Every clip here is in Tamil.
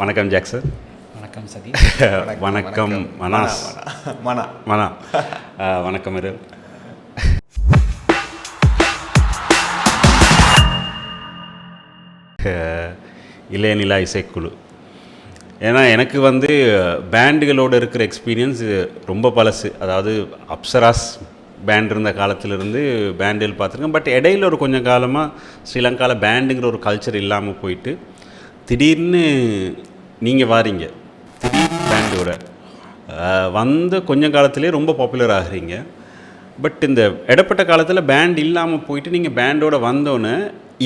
வணக்கம் ஜாக் சார். வணக்கம் சதி. வணக்கம் மனாஸ். மனா. வணக்கம் மிரல். இளைய நிலா இசைக்குழு. ஏன்னா எனக்கு வந்து பேண்டுகளோடு இருக்கிற எக்ஸ்பீரியன்ஸ் ரொம்ப பழசு. அதாவது அப்சராஸ் பேண்ட் இருந்த காலத்திலிருந்து பேண்டில் பார்த்துருக்கேன். பட் இடையில ஒரு கொஞ்சம் காலமாக ஸ்ரீலங்காவில் பேண்டுங்கிற ஒரு கல்ச்சர் இல்லாமல் போயிட்டு திடீர்னு நீங்கள் வாரீங்க, திடீர் பேண்டோட வந்த கொஞ்சம் காலத்துலேயே ரொம்ப பாப்புலர் ஆகிறீங்க. பட் இந்த இடப்பட்ட காலத்தில் பேண்ட் இல்லாமல் போயிட்டு நீங்கள் பேண்டோட வந்தோன்னே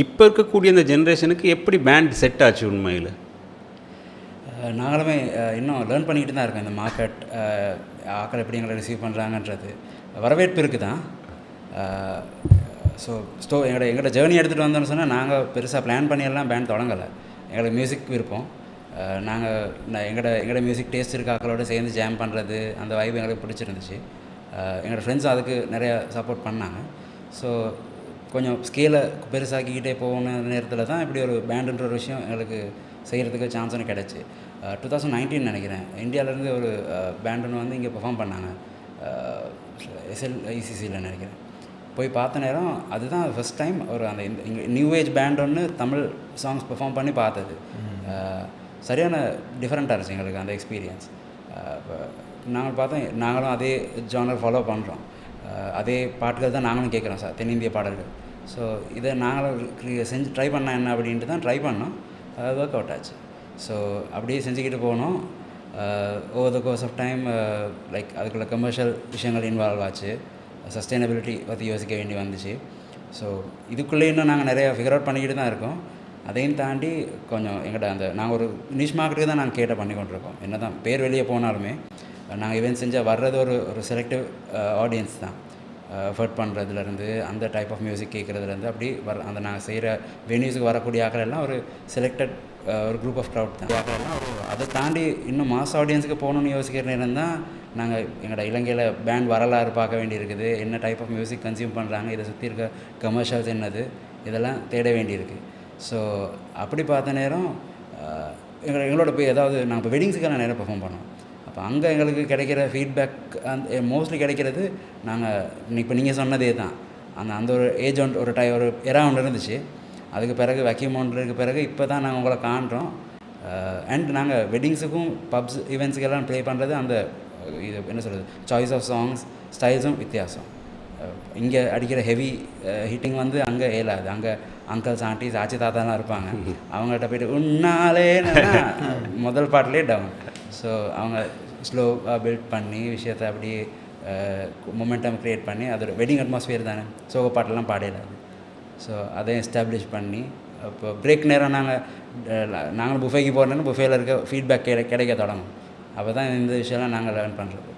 இப்போ இருக்கக்கூடிய இந்த ஜென்ரேஷனுக்கு எப்படி பேண்ட் செட் ஆச்சு உண்மையில்? நாங்களுமே இன்னும் லேர்ன் பண்ணிக்கிட்டு தான் இருக்கோம். இந்த மார்க்கெட் ஆக்கள் எப்படி எங்களை ரிசீவ் பண்ணுறாங்கன்றது வரவேற்பு இருக்குது தான். ஸோ எங்களோட ஜேர்னி எடுத்துகிட்டு வந்தோன்னு சொன்னால் நாங்கள் பெருசாக பிளான் பண்ணியெல்லாம் பேண்ட் தொடங்கலை. எங்களுக்கு மியூசிக் விருப்பம். எங்களோட மியூசிக் டேஸ்ட் இருக்க ஆக்களோடு சேர்ந்து ஜாம் பண்ணுறது, அந்த வைப் எங்களுக்கு பிடிச்சிருந்துச்சு. எங்களோட ஃப்ரெண்ட்ஸ் அதுக்கு நிறையா சப்போர்ட் பண்ணாங்க. ஸோ கொஞ்சம் ஸ்கேலை பெருசாக்கிக்கிட்டே போன நேரத்தில் தான் இப்படி ஒரு பேண்டுன்ற ஒரு விஷயம் எங்களுக்கு செய்கிறதுக்கு சான்ஸ் ஒன்று கிடச்சி. 2019 நினைக்கிறேன், இந்தியாவிலேருந்து ஒரு பேண்டுன்னு வந்து இங்கே பெர்ஃபார்ம் பண்ணாங்க, SLICCயில் நினைக்கிறேன். போய் பார்த்த நேரம் அதுதான் ஃபஸ்ட் டைம் ஒரு அந்த இங்கே நியூ ஏஜ் பேண்ட் ஒன்று தமிழ் சாங்ஸ் பெர்ஃபார்ம் பண்ணி பார்த்தது. சரியான டிஃப்ரெண்ட்டாக இருந்துச்சு எங்களுக்கு அந்த எக்ஸ்பீரியன்ஸ். நாங்கள் பார்த்தோம், நாங்களும் அதே ஜானர் ஃபாலோ பண்ணுறோம், அதே பாட்டுகள் தான் நாங்களும் கேட்குறோம் சார், தென்னிந்திய பாடல்கள். ஸோ இதை நாங்களும் செஞ்சு ட்ரை பண்ணால் என்ன அப்படின்ட்டு தான் ட்ரை பண்ணோம். ஒர்க் அவுட் ஆச்சு. ஸோ அப்படியே செஞ்சுக்கிட்டு போனோம். Over the course of time like அதுக்குள்ள கமர்ஷியல் விஷயங்கள் இன்வால்வ் ஆச்சு, சஸ்டைனபிலிட்டி பற்றி யோசிக்க வேண்டி வந்துச்சு. ஸோ இதுக்குள்ளே இன்னும் நாங்கள் நிறையா ஃபிகர் அவுட் பண்ணிக்கிட்டு தான் இருக்கோம். அதையும் தாண்டி கொஞ்சம் எங்கள்கிட்ட அந்த நாங்கள் ஒரு நிஷ் மார்க்கெட்டுக்கு தான் நாங்கள் கேட்ட பண்ணி கொண்டிருக்கோம். என்ன தான் பேர் வெளியே போனாலுமே நாங்கள் ஈவென்ட் செஞ்சால் வர்றது ஒரு செலக்டிவ் ஆடியன்ஸ் தான். எஃபர்ட் பண்ணுறதுலேருந்து அந்த டைப் ஆஃப் மியூசிக் கேட்குறதுலேருந்து அப்படி அந்த நாங்கள் செய்கிற வென்யூஸுக்கு வரக்கூடிய ஆக்கள் எல்லாம் ஒரு செலக்டட் ஒரு குரூப் ஆஃப் க்ரௌட் தான். ஆக்கெல்லாம் அதை தாண்டி இன்னும் மாஸ் ஆடியன்ஸுக்கு போகணுன்னு யோசிக்கிற நேரம் தான் நாங்கள் எங்களோட இலங்கையில் பேண்ட் வரலாறு பார்க்க வேண்டியிருக்குது, என்ன டைப் ஆஃப் மியூசிக் கன்சியூம் பண்ணுறாங்க, இதை சுற்றி இருக்க கமர்ஷியல்ஸ் என்னது, இதெல்லாம் தேட வேண்டியிருக்கு. ஸோ அப்படி பார்த்த நேரம் எங்களோட போய் ஏதாவது நாங்கள் இப்போ வெட்டிங்ஸுக்கெல்லாம் நிறைய பெர்ஃபார்ம் பண்ணோம். அப்போ அங்கே எங்களுக்கு கிடைக்கிற ஃபீட்பேக் அந்த மோஸ்ட்லி கிடைக்கிறது நாங்கள் இப்போ நீங்கள் சொன்னதே தான். அந்த ஒரு ஏஜ் ஒரு ஒரு எரா ஒன்று இருந்துச்சு. அதுக்கு பிறகு வேக்யூம் ஒன்றுக்கு பிறகு இப்போ தான் நாங்கள் உங்களை காண்றோம். அண்ட் நாங்கள் வெட்டிங்ஸுக்கும் பப்ஸ் ஈவெண்ட்ஸுக்கெல்லாம் ப்ளே பண்ணுறது அந்த இது என்ன சொல்கிறது, சாய்ஸ் ஆஃப் சாங்ஸ் ஸ்டைல்ஸும் வித்தியாசம். இங்கே அடிக்கிற ஹெவி ஹிட்டிங் வந்து அங்கே ஏலாது. அங்கே அங்கிள்ஸ் ஆண்டிஸ் ஆச்சி தாத்தாலாம் இருப்பாங்க, அவங்கள்ட்ட போய்ட்டு உன்னாலே முதல் பாட்டிலே டவுன். ஸோ அவங்க ஸ்லோவாக பில்ட் பண்ணி விஷயத்தை அப்படியே மொமெண்டம் க்ரியேட் பண்ணி அது ஒரு வெட்டிங் அட்மாஸ்ஃபியர் தானே, சோக பாட்டெல்லாம் பாடலாது. ஸோ அதை எஸ்டாப்ளிஷ் பண்ணி இப்போ பிரேக் நேரம் நாங்கள் புஃபேக்கு போகிறோன்னா புஃபேயில் இருக்க ஃபீட்பேக் கிடைக்க தொடங்கும். அப்போ தான் இந்த விஷயம்லாம் நாங்கள் லேர்ன் பண்ணுறது.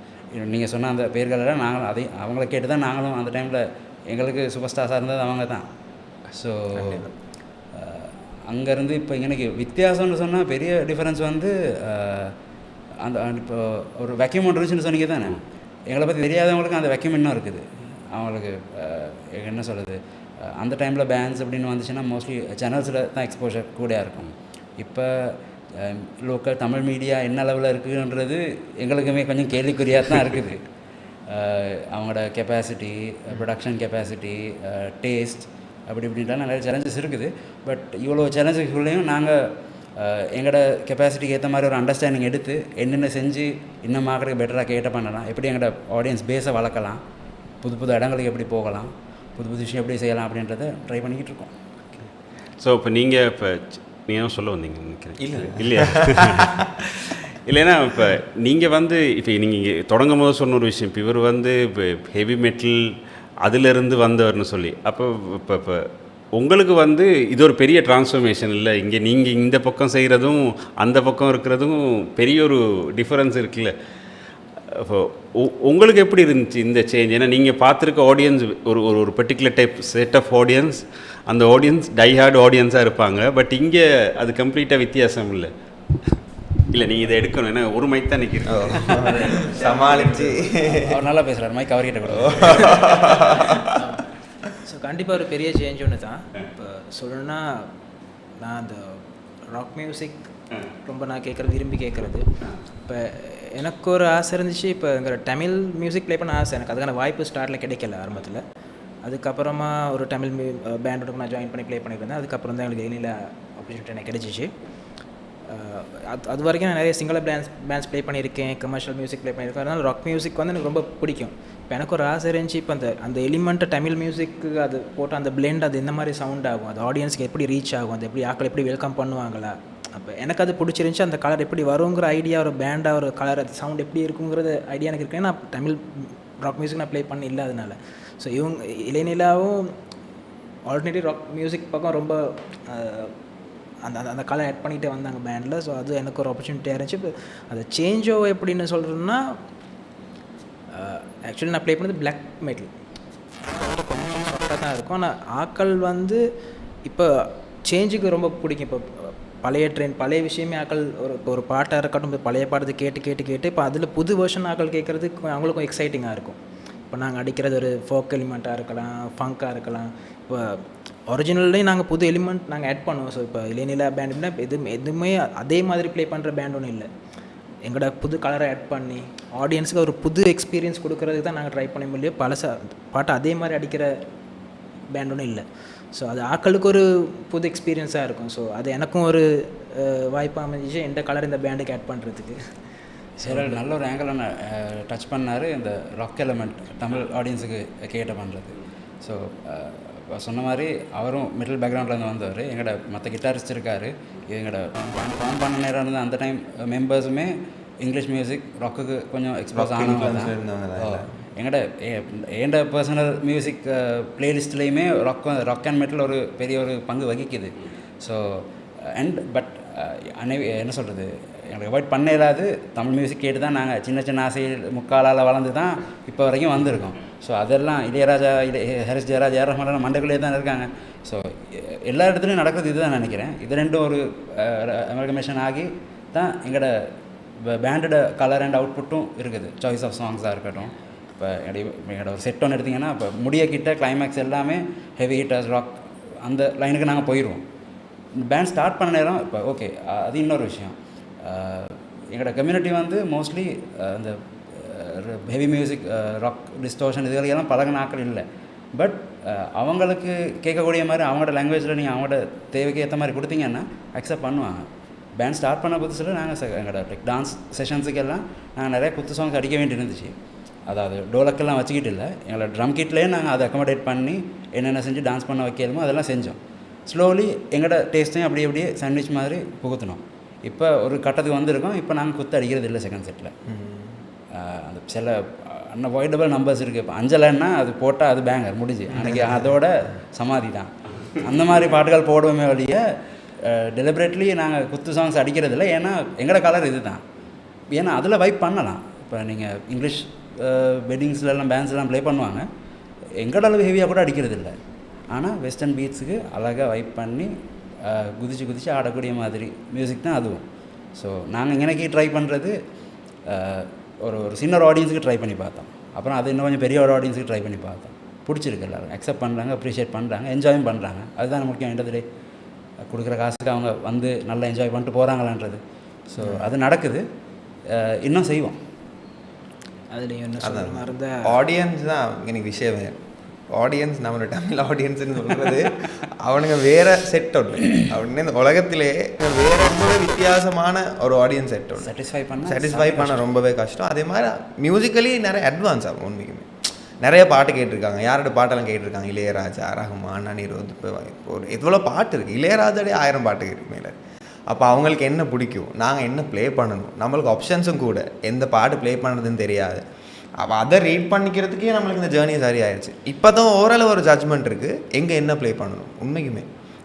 நீங்கள் சொன்ன அந்த பேர்களெல்லாம் நாங்களும் அதையும் அவங்கள கேட்டு தான் நாங்களும் அந்த டைமில் எங்களுக்கு சூப்பர் ஸ்டார்ஸாக இருந்தது அவங்க தான். ஸோ அங்கேருந்து இப்போ எனக்கு வித்தியாசம்னு சொன்னால் பெரிய டிஃப்ரென்ஸ் வந்து அந்த இப்போ ஒரு வேக்யூம் ஒன்று இருந்துச்சுன்னு சொன்னீங்க தானே, எங்களை பற்றி தெரியாதவங்களுக்கு அந்த வேக்யூம் இன்னும் இருக்குது. அவங்களுக்கு என்ன சொல்கிறது, அந்த டைமில் பேண்ட்ஸ் அப்படின்னு வந்துச்சுன்னா மோஸ்ட்லி சேனல்ஸில் தான் எக்ஸ்போஷர் கூட இருக்கும். இப்போ லோக்கல் தமிழ் மீடியா என்ன அளவில் இருக்குதுன்றது எங்களுக்குமே கொஞ்சம் கேள்விக்குறியாக தான் இருக்குது. அவங்களோட கெப்பாசிட்டி, ப்ரொடக்ஷன் கெப்பாசிட்டி, டேஸ்ட் அப்படி இப்படின்ட்டு நிறைய சேலஞ்சஸ் இருக்குது. பட் இவ்வளோ சேலஞ்சுக்குள்ளேயும் நாங்கள் எங்களோட கெப்பாசிட்டிக்கு ஏற்ற மாதிரி ஒரு அண்டர்ஸ்டாண்டிங் எடுத்து என்னென்ன செஞ்சு இன்னும் மார்க்கெட்டுக்கு பெட்டராக கேட்ட பண்ணலாம், எப்படி எங்களோட ஆடியன்ஸ் பேஸை வளர்க்கலாம், புது புது இடங்களுக்கு எப்படி போகலாம், புது புது விஷயம் எப்படி செய்யலாம் அப்படின்றத ட்ரை பண்ணிக்கிட்டு இருக்கோம். ஸோ இப்போ நீங்கள் நீங்கள் சொல்ல வந்தீங்க நினைக்கிறேன். இல்லையா இல்லைன்னா இப்போ நீங்கள் வந்து இப்போ நீங்கள் தொடங்கும் போது சொன்ன ஒரு விஷயம், இப்போ இவர் வந்து இப்போ ஹெவி மெட்டல் அதிலிருந்து வந்தவர்னு சொல்லி, அப்போ இப்போ உங்களுக்கு வந்து இது ஒரு பெரிய டிரான்ஸ்ஃபர்மேஷன் இல்லை? இங்கே நீங்கள் இந்த பக்கம் செய்கிறதும் அந்த பக்கம் இருக்கிறதும் பெரிய ஒரு டிஃப்ரென்ஸ் இருக்குல்ல. இப்போ உங்களுக்கு எப்படி இருந்துச்சு இந்த சேஞ்ச்? ஏன்னா நீங்கள் பார்த்துருக்க ஆடியன்ஸ் ஒரு particular type set of audience, அந்த ஆடியன்ஸ் டைஹார்ட் ஆடியன்ஸாக இருப்பாங்க. பட் இங்கே அது கம்ப்ளீட்டாக வித்தியாசம் இல்லை. இல்லை நீங்கள் இதை எடுக்கணும், ஏன்னா ஒரு மைக் தான் நிற்கிறேன் சமாளிச்சு அவர் நல்லா பேசுகிறார், மைக் அவர்கிட்ட கூட. ஸோ கண்டிப்பாக ஒரு பெரிய சேஞ்ச் ஒன்று தான். இப்போ சொல்லணுன்னா நான் அந்த ராக் மியூசிக் ரொம்ப நான் விரும்பி கேட்குறது. இப்போ எனக்கு ஒரு ஆசை இருந்துச்சு, இப்போ எங்கள் தமிழ் மியூசிக் ப்ளே பண்ண ஆசை. எனக்கு அதுக்கான வாய்ப்பு ஸ்டார்ட்டில் கிடைக்கல ஆரம்பத்தில். அதுக்கப்புறமா ஒரு தமிழ் பேண்டோட நான் ஜாயின் பண்ணி ப்ளே பண்ணியிருந்தேன். அதுக்கப்புறம் தான் எனக்கு இனியில் ஆப்பர்ச்சுனிட்டி எனக்கு கிடைச்சிச்சு. அது வரைக்கும் நான் நிறைய சிங்கிள் பேண்ட்ஸ் ப்ளே பண்ணியிருக்கேன், கமர்ஷியல் மியூசிக் ப்ளே பண்ணியிருக்கேன். அதனால் ராக் மியூசிக் வந்து எனக்கு ரொம்ப பிடிக்கும். இப்போ எனக்கு ஒரு ஆசை இருந்துச்சு, இப்போ அந்த எலிமெண்ட்டை தமிழ் மியூசிக்கு அது போட்டு அந்த பிளெண்ட் அது என்ன மாதிரி சவுண்ட் ஆகும், அது ஆடியன்ஸ்க்கு எப்படி ரீச் ஆகும், அது எப்படி ஆக்கள் எப்படி வெல்கம் பண்ணுவாங்களா, அப்போ எனக்கு அது பிடிச்சிருந்துச்சி. அந்த கலர் எப்படி வருங்கிற ஐடியா, ஒரு பேண்டாக ஒரு கலர் அது சவுண்ட் எப்படி இருக்குங்கிறது ஐடியா எனக்கு இருக்கேன். நான் தமிழ் ராக் மியூசிக் நான் ப்ளே பண்ணி இல்லை அதனால். ஸோ இளைநிலாவும் ஆல்டர்னேட்டிவ் ராக் மியூசிக் பக்கம் ரொம்ப அந்த அந்த கலர் ஆட் பண்ணிகிட்டே வந்தாங்க பேண்டில். ஸோ அது எனக்கு ஒரு ஆப்பர்ச்சுனிட்டியாக இருந்துச்சு. இப்போ அதை சேஞ்ச் ஓவர் எப்படின்னு சொல்கிறேன்னா, ஆக்சுவலி நான் ப்ளே பண்ணது பிளாக் மெட்டல், கொஞ்சம் சாஃப்டாக தான் இருக்கும். ஆனால் ஆக்கள் வந்து இப்போ சேஞ்சுக்கு ரொம்ப பிடிக்கும். இப்போ பழைய பழைய விஷயமே ஆக்கள் ஒரு பாட்டாக இருக்கட்டும், பழைய பாட்டத்தை கேட்டு இப்போ அதில் புது வெர்ஷன் ஆக்கள் கேட்குறதுக்கு அவங்களுக்கும் எக்ஸைட்டிங்காக இருக்கும். இப்போ நாங்கள் அடிக்கிறது ஒரு ஃபோக் எலிமெண்ட்டாக இருக்கலாம், ஃபங்காக இருக்கலாம். இப்போ ஒரிஜினல்லையும் நாங்கள் புது எலிமெண்ட் நாங்கள் ஆட் பண்ணுவோம். ஸோ இப்போ இளைநிலா பேண்டுனா எதுவுமே அதே மாதிரி ப்ளே பண்ணுற பேண்ட் ஒன்றும் இல்லை. எங்களோட புது கலரை ஆட் பண்ணி ஆடியன்ஸுக்கு ஒரு புது எக்ஸ்பீரியன்ஸ் கொடுக்கறதுக்கு தான் நாங்கள் ட்ரை பண்ண முடியும். பாட்டை அதே மாதிரி அடிக்கிற பேண்ட் ஒன்றும் இல்லை. ஸோ அது ஆக்களுக்கு ஒரு புது எக்ஸ்பீரியன்ஸாக இருக்கும். ஸோ அது எனக்கும் ஒரு வாய்ப்பாக அமைஞ்சிச்சு எந்த கலர் இந்த பேண்டுக்கு ஆட் பண்ணுறதுக்கு. சரி, நல்ல ஒரு ஆங்கிள் நான் டச் பண்ணார், இந்த ராக் எலமெண்ட் தமிழ் ஆடியன்ஸுக்கு கேட்ட பண்ணுறது. ஸோ சொன்ன மாதிரி அவரும் மிடில் பேக்ரவுண்ட்லேருந்து வந்தவர். எங்களோட மற்ற கிட்டாரிஸ்ட் இருக்கார். எங்களோட ஃபார்ம் பண்ண நேரம் இருந்த அந்த டைம் மெம்பர்ஸுமே இங்கிலீஷ் மியூசிக் ராக்குக்கு கொஞ்சம் எக்ஸ்போஸ் ஆனவங்க தான். எங்களோட பர்சனல் மியூசிக் ப்ளேலிஸ்ட்லேயுமே ராக் அண்ட் மெட்டல் ஒரு பெரிய ஒரு பங்கு வகிக்குது. ஸோ பட் என்ன சொல்கிறது, எங்களுக்கு அவாய்ட் பண்ண இல்லாது தமிழ் மியூசிக் கேட்டு தான் நாங்கள் சின்ன ஆசையில் முக்காலால் வளர்ந்து தான் இப்போ வரைக்கும் வந்திருக்கோம். ஸோ அதெல்லாம் இளையராஜா, ஹரிஸ் ஜெயராஜ், ஏஆர் ரஹ்மான் மண்டக்குள்ளே தான் இருக்காங்க. ஸோ எல்லா இடத்துலையும் நடக்கிறது இது தான் நினைக்கிறேன். இது ரெண்டும் ஒரு அமல்கமேஷன் ஆகி தான் எங்களோட பேண்டோட கலர் அண்ட் அவுட்புட்டும் இருக்குது. சாய்ஸ் ஆஃப் சாங்ஸாக இருக்கட்டும். இப்போ எங்களோட ஒரு செட் ஒன்று எடுத்திங்கன்னா, இப்போ முடிய கிட்ட கிளைமேக்ஸ் எல்லாமே ஹெவி ஹிட்டர்ஸ் ராக் அந்த லைனுக்கு நாங்கள் போயிடுவோம். பேண்ட் ஸ்டார்ட் பண்ண நேரம் இப்போ ஓகே, அது இன்னொரு விஷயம். எங்களோட கம்யூனிட்டி வந்து மோஸ்ட்லி அந்த ஹெவி மியூசிக், ராக், டிஸ்டோஷன் இதுகளெல்லாம் பழகின ஆக்கள் இல்லை. பட் அவங்களுக்கு கேட்கக்கூடிய மாதிரி அவங்களோட லாங்குவேஜில் நீங்கள் அவங்களோட தேவைக்கு ஏற்ற மாதிரி கொடுத்தீங்கன்னா அக்செப்ட் பண்ணுவாங்க. பேண்ட் ஸ்டார்ட் பண்ண புதுசில் நாங்கள் எங்களோட டான்ஸ் செஷன்ஸுக்கெல்லாம் நாங்கள் நிறைய குத்து சாங்ஸ் அடிக்க வேண்டி இருந்துச்சு. அதாவது டோலக்கெல்லாம் வச்சுக்கிட்டு இல்லை, எங்களோட ட்ரம் கிட்லேயே நாங்கள் அதை அக்கமடேட் பண்ணி என்னென்ன செஞ்சு டான்ஸ் பண்ண வைக்கலுமோ அதெல்லாம் செஞ்சோம். ஸ்லோலி எங்களோட டேஸ்ட்டையும் அப்படியே சாண்ட்விச் மாதிரி புகுத்தினோம். இப்போ ஒரு கட்டத்துக்கு வந்திருக்கோம். இப்போ நாங்கள் குத்து அடிக்கிறது இல்லை செகண்ட் செட்டில். அந்த சில அன்அவாய்டபிள் நம்பர்ஸ் இருக்குது. இப்போ அஞ்சலைன்னா அது போட்டால் அது பேங்கர் முடிஞ்சு அன்றைக்கி அதோட சமாதி தான். அந்த மாதிரி பாட்டுகள் போடுவோமே வழிய டெலிபரேட்லி நாங்கள் குத்து சாங்ஸ் அடிக்கிறதில்ல. ஏன்னா எங்களோட கலர் இது தான். ஏன்னா அதில் வைப் பண்ணலாம். இப்போ நீங்கள் இங்கிலீஷ் வெட்டிங்ஸ்லாம் பேண்ட்ஸ்லாம் ப்ளே பண்ணுவாங்க, எங்களோட அளவு ஹெவியாக கூட அடிக்கிறது இல்லை. ஆனால் வெஸ்டர்ன் பீட்ஸுக்கு அழகாக வைப் பண்ணி குதிச்சு ஆடக்கூடிய மாதிரி மியூசிக் தான் அதுவும். ஸோ நாங்கள் இங்கனைக்கு ட்ரை பண்ணுறது ஒரு சின்ன ஆடியன்ஸுக்கு ட்ரை பண்ணி பார்த்தோம். அப்புறம் அது இன்னும் கொஞ்சம் பெரிய ஒரு ஆடியன்ஸுக்கு ட்ரை பண்ணி பார்த்தோம். பிடிச்சிருக்கு, எல்லோரும் அக்செப்ட் பண்ணுறாங்க, அப்ரிஷியேட் பண்ணுறாங்க, என்ஜாயும் பண்ணுறாங்க. அதுதான் முக்கியம். எண்டதுலே கொடுக்குற காசுக்கு அவங்க வந்து நல்லா என்ஜாய் பண்ணிட்டு போகிறாங்களான்றது. ஸோ அது நடக்குது, இன்னும் செய்வோம். அதுலேயும் என்ன மறந்த ஆடியன்ஸ் தான் எனக்கு விஷயமே. ஆடியன்ஸ் நம்மளோட தமிழ் ஆடியன்ஸ்னு சொல்கிறது அவனுங்க வேறு செட் ஒன்று. அப்படின்னு இந்த உலகத்திலே வேறு ரொம்ப வித்தியாசமான ஒரு ஆடியன்ஸ் செட் ஒன்று. சாட்டிஸ்ஃபை பண்ண ரொம்பவே கஷ்டம். அதே மாதிரி மியூசிக்கலி நிறைய அட்வான்ஸ் ஆகும். உண்மைக்குமே நிறைய பாட்டு கேட்டிருக்காங்க. யாரோட பாட்டெல்லாம் கேட்டிருக்காங்க? இளையராஜா, ரஹ்மான், அனிருத். இப்போ ஒரு எவ்வளோ பாட்டு இருக்குது. இளையராஜாலே 1000 பாட்டு இருக்குது மேலே. அப்போ அவங்களுக்கு என்ன பிடிக்கும், நாங்கள் என்ன ப்ளே பண்ணணும், நம்மளுக்கு ஆப்ஷன்ஸும் கூட எந்த பாட்டு ப்ளே பண்ணுறதுன்னு தெரியாது. அப்போ அதை ரீட் பண்ணிக்கிறதுக்கே நம்மளுக்கு இந்த ஜேர்னி சரியாயிடுச்சு. இப்போ தான் ஓரளவு ஒரு ஜட்ஜ்மெண்ட் இருக்குது எங்கே என்ன ப்ளே பண்ணணும் உண்மைக்குமே.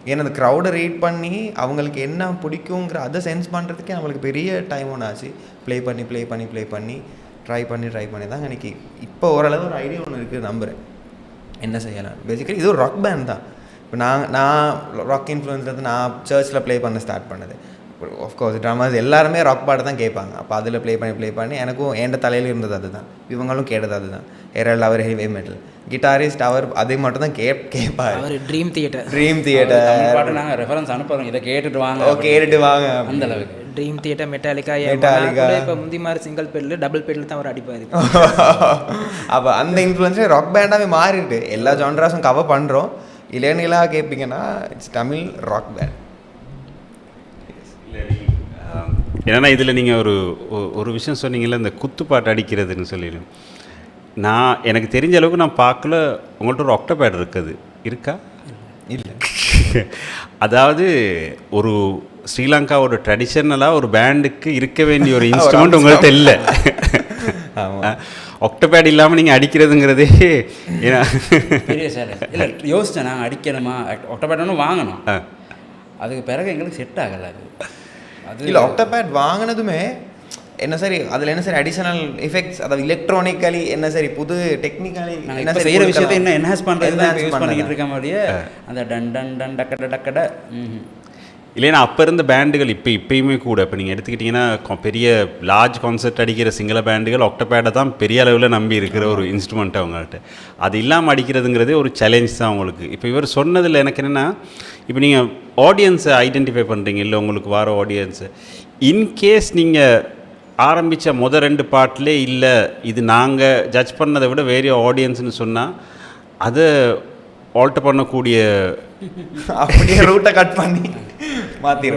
ஏன்னா அந்த க்ரௌடை ரீட் பண்ணி அவங்களுக்கு என்ன பிடிக்குங்கிற அதை சென்ஸ் பண்ணுறதுக்கே நம்மளுக்கு பெரிய டைம் ஒன்று ஆச்சு. ப்ளே பண்ணி ட்ரை பண்ணி தான் எனக்கு இப்போ ஓரளவு ஒரு ஐடியா ஒன்று இருக்குது. நம்புகிறேன் என்ன செய்யலாம். பேசிக்கலி இது ஒரு ராக் பேண்ட் தான். இப்போ நான் ராக் இன்ஃப்ளூயன்ஸ் வந்து நான் சர்ச்சில் ப்ளே பண்ண ஸ்டார்ட் பண்ணது. ஆஃப்கோர்ஸ் ட்ராமாஸ் எல்லாருமே ராக் பாட்டு தான் கேட்பாங்க. அப்போ அதில் ப்ளே பண்ணி எனக்கும் என் தலையில் இருந்தது அதுதான், இவங்களும் கேட்டது அதுதான். ஏரல் அவர் ஹெவி மெட்டல் கிட்டாரிஸ்ட், அவர் அதை மட்டும் தான் கேட்பார். அவர் ட்ரீம் தியேட்டர் பாட்டு நாங்கள் ரெஃபரன்ஸ் அனுப்புகிறோம், இதை கேட்டுட்டு வாங்க. கேட்டுட்டு வாங்க அந்த அளவுக்கு ட்ரீம் தியேட்டர் மெட்டாலிக்கா இப்போ முந்தி மாதிரி சிங்கிள் பெட்டில் டபுள் பெட்டில் தான் அவர் அடிப்பார். அப்போ அந்த இன்ஃப்ளூயன்ஸே ராக் பேண்டாகவே மாறிட்டு எல்லா ஜான்ராஸும் கவர் பண்ணுறோம். இளைஞர்களாக கேட்பீங்கன்னா இட்ஸ் தமிழ் ராக் பேண்ட். ஏன்னா இதில் நீங்கள் ஒரு விஷயம் சொன்னீங்கல்ல, இந்த குத்துப்பாட்டு அடிக்கிறதுன்னு சொல்லிடும். நான் எனக்கு தெரிஞ்ச அளவுக்கு நான் பார்க்கல. உங்கள்கிட்ட ஒரு ஆக்டோபேட் இருக்குது, இருக்கா? இல்லை. அதாவது ஒரு ஸ்ரீலங்காவோட ட்ரெடிஷ்னலாக ஒரு பேண்டுக்கு இருக்க வேண்டிய ஒரு இன்ஸ்ட்ருமெண்ட் உங்கள்கிட்ட இல்லை. ஆக்டோபேட் இல்லாமல் நீங்கள் அடிக்கிறதுங்கிறதே ஏன்னா பெரிய சேலை இல்லை. யோசித்தேன் நாங்கள் அடிக்கணுமா, ஆக்டோபேட் ஒன்று வாங்கணும். அதுக்கு பிறகு எங்களுக்கு செட் ஆகலை அது. இல்லை ஆக்டோபேட் வாங்கினதுமே என்ன சரி, அதில் என்ன சரி அடிஷனல் எஃபெக்ட்ஸ், அதாவது எலக்ட்ரானிக்கலி என்ன சரி புது டெக்னிக்கலி என்ன செய்கிற விஷயத்தை இன்னும் என்ஹான்ஸ் பண்ணுறது தான் யூஸ் பண்ணிக்கிட்டு இருக்க மாதிரியே அந்த டன் டன் டன் டக்கடை. இல்லைன்னா அப்போ இருந்த பேண்டுகள் இப்போயுமே கூட இப்போ நீங்கள் எடுத்துக்கிட்டிங்கன்னா பெரிய லார்ஜ் கான்சர்ட் அடிக்கிற சிங்கள பேண்டுகள் ஆக்டோபேடை தான் பெரிய அளவில் நம்பி இருக்கிற ஒரு இன்ஸ்ட்ருமெண்ட் அவங்கள்ட்ட. அது இல்லாமல் அடிக்கிறதுங்கிறதே ஒரு சேலஞ்ச் தான் அவங்களுக்கு. இப்போ இவர் சொன்னதில் எனக்கு என்னென்னா, இப்போ நீங்கள் ஆடியன்ஸை ஐடென்டிஃபை பண்ணுறீங்க இல்லை, உங்களுக்கு வர ஆடியன்ஸு இன்கேஸ் நீங்கள் ஆரம்பித்த மொதல் 2 பாட்டிலே இல்லை இது நாங்கள் ஜட்ஜ் பண்ணதை விட வேறு ஆடியன்ஸ்னு சொன்னால் அதை ஆல்டர் பண்ணக்கூடிய அப்படியே ரூட்டை கட் பண்ணி மாற்றி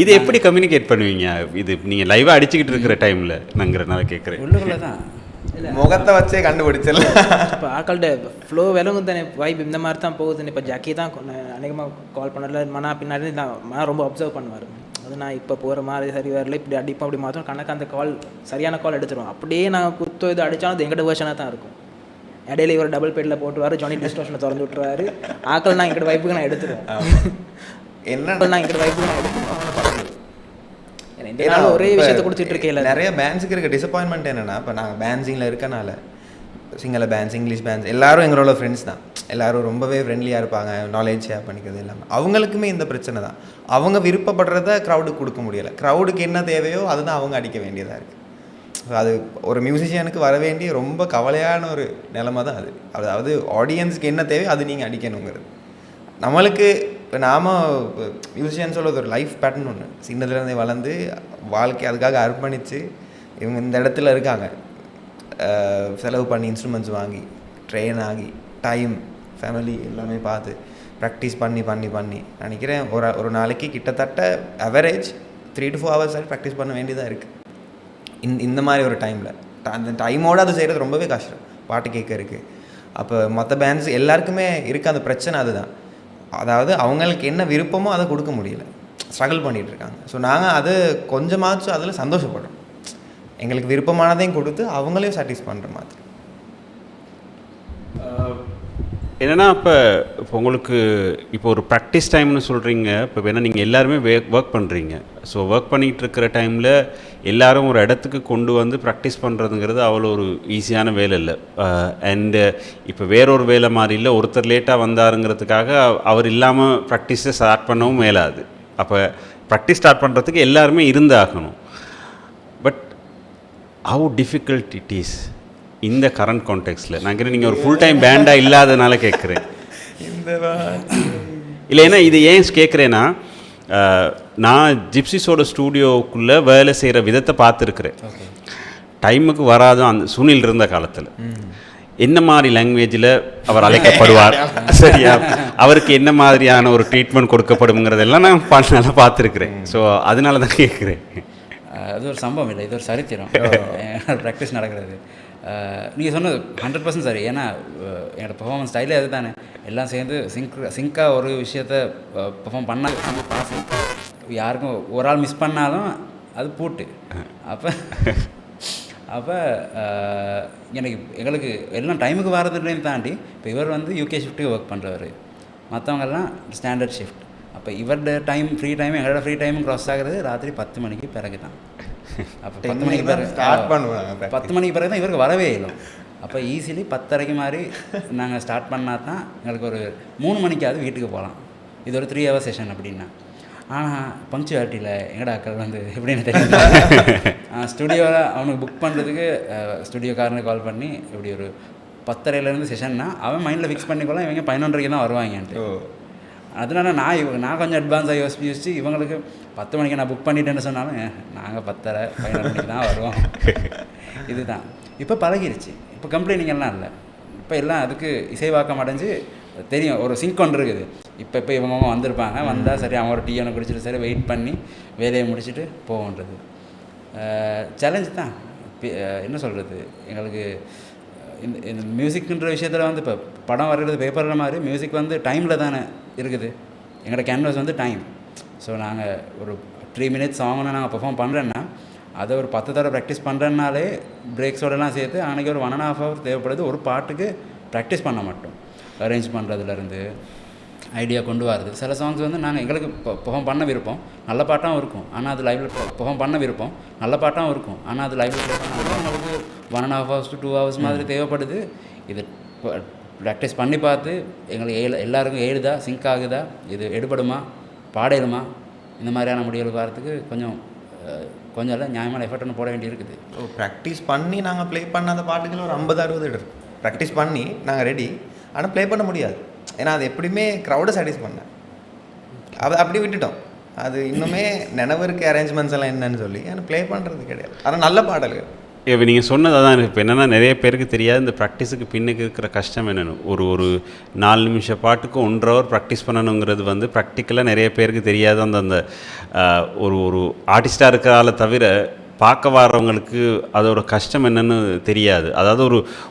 இது எப்படி கம்யூனிகேட் பண்ணுவீங்க? இது நீங்கள் லைவாக அடிச்சுக்கிட்டு இருக்கிற டைமில் நாங்கிறனால கேட்குறேன். உள்ளுக்குள்ள தான் முகத்தை வச்சே கண்டுபிடிச்சல. இப்போ ஆக்கள்கிட்ட ஃப்ளோ விலங்கும் தானே, வைப் இந்த மாதிரி தான் போகுதுன்னு. இப்போ ஜக்கி தான் அநேகமாக கால் பண்ணல, மனா பின்னாடி நான் ரொம்ப அப்சர்வ் பண்ணுவார். அது நான் இப்போ போகிற மாதிரி சரி வரல, இப்படி அடிப்போம் அப்படி மாற்றோம், கணக்கு அந்த கால் சரியான கால் எடுத்துருவோம். அப்படியே நாங்கள் குத்தோ இது அடித்தாலும் அது எங்கள்கிட்ட வேர்ஷனாக தான் இருக்கும். இடையில இவர் டபுள் பெட்டில் போட்டுருவார், ஜானி டிஸ்டோஷனை திறந்து விட்டுருவாரு. ஆக்கள் நான் எங்கிட்ட வைப்புக்கு நான் எடுத்துருவேன். என்ன நான் எங்கிட்ட வைப்புக்கு நான் எடுத்துருவேன். ஒரே விஷயத்தை கொடுத்துட்டு இருக்கேன். நிறைய பேண்ட்ஸுக்கு இருக்க டிசப்பாயின்மெண்ட் என்னென்னா, இப்போ நாங்கள் பேண்ட்ஸிங்கில் இருக்கனால சிங்கள பேண்ட்ஸ், இங்கிலீஷ் பேண்ட்ஸ் எல்லாரும் எங்களோட ஃப்ரெண்ட்ஸ் தான். எல்லோரும் ரொம்பவே ஃப்ரெண்ட்லியாக இருப்பாங்க, நாலேஜ் ஷேர் பண்ணிக்கிறது எல்லாமே. அவங்களுக்குமே இந்த பிரச்சனை தான். அவங்க விருப்பப்படுறத க்ரௌடுக்கு கொடுக்க முடியலை. க்ரௌடுக்கு என்ன தேவையோ அதுதான் அவங்க அடிக்க வேண்டியதாக இருக்குது. அது ஒரு மியூசிஷியனுக்கு வர வேண்டிய ரொம்ப கவலையான ஒரு நிலைமை தான் அது. அதாவது ஆடியன்ஸுக்கு என்ன தேவையோ அது நீங்கள் அடிக்கணுங்கிறது. நம்மளுக்கு இப்போ நாம் மியூசிஷியன் சொல்கிறது ஒரு லைஃப் பேட்டர்ன் ஒன்று. சின்னதுலேருந்தே வளர்ந்து வாழ்க்கை அதுக்காக அர்ப்பணித்து இவங்க இந்த இடத்துல இருக்காங்க. செலவு பண்ணி இன்ஸ்ட்ருமெண்ட்ஸ் வாங்கி ட்ரெயின் ஆகி டைம் ஃபேமிலி எல்லாமே பார்த்து ப்ராக்டிஸ் பண்ணி நினைக்கிறேன் ஒரு நாளைக்கு கிட்டத்தட்ட அவரேஜ் 3 to 4 hours ப்ராக்டிஸ் பண்ண வேண்டியதாக இருக்குது. இந்த மாதிரி ஒரு டைமில் அந்த டைமோடு அது செய்கிறது ரொம்பவே கஷ்டம். பாட்டு கேட்க இருக்குது. அப்போ மற்ற பேண்ட்ஸ் எல்லாருக்குமே இருக்க அந்த பிரச்சனை அதுதான். அதாவது அவங்களுக்கு என்ன விருப்பமோ அதை கொடுக்க முடியல, ஸ்ட்ரகிள் பண்ணிகிட்ருக்காங்க. ஸோ நாங்கள் அது கொஞ்சமாச்சும் அதில் சந்தோஷப்படுறோம். எங்களுக்கு விருப்பமானதையும் கொடுத்து அவங்களையும் சாட்டிஸ்ஃபை பண்ணுற மாதிரி. என்னென்னா இப்போ உங்களுக்கு இப்போ ஒரு ப்ராக்டிஸ் டைம்னு சொல்கிறீங்க. இப்போ வேணால் நீங்கள் எல்லாருமே ஒர்க் பண்ணுறீங்க. ஸோ ஒர்க் பண்ணிகிட்டு இருக்கிற டைமில் எல்லோரும் ஒரு இடத்துக்கு கொண்டு வந்து ப்ராக்டிஸ் பண்ணுறதுங்கிறது அவ்வளோ ஒரு ஈஸியான வேலை இல்லை. அண்டு இப்போ வேறொரு வேலை மாதிரி இல்லை, ஒருத்தர் லேட்டாக வந்தாருங்கிறதுக்காக அவர் இல்லாமல் ப்ராக்டிஸை ஸ்டார்ட் பண்ணவும் மேலாது. அப்போ ப்ராக்டிஸ் ஸ்டார்ட் பண்ணுறதுக்கு எல்லாருமே இருந்தாகணும். But how difficult it is இந்த கரண்ட் கான்டெக்ஸ்டில். நான் நீங்கள் ஒரு ஃபுல் டைம் பேண்டாக இல்லாதனால கேட்குறேன். இல்லை, ஏன்னா இது ஏன் கேட்குறேன்னா, நான் ஜிப்சிஸோட ஸ்டூடியோவுக்குள்ளே வேலை செய்கிற விதத்தை பார்த்துருக்குறேன். டைமுக்கு வராத அந்த சுனில் இருந்த காலத்தில் என்ன மாதிரி லாங்குவேஜில் அவர் அழைக்கப்படுவார், சரியா, அவருக்கு என்ன மாதிரியான ஒரு ட்ரீட்மெண்ட் கொடுக்கப்படுங்கிறதெல்லாம் நான் நல்லா பார்த்துருக்குறேன். ஸோ அதனால தான் கேட்குறேன். அது ஒரு சம்பவம் இல்லை, இது ஒரு சரித்திரம். ப்ராக்டிஸ் நடக்கிறது. நீங்கள் சொன்னது 100% சரி. ஏன்னா என்னோடய பெர்ஃபார்மன்ஸ் ஸ்டைலே அது தானே. எல்லாம் சேர்ந்து சிங்காக ஒரு விஷயத்த பெர்ஃபார்ம் பண்ணால் யாருக்கும் ஒரு ஆள் மிஸ் பண்ணாலும் அது பூட்டு. அப்போ எங்களுக்கு எல்லாம் டைமுக்கு வரதுலேயும் தாண்டி இப்போ இவர் வந்து யூகே ஷிஃப்ட்டுக்கு ஒர்க் பண்ணுறவர், மற்றவங்கெல்லாம் ஸ்டாண்டர்ட் ஷிஃப்ட். அப்போ இவரோட டைம் ஃப்ரீ டைம் எங்களோட ஃப்ரீ டைமும் க்ராஸ் ஆகுறது ராத்திரி 10 மணிக்கு பிறகு தான். அப்போ 10 மணிக்கு பிறகு ஸ்டார்ட் பண்ணுவாங்க. 10 மணிக்கு பிறகு தான் இவருக்கு வரவே இல்லை. அப்போ ஈஸிலி 10:30 மாதிரி நாங்கள் ஸ்டார்ட் பண்ணால் தான் எங்களுக்கு ஒரு 3 மணிக்காவது வீட்டுக்கு போகலாம். இது ஒரு 3 hour செஷன் அப்படின்னா. ஆனால் பங்க்சுவாலிட்டியில் எங்கடா அக்கள் வந்து எப்படின்னு தெரியல. ஸ்டுடியோவில் அவனுக்கு புக் பண்ணுறதுக்கு ஸ்டுடியோக்காரனுக்கு கால் பண்ணி இப்படி ஒரு 10:30 செஷன்னா அவன் மைண்டில் ஃபிக்ஸ் பண்ணிக்கொள்ள இவங்க 11:00 தான் வருவாங்கன்ட்டு. அதனால நான் கொஞ்சம் அட்வான்ஸாக யோசிச்சு இவங்களுக்கு 10 மணிக்கு நான் புக் பண்ணிட்டேன்னு சொன்னாலும் நாங்கள் 10:30-11 தான் வருவோம். இதுதான் இப்போ பழகிருச்சு. இப்போ கம்ப்ளைனிங் எல்லாம் இல்லை. இப்போ எல்லாம் அதுக்கு இசைவாக்கம் அடைஞ்சு தெரியும், ஒரு சிங்க் ஒன்று இருக்குது. இப்போ இவங்க வந்திருப்பாங்க, வந்தால் சரி அவங்க ஒரு டீ ஒன்று குடிச்சிட்டு சரி வெயிட் பண்ணி வேலையை முடிச்சுட்டு போகன்றது சேலஞ்சு தான். என்ன சொல்கிறது, எங்களுக்கு இந்த மியூசிக்குன்ற விஷயத்தில் வந்து இப்போ படம் வர்றது பேப்பரில் மாதிரி மியூசிக் வந்து டைமில் தானே இருக்குது. எங்களோட கேன்வாஸ் வந்து டைம். ஸோ நாங்கள் ஒரு 3 minutes சாங்னு நாங்கள் பெர்ஃபார்ம் பண்ணுறேன்னா அதை ஒரு 10 தடவை ப்ராக்டிஸ் பண்ணுறதுனாலே பிரேக்ஸோடலாம் சேர்த்து அன்றைக்கி ஒரு 1.5 hour தேவைப்படுது ஒரு பாட்டுக்கு ப்ராக்டிஸ் பண்ண மாட்டோம். அரேஞ்ச் பண்ணுறதுலேருந்து ஐடியா கொண்டு வரது. சில சாங்ஸ் வந்து நாங்கள் எங்களுக்கு பெர்ஃபார்ம் பண்ண விருப்பம், நல்ல பாட்டாகவும் இருக்கும். ஆனால் அது லைவில் பெர்ஃபார்ம் பண்ண விருப்பம், நல்ல பாட்டாகவும் இருக்கும். ஆனால் அது லைவில் ப்ளே பண்ணாலும் எங்களுக்கு 1.5 hours to 2 hours மாதிரி தேவைப்படுது. இது ப்ராக்டிஸ் பண்ணி பார்த்து எங்களுக்கு எல்லாருக்கும் ஏழுதா, சிங்க் ஆகுதா, இது எடுபடுமா, பாடலுமா, இந்த மாதிரியான முடிவுகள் வரத்துக்கு கொஞ்சம் இல்லை நியாயமான எஃபர்ட் ஒன்று போட வேண்டி இருக்குது. ப்ராக்டிஸ் பண்ணி நாங்கள் ப்ளே பண்ணாத பாட்டுகள் ஒரு 50-60 இருக்கும். ப்ராக்டிஸ் பண்ணி நாங்கள் ரெடி, ஆனால் ப்ளே பண்ண முடியாது. ஏன்னா அது எப்படியுமே க்ரௌடை சாட்டிஸ் பண்ணேன், அதை அப்படி விட்டுட்டோம். அது இன்னுமே நினைவு இருக்க அரேஞ்ச்மெண்ட்ஸ் எல்லாம் என்னன்னு சொல்லி ஆனால் ப்ளே பண்ணுறது கிடையாது. ஆனால் நல்ல பாடல்கள் இப்போ நீங்கள் சொன்னது அதான். இப்போ என்னென்னா நிறைய பேருக்கு தெரியாது இந்த ப்ராக்டிஸுக்கு பின்னுக்கு இருக்கிற கஷ்டம் என்னென்னு. ஒரு 4 நிமிஷம் பாட்டுக்கு 1.5 hour ப்ராக்டிஸ் பண்ணணுங்கிறது வந்து ப்ராக்டிக்கலாக நிறைய பேருக்கு தெரியாது. அந்த ஒரு ஆர்டிஸ்டாக இருக்கிறால தவிர பார்க்க வர்றவங்களுக்கு அதோட கஷ்டம் என்னன்னு தெரியாது. அதாவது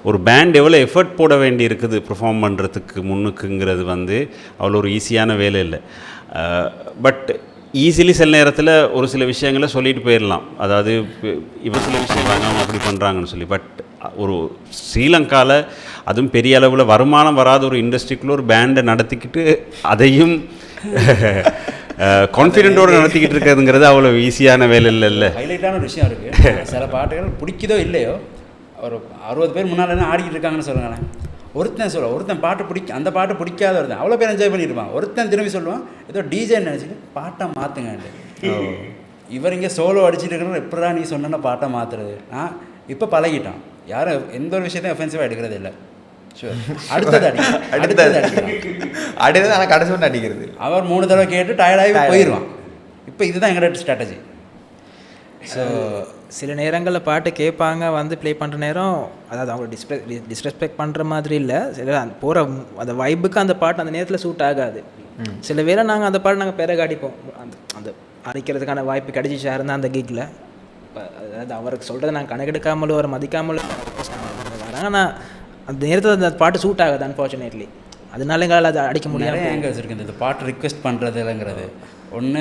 ஒரு பேண்ட் எவ்வளோ எஃபர்ட் போட வேண்டி இருக்குது பெர்ஃபார்ம் பண்ணுறதுக்கு முன்னுக்குங்கிறது வந்து அவ்வளோ ஒரு ஈஸியான வேலை இல்லை. பட் ஈஸிலி சில நேரத்தில் ஒரு சில விஷயங்களை சொல்லிட்டு போயிடலாம். அதாவது இவ சில விஷயம் வாங்காமல் அப்படி பண்ணுறாங்கன்னு சொல்லி. பட் ஒரு ஸ்ரீலங்காவில் அதுவும் பெரிய அளவில் வருமானம் வராத ஒரு இண்டஸ்ட்ரிக்குள்ளே ஒரு பேண்டை நடத்திக்கிட்டு அதையும் கான்ஃபிடென்ட்டோடு நடத்திக்கிட்டு இருக்கிறதுங்கிறது அவ்வளோ ஈஸியான வேலை இல்லை. ஹைலைட்டான ஒரு விஷயம் இருக்குது. சில பாட்டுகள் பிடிக்குதோ இல்லையோ ஒரு 60 பேர் முன்னால் ஆடிக்கிட்டு இருக்காங்கன்னு சொல்லுங்களேன். ஒருத்தன் பாட்டு அந்த பாட்டு பிடிக்காத ஒருத்தன் அவ்வளோ பேர் என்ஜாய் பண்ணியிருப்பான். ஒருத்தன் திரும்பி சொல்லுவான் ஏதோ டிஜேன்னு நினச்சிட்டு பாட்டை மாற்றுங்கன்ட்டு. இவர் இங்கே சோலோ அடிச்சுட்டு இருக்கிற எப்படா நீ சொன்னா பாட்டை மாற்றுறது. இப்போ பழகிட்டான். யாரும் எந்த ஒரு விஷயத்தையும் ஒஃபென்சிவாக எடுக்கிறது இல்லை. அடுத்தது ஆனால் கடைசி ஒன்று அடிக்கிறது. அவர் 3 தடவை கேட்டு டயர்டாகி போயிடுவான். இப்போ இதுதான் எங்களோட ஸ்ட்ராட்டஜி. ஸோ சில நேரங்களில் பாட்டு கேட்பாங்க, வந்து ப்ளே பண்ணுற நேரம் அதாவது அவங்க டிஸ்ரெஸ்பெக்ட் பண்ணுற மாதிரி இல்லை. சில போகிற அந்த வைப்புக்கு அந்த பாட்டு அந்த நேரத்தில் சூட் ஆகாது. சில வேளை நாங்கள் அந்த பாட்டு நாங்கள் பிறகு அடிப்போம். அந்த அடிக்கிறதுக்கான வாய்ப்பு கிடைச்சிச்சா இருந்தால் அந்த கிக்கில் அதாவது அவருக்கு சொல்கிறத நாங்கள் கணக்கெடுக்காமலோ அவரை மதிக்காமலோ வராங்க. ஆனால் அந்த நேரத்தில் அந்த பாட்டு சூட் ஆகாது அன்ஃபார்ச்சுனேட்லி. அதனால எங்களால் அதை அடிக்க முடியாது. ஆங்கிள்ஸ் இருக்குது இந்த பாட்டு ரிக்வெஸ்ட் பண்ணுறதுலங்கிறது ஒன்று.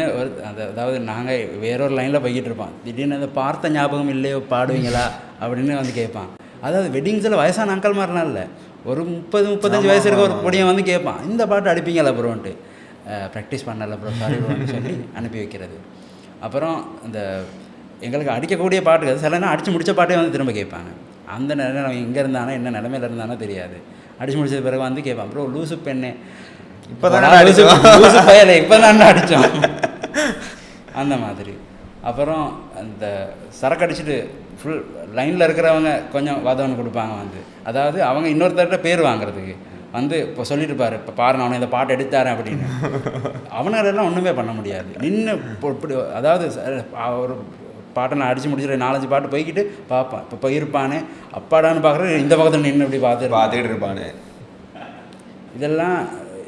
அதாவது நாங்கள் வேறொரு லைனில் போய்கிட்டு இருப்பான், திடீர்னு அந்த பார்த்த ஞாபகம் இல்லையோ பாடுவீங்களா அப்படின்னு வந்து கேட்பான். அதாவது வெட்டிங்ஸில் வயசான அங்கிள் மாதிரிலாம் இல்லை, ஒரு 30-35 வயசு இருக்க ஒரு பொடியை வந்து கேட்பான், இந்த பாட்டு அடிப்பீங்களா ப்ரோன்ட்டு. ப்ராக்டிஸ் பண்ணல ப்ரோ, சாரி ப்ரோன்னு சொல்லி அனுப்பி வைக்கிறது. அப்புறம் இந்த எங்களுக்கு அடிக்கக்கூடிய பாட்டுகள் சில நேரம் அடித்து முடித்த பாட்டே வந்து திரும்ப கேட்பாங்க. அந்த நிலைமை எங்கே இருந்தானோ என்ன நிலமையில இருந்தானோ தெரியாது. அடித்து முடிச்சது பிறகு வந்து கேட்பான், ப்ரோ லூசு பெண்ணே இப்போ தான் பயலை இப்போ தான் அடித்தோம் அந்த மாதிரி. அப்புறம் அந்த சரக்கு அடிச்சுட்டு ஃபுல் லைனில் இருக்கிறவங்க கொஞ்சம் வாதவன் கொடுப்பாங்க வந்து. அதாவது அவங்க இன்னொருத்தர்கிட்ட பேர் வாங்குறதுக்கு வந்து இப்போ சொல்லிட்டு பாரு, இப்போ பாரு நான் இந்த பாட்டு எடுத்தாரேன் அப்படின்னு. அவனாலெல்லாம் ஒன்றுமே பண்ண முடியாது. நின்று இப்படி அதாவது ஒரு பாட்டை நான் அடித்து முடிச்சுட்டு 4-5 பாட்டு போய்கிட்டு பார்ப்பேன். இப்போ போயிருப்பானே அப்பாடான்னு பார்க்குறது இந்த பக்கத்தில் நின்று இப்படி பார்த்துட்டு இருப்பானு. இதெல்லாம்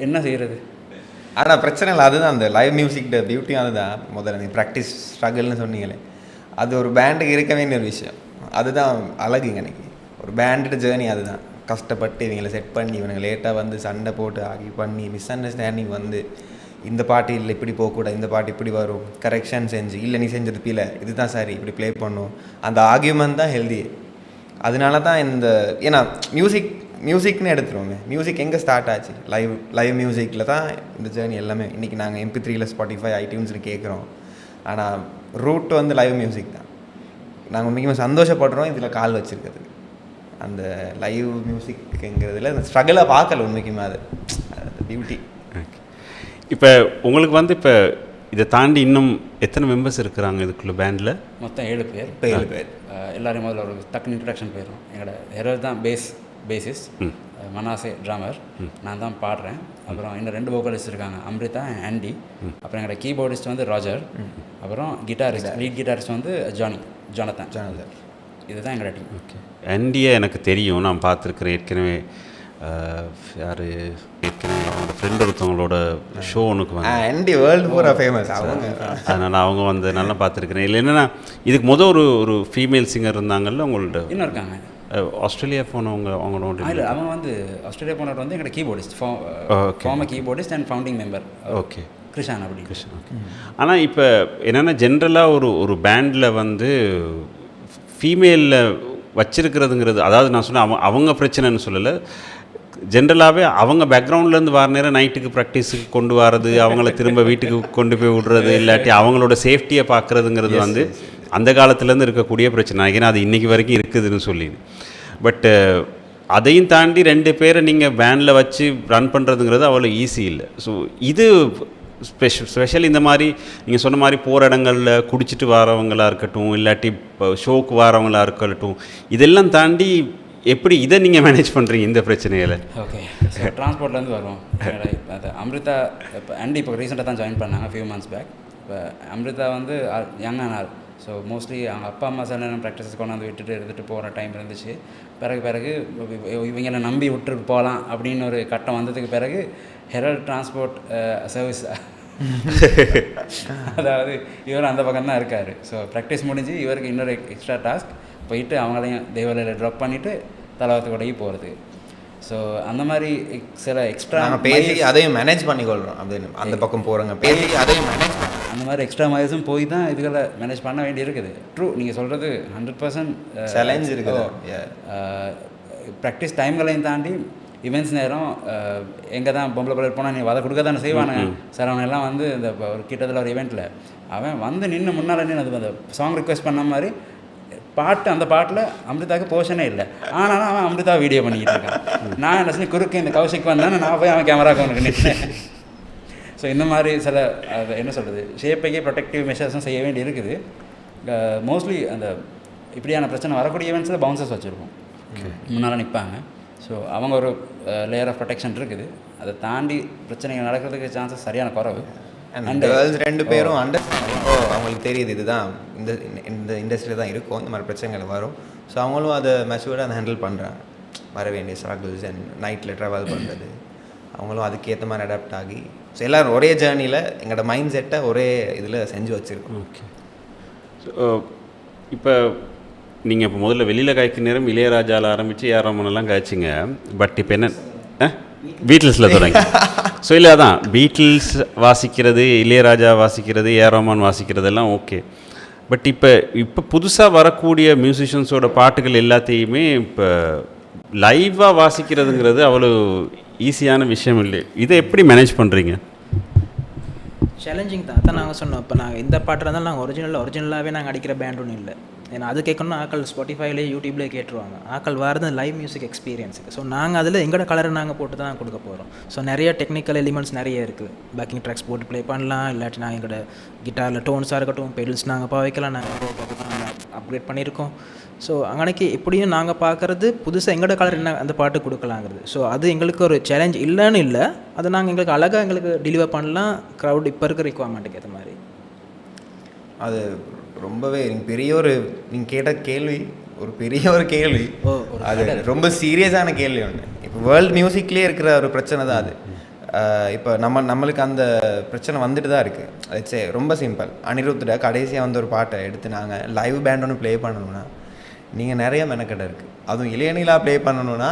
என்ன செய்கிறது? ஆனால் பிரச்சனை இல்லை. அதுதான் அந்த லைவ் மியூசிக்கிட்ட பியூட்டியும் அதுதான். முதல்ல நீ ப்ராக்டிஸ் ஸ்ட்ரகிள்னு சொன்னீங்களே, அது ஒரு பேண்டுக்கு இருக்க வேண்டிய ஒரு விஷயம். அதுதான் அழகுங்க. எனக்கு ஒரு பேண்டோட ஜேர்னி அதுதான். கஷ்டப்பட்டு இவங்களை செட் பண்ணி இவனுங்க லேட்டாக வந்து சண்டை போட்டு ஆகி பண்ணி மிஸ் அண்டர்ஸ்டாண்டிங் வந்து இந்த பாட்டு இல்லை இப்படி போகக்கூடாது, இந்த பாட்டு இப்படி வரும், கரெக்ஷன் செஞ்சு இல்லை நீ செஞ்சது பிள்ளை இதுதான் சரி இப்படி ப்ளே பண்ணும். அந்த ஆர்கியூமெண்ட் தான் ஹெல்தி. அதனால தான் இந்த ஏன்னா மியூசிக்னு எடுத்துருவோமே, மியூசிக் எங்கே ஸ்டார்ட் ஆச்சு? லைவ் மியூசிக்கில் தான் இந்த ஜேர்னி எல்லாமே. இன்றைக்கி நாங்கள் MP3யில் Spotify iTunesனு கேட்குறோம். ஆனால் ரூட் வந்து லைவ் மியூசிக் தான். நாங்கள் உண்மைக்குமே சந்தோஷப்படுறோம் இதில் கால் வச்சுருக்கிறது. அந்த லைவ் மியூசிக்ங்கிறதுல அந்த ஸ்ட்ரகிளை பார்க்கல உண்மைக்குமே, அது பியூட்டி. இப்போ உங்களுக்கு வந்து இப்போ இதை தாண்டி இன்னும் எத்தனை மெம்பர்ஸ் இருக்கிறாங்க இதுக்குள்ள பேண்டில்? மொத்தம் 7 பேர். 7 பேர். எல்லோரும் முதல்ல ஒரு டக்குனு இன்ட்ரடக்ஷன் போயிடும். எங்களோட ஹெரல் தான் பேசிஸ்ட், மனாசே ட்ராமர், நான் தான் பாடுறேன். அப்புறம் இன்னும் 2 வோக்கலிஸ்ட் இருக்காங்க, அம்ரிதா அண்ட் ஆண்டி. அப்புறம் எங்களோட கீபோர்டிஸ்ட் வந்து ராஜர். அப்புறம் லீட் கிட்டாரிஸ்ட் வந்து ஜானதன். இதுதான் எங்களோட டீம். ஓகே. ஆண்டியை எனக்கு தெரியும், நான் பார்த்துருக்குறேன் ஏற்கனவே. யார் ஏற்கனவே அவங்களோட ஃப்ரெண்ட் ஒருத்தவங்களோட ஷோ ஒன்றுக்கு வந்து ஆண்டி வேர்ல்டு பூரா ஃபேமஸ் அவங்க. அதனால் அவங்க வந்து நல்லா பார்த்துருக்குறேன். இல்லை என்னென்னா இதுக்கு ஒரு ஃபீமேல் சிங்கர் இருந்தாங்கல்ல உங்கள்ட்ட? இன்னும் இருக்காங்க. ஆஸ்திரேலியா போனவங்க அவங்களோட? இல்லை, அவங்க வந்து ஆஸ்திரேலியா போனவர் வந்து எங்களோட keyboardist, former keyboardist and founding member. Okay, Krishan. அப்படி கிருஷ்ணன். ஓகே. ஆனால் இப்போ என்னென்னா ஜென்ரலாக ஒரு பேண்டில் வந்து ஃபீமேலில் வச்சிருக்கிறதுங்கிறது, அதாவது நான் சொன்னேன் அவங்க பிரச்சனைன்னு சொல்லலை, ஜென்ரலாகவே அவங்க பேக்ரவுண்ட்லேருந்து வர நேரம் நைட்டுக்கு ப்ராக்டிஸுக்கு கொண்டு வரது, அவங்கள திரும்ப வீட்டுக்கு கொண்டு போய் விடுறது, இல்லாட்டி அவங்களோட சேஃப்டியை பார்க்குறதுங்கிறது வந்து அந்த காலத்துலேருந்து இருக்கக்கூடிய பிரச்சனை. ஏன்னா அது இன்றைக்கி வரைக்கும் இருக்குதுன்னு சொல்லி. பட்டு அதையும் தாண்டி 2 பேரை நீங்கள் பேண்டில் வச்சு ரன் பண்ணுறதுங்கிறது அவ்வளோ ஈஸி இல்லை. ஸோ இது ஸ்பெஷல் இந்த மாதிரி நீங்கள் சொன்ன மாதிரி போகிற இடங்களில் குடிச்சிட்டு வரவங்களாக இருக்கட்டும், இல்லாட்டி இப்போ ஷோக்கு வரவங்களாக இருக்கட்டும், இதெல்லாம் தாண்டி எப்படி இதை நீங்கள் மேனேஜ் பண்ணுறீங்க இந்த பிரச்சனையில்? ஓகே, ஸோ ட்ரான்ஸ்போர்ட்லேருந்து வருவோம். அது அம்ரிதா இப்போ ஆண்டி இப்போ ரீசெண்டாக தான் ஜாயின் பண்ணாங்க, ஃபியூ மந்த்ஸ் பேக். இப்போ அம்ரிதா வந்து யங்கான ஆள். ஸோ மோஸ்ட்லி அவங்க அப்பா அம்மா சில நேரம் ப்ராக்டிஸஸ் கொண்டாந்து எடுத்துகிட்டு போகிற டைம் இருந்துச்சு. பிறகு இவங்களை நம்பி விட்டுட்டு போகலாம் அப்படின்னு ஒரு கட்டம் வந்ததுக்கு பிறகு ஹெரல் டிரான்ஸ்போர்ட் சர்வீஸ், அதாவது இவர் அந்த பக்கம் தான் இருக்கார். ஸோ ப்ராக்டிஸ் முடிஞ்சு இவருக்கு இன்னொரு எக்ஸ்ட்ரா டாஸ்க், போயிட்டு அவங்களையும் தேவாலயில் ட்ராப் பண்ணிவிட்டு தலவாத்துக்கூடையும் போகிறது. ஸோ அந்த மாதிரி சில எக்ஸ்ட்ரா பேசி அதையும் மேனேஜ் பண்ணிக்கொள்கிறோம். அப்படின்னு அந்த பக்கம் போகிறோங்க, பேசி அதையும் மேனேஜ் பண்ண அந்த மாதிரி எக்ஸ்ட்ரா மைல்ஸும் போய் தான் இதுகளை மேனேஜ் பண்ண வேண்டி இருக்குது. ட்ரூ, நீங்கள் சொல்கிறது 100% சேலஞ்ச் இருக்குது. ப்ராக்டிஸ் டைம்களையும் தாண்டி இவெண்ட்ஸ் நேரம் எங்கே தான் பொம்பளை பிள்ளை போனால் நீ வதை கொடுக்க தானே செய்வானுங்க சார். அவனெல்லாம் வந்து இந்த ஒரு கிட்டத்தில் ஒரு ஈவெண்ட்டில் அவன் வந்து நின்று முன்னால் நின்று அது அந்த சாங் ரிக்வெஸ்ட் பண்ண மாதிரி அந்த பாட்டில் அம்ரிதாவுக்கு போர்ஷனே இல்லை, ஆனாலும் அவன் அம்ரிதா வீடியோ பண்ணிக்கிட்டு இருக்கான். நான் என்ன சொல்லி குறுக்கு இந்த கௌஷிக் வந்தேன், நான் போய் அவன் கேமராவுக்கு அவனுக்கு நின்றேன். ஸோ இந்த மாதிரி சில அது என்ன சொல்கிறது, ஷேப்பைக்கே ப்ரொடெக்டிவ் மெஷர்ஸும் செய்ய வேண்டி இருக்குது. மோஸ்ட்லி அந்த இப்படியான பிரச்சனை வரக்கூடிய ஈவெண்ட்ஸில் பவுன்சர்ஸ் வச்சுருக்கோம், முன்னால் நிற்பாங்க. ஸோ அவங்க ஒரு லேயர் ஆஃப் ப்ரொடெக்ஷன் இருக்குது. அதை தாண்டி பிரச்சனைகள் நடக்கிறதுக்கு சான்சஸ் சரியான குறவு. அண்ட் கேர்ள்ஸ் 2 பேரும் அவங்களுக்கு தெரியுது இதுதான் இந்த இண்டஸ்ட்ரியில் தான் இருக்கும், இந்த மாதிரி பிரச்சனைகள் வரும். ஸோ அவங்களும் அதை மெச்சூர்டாக அதை ஹேண்டில் பண்ணுறாங்க. வர வேண்டிய ஸ்ட்ரகிள்ஸ் அண்ட் நைட்டில் ட்ராவல் பண்ணுறது, அவங்களும் அதுக்கேற்ற மாதிரி அடாப்ட் ஆகி, ஸோ எல்லோரும் ஒரே ஜேர்னியில் எங்களோட மைண்ட் செட்டை ஒரே இதில் செஞ்சு வச்சுருக்கோம். ஓகே. ஸோ இப்போ நீங்கள் இப்போ முதல்ல வெளியில் காய்க்க நேரம் இளையராஜாவில் ஆரம்பித்து ஏஆர் ரஹ்மானெல்லாம் காய்ச்சிங்க. பட் இப்போ என்ன பீட்டில்ஸில் தொடங்கி ஸோ இல்லை அதான் பீட்டில்ஸ் வாசிக்கிறது, இளையராஜா வாசிக்கிறது, ஏஆர் ரஹ்மான் வாசிக்கிறதெல்லாம் ஓகே. பட் இப்போ புதுசாக வரக்கூடிய மியூசிஷியன்ஸோட பாட்டுகள் எல்லாத்தையுமே இப்போ லைவாக வாசிக்கிறதுங்கிறது அவ்வளோ ஈஸியான விஷயம் இல்லை. இதை எப்படி மேனேஜ் பண்ணுறீங்க? சேலஞ்சிங் தான். அதான் நாங்கள் சொன்னோம், இப்போ நாங்கள் இந்த பாட்டு இருந்தாலும் நாங்கள் ஒரிஜினலாகவே நாங்கள் அடிக்கிற பேண்ட் ஒன்றும் இல்லை. ஏன்னா அது கேட்கணும்னா ஆக்கள் ஸ்பாட்டிஃபைலே யூடியூப்லேயே கேட்டுருவாங்க. ஆக்கள் வரது லைவ் மியூசிக் எக்ஸ்பீரியன்ஸுக்கு. ஸோ நாங்கள் அதில் எங்களோட கலரை நாங்கள் போட்டு தான் கொடுக்க போகிறோம். ஸோ நிறைய டெக்னிக்கல் எலிமெண்ட்ஸ் நிறைய இருக்குது. பேக்கிங் ட்ராக்ஸ் போட்டு ப்ளே பண்ணலாம், இல்லாட்டி நான் எங்களோட கிட்டாரில் டோன்ஸாக இருக்கட்டும், பெடல்ஸ் நாங்கள் பாவிக்கலாம், நாங்கள் அப்கிரேட் பண்ணியிருக்கோம். ஸோ அங்கனைக்கு எப்படியும் நாங்கள் பார்க்குறது புதுசாக எங்களோட கலர் என்ன அந்த பாட்டு கொடுக்கலாங்கிறது. ஸோ அது எங்களுக்கு ஒரு சேலஞ்ச் இல்லைன்னு இல்லை, அதை நாங்கள் எங்களுக்கு அழகாக எங்களுக்கு டெலிவர் பண்ணலாம் க்ரௌட் இப்போ இருக்கிற ரிக்வயர்மெண்ட்டுக்கு ஏற்ற மாதிரி. அது ரொம்பவே பெரிய ஒரு நீங்கள் கேட்ட கேள்வி, ஒரு பெரிய ஒரு கேள்வி. அது ரொம்ப சீரியஸான கேள்வி ஒன்று. இப்போ வேர்ல்டு மியூசிக்லேயே இருக்கிற ஒரு பிரச்சனை தான் அது. இப்போ நம்மளுக்கு அந்த பிரச்சனை வந்துட்டு தான் இருக்குது. அது ரொம்ப சிம்பிள். அனிருத்திட கடைசியாக வந்து ஒரு பாட்டை எடுத்து நாங்கள் லைவ் பேண்ட் ஒன்று ப்ளே பண்ணணும்னா நீங்கள் நிறைய மெனக்கடை இருக்குது. அதுவும் இளையநிலா ப்ளே பண்ணணுன்னா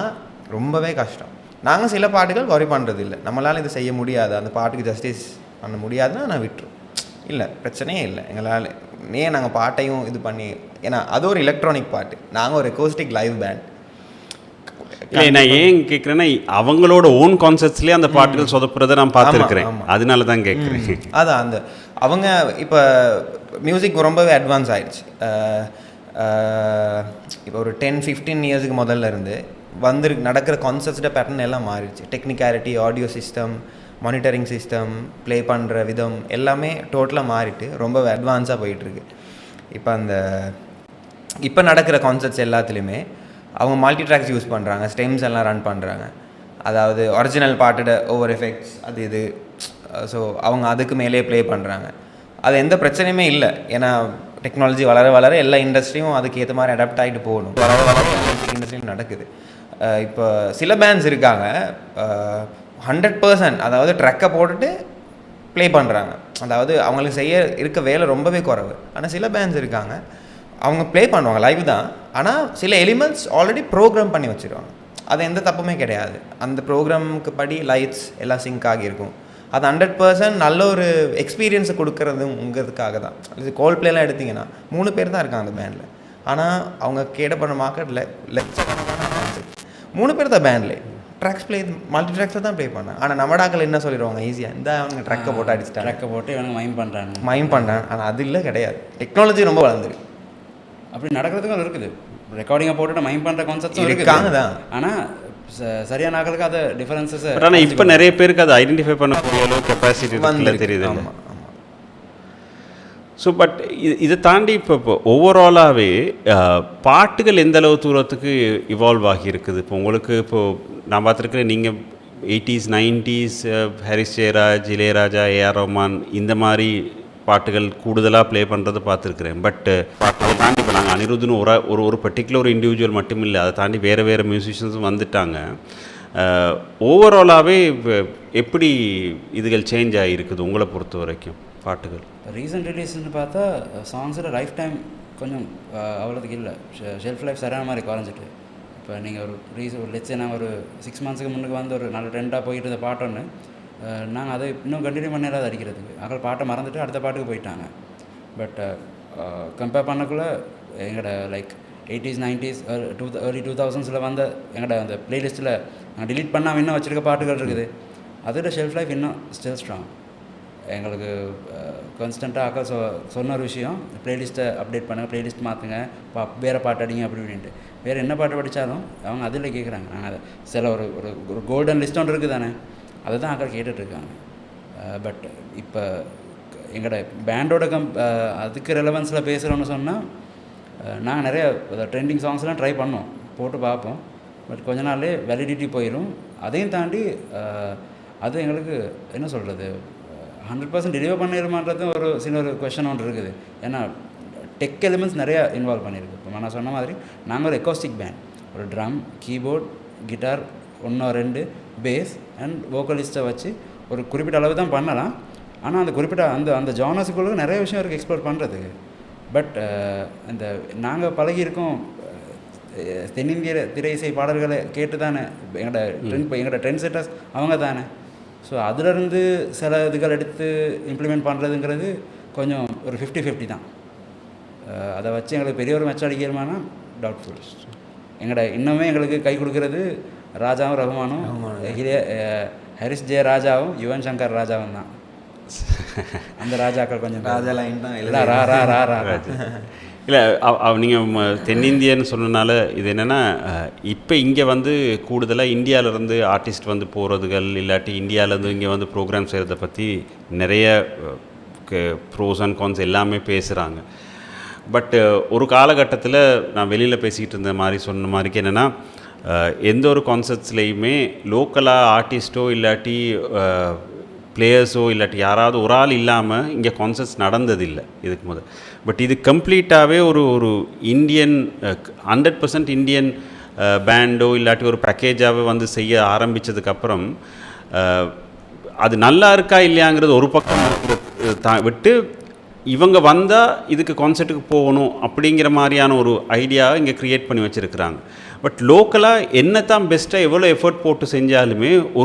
ரொம்பவே கஷ்டம். நாங்கள் சில பாட்டுகள் வரி பண்ணுறது இல்லை, நம்மளால் இது செய்ய முடியாது, அந்த பாட்டுக்கு ஜஸ்டிஸ் பண்ண முடியாதுன்னா நான் விட்டுரும். இல்லை பிரச்சனையே இல்லை, எங்களால் ஏன் நாங்கள் பாட்டையும் இது பண்ணி, ஏன்னா அது ஒரு எலக்ட்ரானிக் பாட்டு, நாங்கள் ஒரு அக்கோஸ்டிக் லைவ் பேண்ட். இல்லை நான் ஏன் கேட்குறேன்னா அவங்களோட ஓன் கான்செப்ட்ஸ்லேயே அந்த பாட்டுகள் சொதப்புறதை நான் பார்த்துருக்குறேன், அதனால தான் கேட்குறேன். அதான் அந்த அவங்க இப்போ மியூசிக் ரொம்பவே அட்வான்ஸ் ஆகிடுச்சு. இப்போ ஒரு 10-15 இயர்ஸுக்கு முதல்ல இருந்து நடக்கிற கான்செப்ட்ஸோட பேட்டர்ன் எல்லாம் மாறிடுச்சு. Technicality, audio system, monitoring system, play பண்ணுற விதம் எல்லாமே டோட்டலாக மாறிட்டு ரொம்ப அட்வான்ஸாக போயிட்டுருக்கு. இப்போ நடக்கிற கான்செப்ட்ஸ் எல்லாத்துலேயுமே அவங்க மல்டி ட்ராக்ஸ் யூஸ் பண்ணுறாங்க, ஸ்டெம்ஸ் எல்லாம் ரன் பண்ணுறாங்க. அதாவது ஒரிஜினல் பாட்டோட ஓவர் எஃபெக்ட்ஸ் அது இது. ஸோ அவங்க அதுக்கு மேலே ப்ளே பண்ணுறாங்க. அது எந்த பிரச்சனையுமே இல்லை. ஏன்னா டெக்னாலஜி வளர வளர எல்லா இண்டஸ்ட்ரியும் அதுக்கு ஏற்ற மாதிரி அடாப்ட் ஆகிட்டு போகணும். வளர வளர மியூசிக் இண்டஸ்ட்ரியும் நடக்குது. இப்போ சில பேண்ட்ஸ் இருக்காங்க 100% அதாவது ட்ரக்கை போட்டுட்டு ப்ளே பண்ணுறாங்க. அதாவது அவங்களுக்கு செய்ய இருக்க வேலை ரொம்பவே குறைவு. ஆனால் சில பேண்ட்ஸ் இருக்காங்க அவங்க ப்ளே பண்ணுவாங்க லைவ் தான், ஆனால் சில எலிமெண்ட்ஸ் ஆல்ரெடி ப்ரோக்ராம் பண்ணி வச்சுருவாங்க. அது எந்த தப்புமே கிடையாது. அந்த ப்ரோக்ராமுக்கு படி லைட்ஸ் எல்லாம் சிங்க் ஆகியிருக்கும். அது 100% நல்ல ஒரு எக்ஸ்பீரியன்ஸை கொடுக்குறதுங்கிறதுக்காக தான். இது கோல்ப்ளேலாம் எடுத்திங்கன்னா 3 பேர் தான் இருக்காங்க அந்த பேண்டில். ஆனால் அவங்க கேட்டப்படுற மார்க்கெட்டில் லட்சக்கணக்கான 3 பேர் தான் பேண்டில் ட்ராக்ஸ் ப்ளே மல்டி ட்ராக்ஸில் தான் ப்ளே பண்ணாங்க. ஆனால் நம்மடாக்கள் என்ன சொல்லிடுவாங்க ஈஸியாக இந்த அவங்க ட்ரக்கை போட்டு அடிச்சிட்டாங்க, ட்ரக்கை போட்டு இவங்க மைம் பண்ணுறாங்க. ஆனால் அது இல்லை, கிடையாது. டெக்னாலஜி ரொம்ப வளர்ந்துருக்கு. அப்படி நடக்கிறதுக்கும் இருக்குது. ரெக்கார்டிங்கை போட்டுட்டு மைம் பண்ணுற கான்செப்ட்ஸும் இருக்காங்க தான். ஆனால் சரியான ஆக்களுக்கு அது டிஃபரன்சஸ். ஆனால் இப்போ நிறைய பேருக்கு அதை ஐடென்டிஃபை பண்ணக்கூடிய அளவு கெப்பாசிட்டி வந்து தெரியுது. ஆமாம். ஸோ பட் இதை தாண்டி இப்போ ஓவராலாகவே பாட்டுகள் எந்த அளவு தூரத்துக்கு இவால்வ் ஆகி இருக்குது? இப்போ உங்களுக்கு இப்போது நான் பார்த்துருக்கேன், நீங்கள் 80s 90s ஹாரிஸ் ஜெயராஜ், இளையராஜா, ஏஆர் ரஹ்மான் இந்த மாதிரி பாட்டுகள் கூடுதலாக ப்ளே பண்ணுறது பார்த்துருக்குறேன். பட் பாட்டுகளை தாண்டி இப்போ நாங்கள் அனிருத்துன்னு ஒரு பர்டிகுலர் ஒரு இண்டிவிஜுவல் மட்டும் இல்லை, அதை தாண்டி வேறு மியூசிஷியன்ஸும் வந்துட்டாங்க. ஓவராலாகவே எப்படி இதுகள் சேஞ்ச் ஆகிருக்குது உங்களை பொறுத்த வரைக்கும் பாட்டுகள்? ரீசன்ட் ரிலீஸ்ன்னு பார்த்தா சாங்ஸோட லைஃப் டைம் கொஞ்சம் அவ்வளோதுக்கு இல்லை, ஷெல்ஃப் லைஃப் சரியான மாதிரி குறைஞ்சிட்டு. இப்போ நீங்கள் ஒரு லெட்ஸே நாங்கள் ஒரு 6 மந்த்ஸுக்கு முன்னுக்கு வந்து ஒரு நல்ல ட்ரெண்டாக போயிட்டு இருந்த பாட்டொன்று நாங்கள் அதை இன்னும் கண்டினியூ பண்ணிடாது அடிக்கிறதுக்கு. அங்கே பாட்டை மறந்துட்டு அடுத்த பாட்டுக்கு போயிட்டாங்க. பட் கம்பேர் பண்ணக்குள்ளே எங்களோட like 80s 90s early 2000s வந்த எங்களோட அந்த ப்ளேலிஸ்ட்டில் நாங்கள் டிலீட் பண்ணாமல் இன்னும் வச்சுருக்க பாட்டுகள் இருக்குது. அதோட ஷெல்ஃப் லைஃப் இன்னும் ஸ்டில் ஸ்ட்ராங். எங்களுக்கு கான்ஸ்டண்ட்டாக அக்கா சொன்ன ஒரு விஷயம், ப்ளேலிஸ்ட்டை அப்டேட் பண்ணுங்கள், ப்ளேலிஸ்ட் மாற்றுங்க, வேறு பாட்டு அடிங்க அப்படி இப்படின்ட்டு. வேறு என்ன பாட்டு படித்தாலும் அவங்க அதில் கேட்குறாங்க. நாங்கள் அதை சில ஒரு கோல்டன் லிஸ்ட் ஒன்று இருக்குது தானே, அதை தான் அக்கா கேட்டுட்ருக்காங்க. பட் இப்போ எங்களோட பேண்டோட அதுக்கு ரெலவன்ஸில் பேசுகிறோன்னு சொன்னால் நாங்கள் நிறைய ட்ரெண்டிங் சாங்ஸ்லாம் ட்ரை பண்ணோம், போட்டு பார்ப்போம். பட் கொஞ்ச நாள்லேயே வேலிடிட்டி போயிடும். அதையும் தாண்டி அது எங்களுக்கு என்ன சொல்கிறது 100% டெலிவர் பண்ணிடுமான்றது ஒரு சில ஒரு கொஷன் ஒன்று இருக்குது. ஏன்னா டெக் எலிமெண்ட்ஸ் நிறையா இன்வால்வ் பண்ணியிருக்கு. இப்போ நான் சொன்ன மாதிரி நாங்கள் ஒரு எக்கோஸ்டிக் பேண்ட், ஒரு drum, keyboard, guitar 1-2 bass and வோக்கலிஸ்ட்டை வச்சு ஒரு குறிப்பிட்ட அளவு தான் பண்ணலாம். ஆனால் அந்த குறிப்பிட்ட அந்த ஜானர்ஸுக்குள்ள நிறைய விஷயம் இருக்குது எக்ஸ்ப்ளோர் பண்ணுறதுக்கு. பட் இந்த நாங்கள் பழகியிருக்கோம் தென்னிந்திய திரை இசை பாடல்களை கேட்டு தானே எங்களோட ட்ரெண்ட் செட்டர்ஸ் அவங்க தானே. ஸோ அதிலிருந்து சில இதுகள் எடுத்து இம்ப்ளிமெண்ட் பண்ணுறதுங்கிறது கொஞ்சம் ஒரு 50-50 தான். அதை வச்சு எங்களுக்கு பெரிய ஒரு மெச்சம் அடிக்கிறோமானா டவுட்ஃபுல். இன்னுமே எங்களுக்கு கை கொடுக்கறது ராஜாவும் ரகுமானும், ஹாரிஸ் ஜெயராஜாவும், யுவன் சங்கர் ராஜாவும் தான். அந்த ராஜாக்கள் கொஞ்சம் ராஜா லைன் தான் இல்லை இல்லை. நீங்கள் தென்னிந்தியன்னு சொன்னனால இது என்னென்னா, இப்போ இங்கே வந்து கூடுதலாக இந்தியாவிலேருந்து ஆர்டிஸ்ட் வந்து போகிறதுகள் இல்லாட்டி இந்தியாவிலேருந்து இங்கே வந்து ப்ரோக்ராம் செய்கிறத பற்றி நிறைய ப்ரோஸ் அண்ட் கான்ஸ் எல்லாமே பேசுகிறாங்க. பட் ஒரு காலகட்டத்தில் நான் வெளியில் பேசிக்கிட்டு இருந்த மாதிரி சொன்ன மாதிரிக்கு என்னென்னா, எந்த ஒரு கான்சர்ட்ஸ்லேயுமே லோக்கலாக ஆர்டிஸ்ட்டோ இல்லாட்டி பிளேயர்ஸோ இல்லாட்டி யாராவது ஒரு ஆள் இல்லாமல் இங்கே கான்சர்ட்ஸ் நடந்ததில்லை இதுக்கு முதல். பட் இது கம்ப்ளீட்டாகவே ஒரு இந்தியன் 100% இந்தியன் பேண்டோ இல்லாட்டி ஒரு பேக்கேஜாகவே வந்து செய்ய ஆரம்பித்ததுக்கப்புறம் அது நல்லா இருக்கா இல்லையாங்கிறது ஒரு பக்கம் விட்டு இவங்க வந்தால் இதுக்கு கான்சர்ட்டுக்கு போகணும் அப்படிங்கிற மாதிரியான ஒரு ஐடியாவை இங்கே க்ரியேட் பண்ணி வச்சுருக்குறாங்க. பட் லோக்கலாக என்ன தான் பெஸ்ட்டாக எவ்வளோ எஃபர்ட் போட்டு செஞ்சாலுமே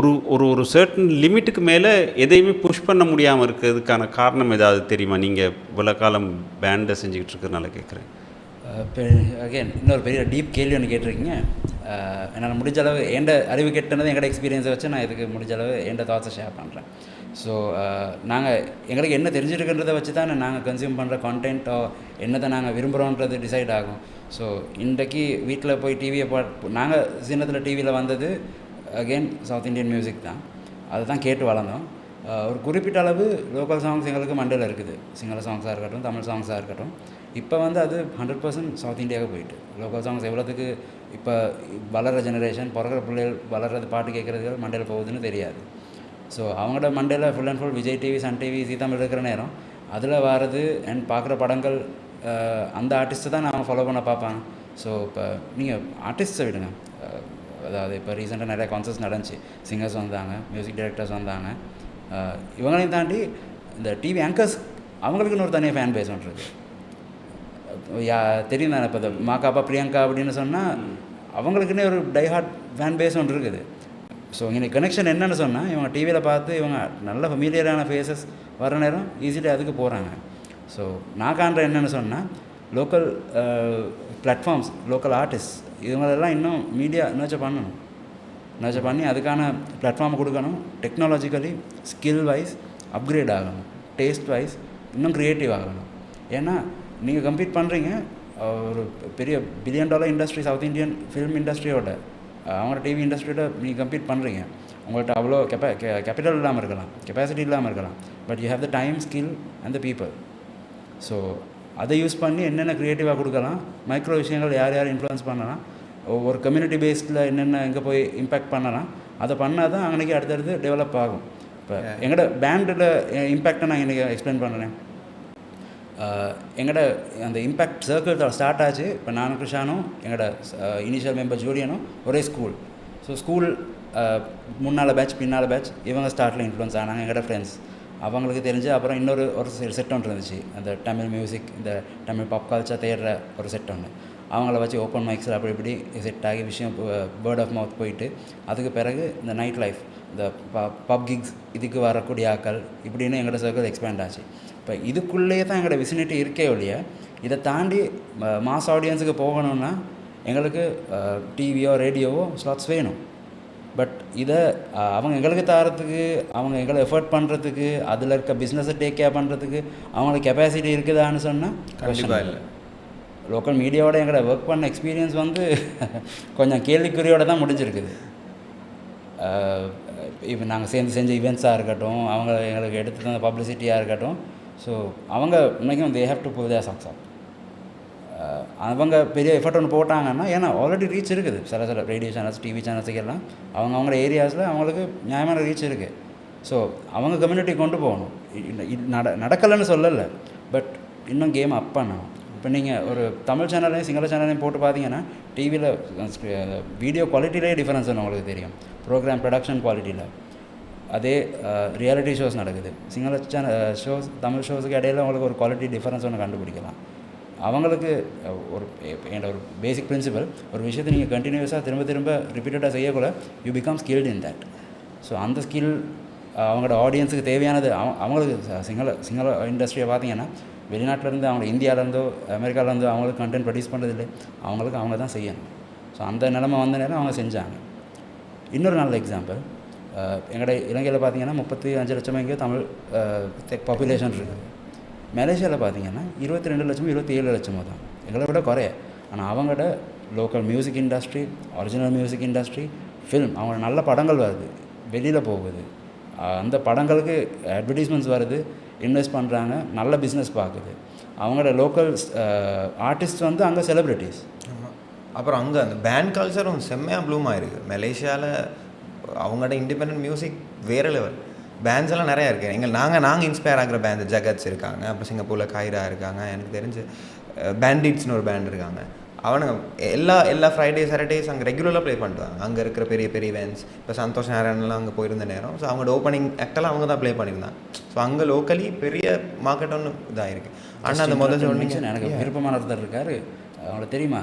ஒரு சர்டன் லிமிட்டுக்கு மேலே எதையுமே புஷ் பண்ண முடியாமல் இருக்கிறதுக்கான காரணம் ஏதாவது தெரியுமா? நீங்கள் இவ்வளோ காலம் பேண்டை செஞ்சுக்கிட்டு இருக்கிறதுனால கேட்குறேன். அகேன் இன்னொரு பெரிய டீப் கேள்வி ஒன்று கேட்டிருக்கீங்க. என்னால் முடிஞ்ச அளவு எந்த அறிவு கெட்டனது எங்களோட எக்ஸ்பீரியன்ஸை வச்சு நான் இதுக்கு முடிஞ்ச அளவு எந்த தாட்ஸை ஷேர் பண்ணுறேன். ஸோ நாங்கள் எங்களுக்கு என்ன தெரிஞ்சிருக்குன்றதை வச்சு தான் நாங்கள் கன்சியூம் பண்ணுற கான்டென்ட்டோ என்னதை நாங்கள் விரும்புகிறோன்றது டிசைட் ஆகும். ஸோ இன்றைக்கி வீட்டில் போய் டிவியை நாங்கள் சின்னத்தில் டிவியில் வந்தது அகெயின் சவுத் இண்டியன் மியூசிக் தான். அதை தான் கேட்டு வளர்ந்தோம். ஒரு குறிப்பிட்ட அளவு லோக்கல் சாங்ஸ் எங்களுக்கு மண்டையில் இருக்குது, சிங்கள சாங்ஸாக இருக்கட்டும், தமிழ் சாங்ஸாக இருக்கட்டும். இப்போ வந்து அது 100% சவுத் இந்தியாவுக்கு போயிட்டு லோக்கல் சாங்ஸ் எவ்வளோத்துக்கு இப்போ வளர்கிற ஜெனரேஷன் பிறகுற பிள்ளைகள் வளர்கிறது பாட்டு கேட்குறது மண்டையில் போகுதுன்னு தெரியாது. ஸோ அவங்களோட மண்டையில் full and full Vijay TV, Sun TV, Zee Tamil இருக்கிற நேரம் அதில் வாரது அண்ட் பார்க்குற படங்கள் அந்த ஆர்டிஸ்ட்டை தான் நான் ஃபாலோ பண்ண பார்ப்பேன். ஸோ இப்போ நீங்கள் ஆர்டிஸ்ட்டை விடுங்க, அதாவது இப்போ ரீசெண்டாக நிறைய கான்சர்ட்ஸ் நடந்துச்சு, சிங்கர்ஸ் வந்தாங்க, மியூசிக் டைரக்டர்ஸ் வந்தாங்க. இவங்களையும் தாண்டி இந்த டிவி ஆங்கர்ஸ் அவங்களுக்குன்னு ஒரு தனியாக ஃபேன் பேஸ் ஒன்று இருக்குது. தெரியும் தானே, இப்போ இந்த மாக்காப்பா பிரியங்கா அப்படின்னு சொன்னால் அவங்களுக்குன்னே ஒரு டைஹார்ட் ஃபேன் பேஸ் ஒன்று இருக்குது. ஸோ இங்கே கனெக்ஷன் என்னென்னு சொன்னால் இவங்க டிவியில் பார்த்து இவங்க நல்ல ஃபெமிலியரான ஃபேஸஸ் வர நேரம் ஈஸியாக அதுக்கு போகிறாங்க. ஸோ நான் காண்ற என்னென்னு சொன்னால் லோக்கல் பிளாட்ஃபார்ம்ஸ், லோக்கல் ஆர்டிஸ்ட் இவங்களெல்லாம் இன்னும் மீடியா நர்ச்சர் பண்ணி அதுக்கான பிளாட்ஃபார்ம் கொடுக்கணும். டெக்னாலஜிக்கலி ஸ்கில் வைஸ் அப்கிரேட் ஆகணும், டேஸ்ட் வைஸ் இன்னும் க்ரியேட்டிவ் ஆகணும். ஏன்னா நீங்கள் கம்ப்ளீட் பண்ணுறீங்க ஒரு பெரிய $1 billion industry south Indian film இண்டஸ்ட்ரியோட, அவங்களோட டிவி இண்டஸ்ட்ரியோட நீங்கள் கம்ப்ளீட் பண்ணுறீங்க. உங்கள்கிட்ட அவ்வளோ கேபிட்டல் இல்லாமல் இருக்கலாம், கெப்பாசிட்டி இல்லாமல் இருக்கலாம், but you have the time, skill and the people. So அதை யூஸ் பண்ணி என்னென்ன க்ரியேட்டிவாக கொடுக்கலாம், மைக்ரோ விஷயங்கள் யார் யார் இன்ஃப்ளூயன்ஸ் பண்ணலாம், ஒரு கம்யூனிட்டி பேஸ்டில் என்னென்ன எங்கே போய் இம்பேக்ட் பண்ணலாம், அதை பண்ணால் தான் அன்றைக்கி அடுத்தடுத்து டெவலப் ஆகும். இப்போ எங்களோட பேண்டில் இம்பேக்டை நான் இன்றைக்கி எக்ஸ்பிளைன் பண்ணுறேன். எங்களோட அந்த இம்பேக்ட் சர்க்கிள் ஸ்டார்ட் ஆச்சு. இப்போ நானும் கிருஷானும் எங்களோட இனிஷியல் மெம்பர் ஜூலியனும் ஒரே ஸ்கூல். ஸோ ஸ்கூல் முன்னால் பேட்ச் பின்னால் பேட்ச் இவங்க ஸ்டார்ட்டில் இன்ஃப்ளூயன்ஸ் ஆனாங்க எங்களோட ஃப்ரெண்ட்ஸ். அவங்களுக்கு தெரிஞ்சு அப்புறம் இன்னொரு செட் ஒன்று இருந்துச்சு, அந்த தமிழ் மியூசிக், இந்த தமிழ் பாப் கல்ச்சர் தேடுற ஒரு செட் ஒன்று. அவங்கள வச்சு ஓப்பன் மைக்ஸில் அப்படி இப்படி செட் ஆகி விஷயம் வேர்ட் ஆஃப் மவுத் போயிட்டு, அதுக்கு பிறகு இந்த நைட் லைஃப், இந்த பப் கிக்ஸ், இதுக்கு வரக்கூடிய ஆக்கள் இப்படின்னு எங்களோட சர்க்கிள் எக்ஸ்பேண்ட் ஆச்சு. இப்போ இதுக்குள்ளேயே தான் எங்களோட விசினிட்டி இருக்கே ஒழிய இதை தாண்டி மாஸ் ஆடியன்ஸுக்கு போகணுன்னா எங்களுக்கு டிவியோ ரேடியோவோ ஸ்லாட்ஸ் வேணும். பட் இதை அவங்க எங்களுக்கு தரத்துக்கு, அவங்க எங்களை எஃபர்ட் பண்ணுறதுக்கு, அதில் இருக்க பிஸ்னஸை டேக் கேர் பண்ணுறதுக்கு அவங்களுக்கு கெப்பாசிட்டி இருக்குதான்னு சொன்னால் கண்டிப்பாக இல்லை. லோக்கல் மீடியாவோட எங்களோட ஒர்க் பண்ண எக்ஸ்பீரியன்ஸ் வந்து கொஞ்சம் கேள்விக்குறியோடு தான் முடிஞ்சிருக்குது. இப்போ நாங்கள் சேர்ந்து செஞ்ச ஈவெண்ட்ஸாக இருக்கட்டும், அவங்க எங்களுக்கு எடுத்து தந்த பப்ளிசிட்டியாக இருக்கட்டும், ஸோ அவங்க இன்றைக்கும் they have to pull their success. அவங்க பெரிய எஃபர்ட் ஒன்று போட்டாங்கன்னா, ஏன்னா ஆல்ரெடி ரீச் இருக்குது சில ரேடியோ சேனல்ஸ், டிவி சேனல்ஸுக்கெல்லாம் அவங்களோட ஏரியாஸில் அவங்களுக்கு நியாயமான ரீச் இருக்குது. ஸோ அவங்க கம்யூனிட்டி கொண்டு போகணும். நடக்கலைன்னு சொல்லலை, பட் இன்னும் கேம் அப் பண்ணணும். இப்போ நீங்கள் ஒரு தமிழ் சேனலையும் சிங்கள சேனலையும் போட்டு பார்த்தீங்கன்னா டிவியில் வீடியோ குவாலிட்டியிலே டிஃப்ரென்ஸ் உங்களுக்கு தெரியும், ப்ரோக்ராம் ப்ரொடக்ஷன் குவாலிட்டியில். அதே ரியாலிட்டி ஷோஸ் நடக்குது, சிங்கள ஷோஸ் தமிழ் ஷோஸுக்கு இடையில உங்களுக்கு ஒரு குவாலிட்டி டிஃப்ரென்ஸ் ஒன்று கண்டுபிடிக்கலாம். அவங்களுக்கு என்னோட ஒரு பேசிக் பிரின்சிபல், ஒரு விஷயத்தை நீங்கள் கண்டினியூஸாக திரும்ப திரும்ப ரிப்பீட்டடாக செய்யக்கூட you become skilled in that. So அந்த ஸ்கில் அவங்களோட ஆடியன்ஸுக்கு தேவையானது. அவங்களுக்கு சிங்கள இண்டஸ்ட்ரியை பார்த்தீங்கன்னா வெளிநாட்டிலேருந்து, அவங்க இந்தியாவிலேருந்தோ அமெரிக்காவிலேருந்தோ அவங்களுக்கு கண்டென்ட் ப்ரொடியூஸ் பண்ணுறதில்லை, அவங்களுக்கு அவங்க தான் செய்யணும். ஸோ அந்த நிலைமை வந்த நேரம் அவங்க செஞ்சாங்க. இன்னொரு நல்ல எக்ஸாம்பிள், எங்களோட இலங்கையில் பார்த்தீங்கன்னா 35 லட்சம் எங்கேயோ தமிழ் பாப்புலேஷன் இருக்குது. மலேசியாவில் பார்த்தீங்கன்னா 22 லட்சமோ 27 லட்சமோ தான், எங்களை விட குறைய. ஆனால் அவங்களோட local music industry, original music industry, film, அவங்களோட நல்ல படங்கள் வருது, வெளியில் போகுது, அந்த படங்களுக்கு அட்வர்டைஸ்மெண்ட்ஸ் வருது, இன்வெஸ்ட் பண்ணுறாங்க, நல்ல பிஸ்னஸ் பார்க்குது. அவங்களோட லோக்கல் ஆர்டிஸ்ட் வந்து அங்கே செலிப்ரிட்டிஸ். அப்புறம் அங்கே அந்த பேண்ட் கல்ச்சரும் செம்மையாக ப்ளூம் ஆகிருக்கு மலேசியாவில். அவங்களோட இண்டிபெண்ட் மியூசிக் வேறு லெவல். பேண்ட்ஸ் எல்லாம் நிறையா இருக்குது. நாங்கள் இன்ஸ்பயர் ஆகிற பேண்ட் ஜகத்ஸ் இருக்காங்க, அப்புறம் சிங்கப்பூரில் கைரா இருக்காங்க, எனக்கு தெரிஞ்சு பேண்டிட்ஸ்னு ஒரு பேண்ட் இருக்காங்க. அவனுங்க எல்லா ஃப்ரைடே சாட்டர்டேஸ் அங்கே ரெகுலராக ப்ளே பண்ணுவாங்க. அங்கே இருக்கிற பெரிய பெரிய இவெண்ட்ஸ், இப்போ சந்தோஷ் நாராயணன்லாம் அங்கே போயிருந்த நேரம், ஸோ அவங்களோட ஓப்பனிங் ஆக்டெல்லாம் அவங்க தான் ப்ளே பண்ணியிருந்தாங்க. ஸோ அங்கே லோக்கலி பெரிய மார்க்கெட் ஒன்று இதாக இருக்குது. ஆனால் அந்த முதல் சொன்னீங்க, எனக்கு விருப்பமான ஒருத்தர் இருக்கார், அவங்களுக்கு தெரியுமா,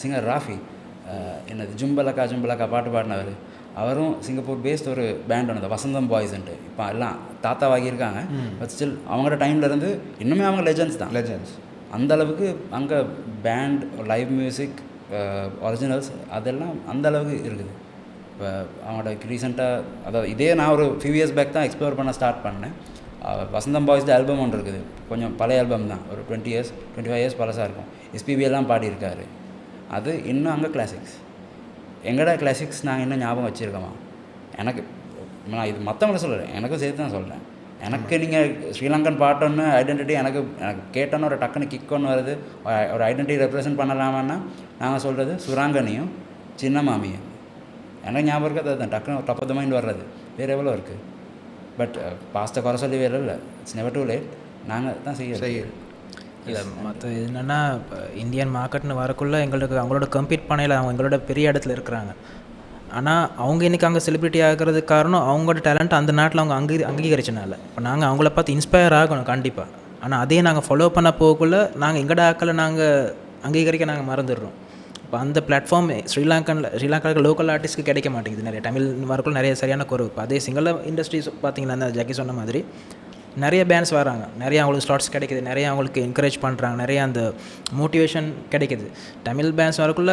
சிங்கர் ராஃபி, என்னது ஜும்பலக்கா பாட்டு பாடினவர். அவரும் சிங்கப்பூர் பேஸ்ட் ஒரு பேண்ட் ஒன்று, வசந்தம் பாய்ஸ்ன்ட்டு. இப்போ எல்லாம் தாத்தாவாகியிருக்காங்க, பட் ஸ்டில் அவங்களோட டைம்லேருந்து இன்னுமே அவங்க லெஜண்ட்ஸ் தான். அந்த அளவுக்கு அங்கே பேண்ட், லைவ் மியூசிக், ஒரிஜினல்ஸ் அதெல்லாம் அந்த அளவுக்கு இருக்குது. இப்போ அவங்களோட ரீசெண்டாக, அதாவது இதே நான் ஒரு ஃபியூ இயர்ஸ் பேக் தான் எக்ஸ்ப்ளோர் பண்ண ஸ்டார்ட் பண்ணேன். வசந்தம் பாய்ஸ்டு ஆல்பம் ஒன்று இருக்குது, கொஞ்சம் பழைய ஆல்பம் தான், ஒரு 25 இயர்ஸ் பழசாக இருக்கும். எஸ்பிபியெல்லாம் பாடியிருக்காரு. அது இன்னும் அங்கே கிளாசிக்ஸ். எங்கடா கிளாசிக்ஸ் நாங்கள் இன்னும் ஞாபகம் வச்சுருக்கோமா? எனக்கு நான் இது மற்றவங்களை சொல்கிறேன், எனக்கும் சேர்த்து தான் சொல்கிறேன். எனக்கு நீங்கள் ஸ்ரீலங்கன் பாட்டோன்னு ஐடென்டிட்டி எனக்கு கேட்டோன்னு ஒரு டக்குன்னு கிக் ஒன்று வருது, ஒரு ஐடென்டிட்டி ரெப்ரசன்ட் பண்ணலாமான்னா நாங்கள் சொல்கிறது சுராங்கனியும் சின்ன மாமியும். எனக்கு ஞாபகம் இருக்கிறது அதுதான், டக்குன்னு டாப் ஆஃப் த மைண்ட் வர்றது. வேறு எவ்வளோ இருக்குது, பட் பாஸ்ட்டை குறை சொல்லி வேறு இல்லை, இட்ஸ் நெவர் டூ லேட். நாங்கள் தான் செய்ய இல்லை மற்ற என்னென்னா இந்தியன் மார்க்கெட்னு வரக்குள்ளே எங்களுக்கு அவங்களோட கம்பீட் பண்ணையில் அவங்க எங்களோட பெரிய இடத்துல இருக்கிறாங்க. ஆனால் அவங்க இன்றைக்கி அங்கே செலிப்ரிட்டி ஆகிறதுக்கு காரணம் அவங்களோட டேலண்ட் அந்த நாட்டில் அவங்க அங்கீகரிச்சனால. இப்போ நாங்கள் அவங்கள பார்த்து இன்ஸ்பயர் ஆகணும் கண்டிப்பாக. ஆனால் அதே நாங்கள் ஃபாலோ பண்ண போகக்குள்ள நாங்கள் எங்களோட ஆக்களை நாங்கள் அங்கீகரிக்க நாங்கள் மறந்துடுறோம். இப்போ அந்த பிளாட்ஃபார்ம் ஸ்ரீலங்காவில் லோக்கல் ஆர்டிஸ்ட்க்கு கிடைக்க மாட்டேங்குது. நிறைய தமிழ் வரக்குள்ள நிறைய சரியான குறைவு. இப்போ அதே சிங்கள இண்டஸ்ட்ரீஸ் பார்த்திங்கன்னா அந்த ஜாக்கி சொன்ன மாதிரி நிறைய பேண்ட்ஸ் வராங்க, நிறைய அவங்களுக்கு ஸ்லாட்ஸ் கிடைக்கிது, நிறைய அவங்களுக்கு என்கரேஜ் பண்ணுறாங்க, நிறைய அந்த மோட்டிவேஷன் கிடைக்கிது. தமிழ் பேண்ட்ஸ் வரக்குள்ள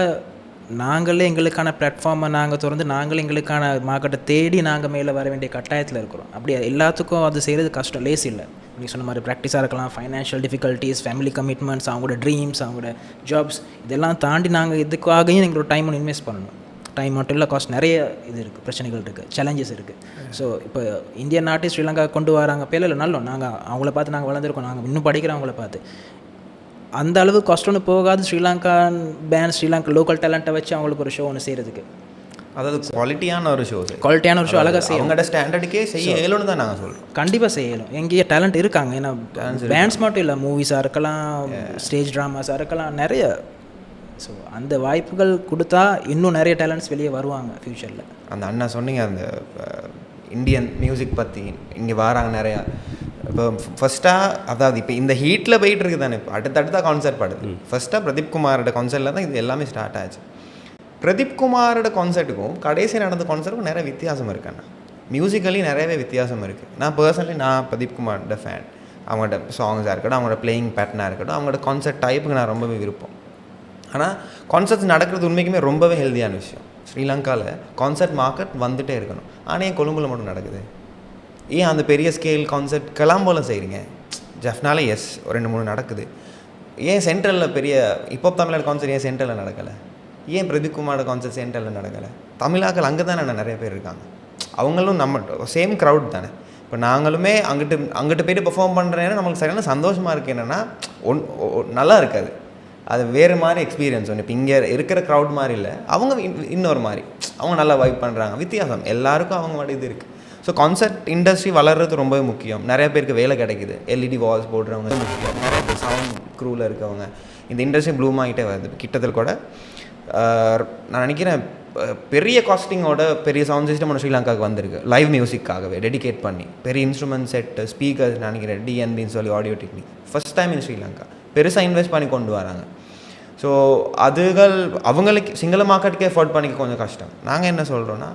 நாங்களே எங்களுக்கான பிளாட்ஃபார்மை நாங்கள் திறந்து நாங்களே எங்களுக்கான மார்க்கெட்டை தேடி நாங்கள் மேலே வர வேண்டிய கட்டாயத்தில் இருக்கிறோம். அப்படி எல்லாத்துக்கும் அது செய்கிறது கஷ்டம், லேஸ் இல்லை. நீங்கள் சொன்ன மாதிரி ப்ராக்டிஸாக இருக்கலாம், ஃபைனான்ஷியல் டிஃபிகல்ட்டிஸ், ஃபேமிலி கமிட்மெண்ட்ஸ், அவங்களோட ட்ரீம்ஸ், அவங்களோட ஜாப்ஸ், இதெல்லாம் தாண்டி நாங்கள் இதுக்காகவும் எங்களோட டைம் ஒன்று இன்வெஸ்ட் பண்ணணும். டைம் மட்டும் இல்லை, காஸ்ட் நிறைய இது இருக்குது, பிரச்சனைகள் இருக்குது, சேலஞ்சஸ் இருக்குது. ஸோ இப்போ இந்தியன் ஆர்டிஸ்ட் ஸ்ரீலங்கா கொண்டு வராங்க, பேரில் நல்லோம். நாங்கள் அவங்கள பார்த்து நாங்கள் வளர்ந்துருக்கோம், நாங்கள் இன்னும் படிக்கிறோம் அவங்கள பார்த்து. அந்த அளவு கஷ்டம் ஒன்று போகாது ஸ்ரீலங்கா பேண்ட், ஸ்ரீலங்கா லோக்கல் டேலண்ட்டை வச்சு அவங்களுக்கு ஒரு ஷோ ஒன்று செய்கிறதுக்கு. அதாவது குவாலிட்டியான ஒரு ஷோ அழகாக செய்யும். அவங்களோட ஸ்டாண்டர்டுக்கே செய்ய இயலும்னு தான் நாங்கள் சொல்கிறோம். கண்டிப்பாக செய்யலும். எங்கேயே டேலண்ட் இருக்காங்க. ஏன்னா பேண்ட்ஸ் மட்டும் இல்லை, மூவிஸாக இருக்கலாம், ஸ்டேஜ் ட்ராமாஸாக இருக்கலாம், நிறைய. ஸோ அந்த வாய்ப்புகள் கொடுத்தா இன்னும் நிறைய டேலண்ட்ஸ் வெளியே வருவாங்க ஃப்யூச்சரில். அந்த அண்ணா சொன்னீங்க அந்த இந்தியன் மியூசிக் பற்றி, இங்கே வராங்க நிறையா. இப்போ ஃபஸ்ட்டாக அதாவது இப்போ இந்த ஹீட்டில் போயிட்டு இருக்குது தானே, இப்போ அடுத்தடுத்த கான்சர்ட் படுது. ஃபஸ்ட்டாக பிரதீப் குமாரோட கான்சர்ட்டில் தான் இது எல்லாமே ஸ்டார்ட் ஆச்சு. பிரதீப் குமாரோட கான்சர்ட்டுக்கும் கடைசி நடந்த கான்சர்ட்டுக்கும் நிறைய வித்தியாசம் இருக்குண்ணா. மியூசிக்கலி நிறையவே வித்தியாசம் இருக்குது. நான் பர்சனலி பிரதீப் குமாரோட ஃபேன். அவங்களோட சாங்ஸாக இருக்கட்டும், அவங்களோட பிளேயிங் பேட்டர்னாக இருக்கட்டும், அவங்களோட கான்சர்ட் டைப்புக்கு நான் ரொம்பவே விருப்பம். ஆனால் கான்சர்ட்ஸ் நடக்கிறது உண்மைக்குமே ரொம்பவே ஹெல்தியான விஷயம். ஸ்ரீலங்காவில் கான்சர்ட் மார்க்கெட் வந்துகிட்டே இருக்கணும். ஆனால் ஏன் கொழும்புல மட்டும் நடக்குது? ஏன் அந்த பெரிய ஸ்கேல் கான்சர்ட் கலாம்போல செய்கிறீங்க? ஜெஃப்னாலே எஸ் ஒரு 2-3 நடக்குது. ஏன் சென்ட்ரலில் பெரிய இப்போ தமிழோட கான்சர்ட் ஏன் சென்ட்ரலில் நடக்கலை? ஏன் பிரதீப் குமாரோட கான்சர்ட் சென்ட்ரலில் நடக்கலை? தமிழாக்கள் அங்கே தானே நிறைய பேர் இருக்காங்க. அவங்களும் நம்ம சேம் க்ரௌட் தானே. இப்போ நாங்களுமே அங்கிட்டு போய்ட்டு பெர்ஃபார்ம் பண்ணுறேன்னா நம்மளுக்கு சரியான சந்தோஷமாக இருக்குது. என்னென்னா நல்லா இருக்காது, அது வேறு மாதிரி எக்ஸ்பீரியன்ஸ் ஒன்று. இப்போ இங்கே இருக்கிற க்ரௌட் மாதிரி இல்லை, அவங்க இன்னொரு மாதிரி, அவங்க நல்லா வைப் பண்ணுறாங்க. வித்தியாசம் எல்லாருக்கும் அவங்க இது இருக்குது. ஸோ கான்சர்ட் இண்டஸ்ட்ரி வளர்கிறது ரொம்பவே முக்கியம். நிறைய பேருக்கு வேலை கிடைக்குது, எல்இடி வால்ஸ் போடுறவங்க முக்கியம், நிறைய பேர் சவுண்ட் க்ரூவில் இருக்கவங்க. இந்த இண்டஸ்ட்ரி ப்ளூம் ஆகிட்டே வருது. கிட்டத்தில் கூட நான் நினைக்கிறேன் பெரிய காஸ்டிங்கோட பெரிய சவுண்ட் சிஸ்டம் ஒன்று ஸ்ரீலங்காவுக்கு வந்திருக்கு, லைவ் மியூசிக்காகவே டெடிகேட் பண்ணி. பெரிய இன்ஸ்ட்ருமெண்ட் செட், ஸ்பீக்கர்ஸ், நினைக்கிறேன் டிஎன்பின்னு சொல்லி audio technique first time in Sri Lanka பெருசாக இன்வெஸ்ட் பண்ணி கொண்டு வராங்க. ஸோ அதுகள் அவங்களுக்கு சிங்கள மார்க்கெட்டுக்கே எஃபோர்ட் பண்ணிக்க கொஞ்சம் கஷ்டம். நாங்கள் என்ன சொல்கிறோன்னா,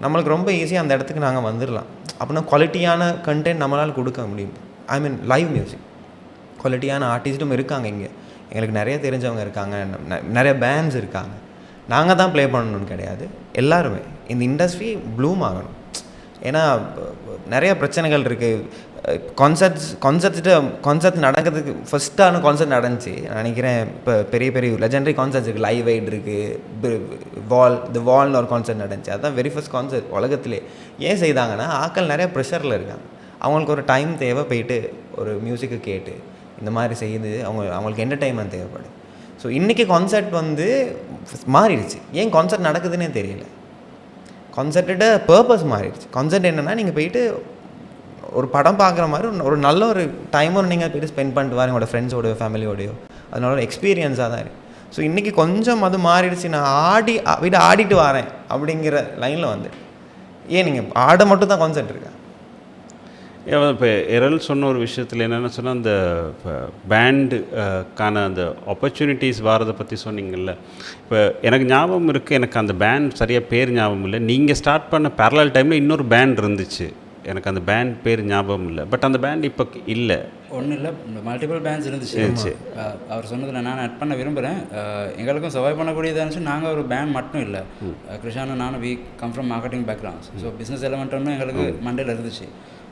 நம்மளுக்கு ரொம்ப ஈஸியாக அந்த இடத்துக்கு நாங்கள் வந்துடலாம். அப்படின்னா குவாலிட்டியான கண்டென்ட் நம்மளால் கொடுக்க முடியும். ஐ மீன் லைவ் மியூசிக், குவாலிட்டியான ஆர்டிஸ்ட்டும் இருக்காங்க இங்கே. எங்களுக்கு நிறைய தெரிஞ்சவங்க இருக்காங்க, நிறைய பேண்ட்ஸ் இருக்காங்க. நாங்கள் தான் ப்ளே பண்ணணும்னு கிடையாது, எல்லாருமே இந்த இண்டஸ்ட்ரி ப்ளூம் ஆகணும். ஏன்னா நிறைய பிரச்சனைகள் இருக்குது. கான்சர்ட்ஸ் நடக்கிறதுக்கு ஃபஸ்ட்டான கான்சர்ட் நடந்துச்சு நினைக்கிறேன். இப்போ பெரிய பெரிய லெஜெண்டரி கான்சர்ட்ஸ் இருக்குது, லைவ் எய்ட் இருக்குது, தி வால்னு ஒரு கான்சர்ட் நடந்துச்சு. அதுதான் வெரி ஃபஸ்ட் கான்சர்ட் உலகத்திலே. ஏன் செய்தாங்கன்னா ஆக்கள் நிறைய ப்ரெஷரில் இருக்காங்க, அவங்களுக்கு ஒரு டைம் தேவை, போயிட்டு ஒரு மியூசிக்கு கேட்டு இந்த மாதிரி செய்யுது, அவங்களுக்கு என்டர்டைன்மெண்ட் தேவைப்படுது. ஸோ இன்றைக்கி கான்சர்ட் மாறிடுச்சு. ஏன் கான்சர்ட் நடக்குதுன்னே தெரியல. கான்சர்ட்டோட பர்பஸ் மாறிடுச்சு. கான்சர்ட் என்னென்னா நீங்கள் போயிட்டு ஒரு படம் பார்க்குற மாதிரி ஒரு நல்ல ஒரு டைமும் நீங்கள் போய்ட்டு ஸ்பெண்ட் பண்ணிட்டு வாங்க உங்களோட ஃப்ரெண்ட்ஸோடையோ ஃபேமிலியோடையோ. அதனால ஒரு எக்ஸ்பீரியன்ஸாக தான் இருக்குது. ஸோ இன்றைக்கி கொஞ்சம் அது மாறிடுச்சு. நான் வீட்டு ஆடிட்டு வரேன் அப்படிங்கிற லைனில் வந்து ஏன் நீங்கள் ஆட மட்டும் தான் கான்செர்ட் இருக்கா? இப்போ எரல் சொன்ன ஒரு விஷயத்தில் என்னென்னு சொன்னால், அந்த பேண்டுக்கான அந்த ஆப்பர்ச்சுனிட்டிஸ் வாரதை பற்றி சொன்னீங்கள்ல. இப்போ எனக்கு ஞாபகம் இருக்குது, எனக்கு அந்த பேண்ட் சரியாக பேர் ஞாபகம் இல்லை. நீங்கள் ஸ்டார்ட் பண்ண பேரலல் டைமில் இன்னொரு பேண்ட் இருந்துச்சு, எனக்கு அந்த பேண்ட் பேர் ஞாபகம் இல்லை. பட் அந்த பேண்ட் இப்போ இல்லை. ஒன்றும் இல்லை, மல்டிபிள் பேண்ட்ஸ் இருந்துச்சு. அவர் சொன்னதில் நான் ஆட் பண்ண விரும்புகிறேன். எங்களுக்கும் சர்வை பண்ணக்கூடியதாக இருந்துச்சு. நாங்கள் ஒரு பேண்ட் மட்டும் இல்லை, கிருஷானும் நானும் we come from marketing backgrounds. So business element ஒன்றும் எங்களுக்கு மண்டேல இருந்துச்சு.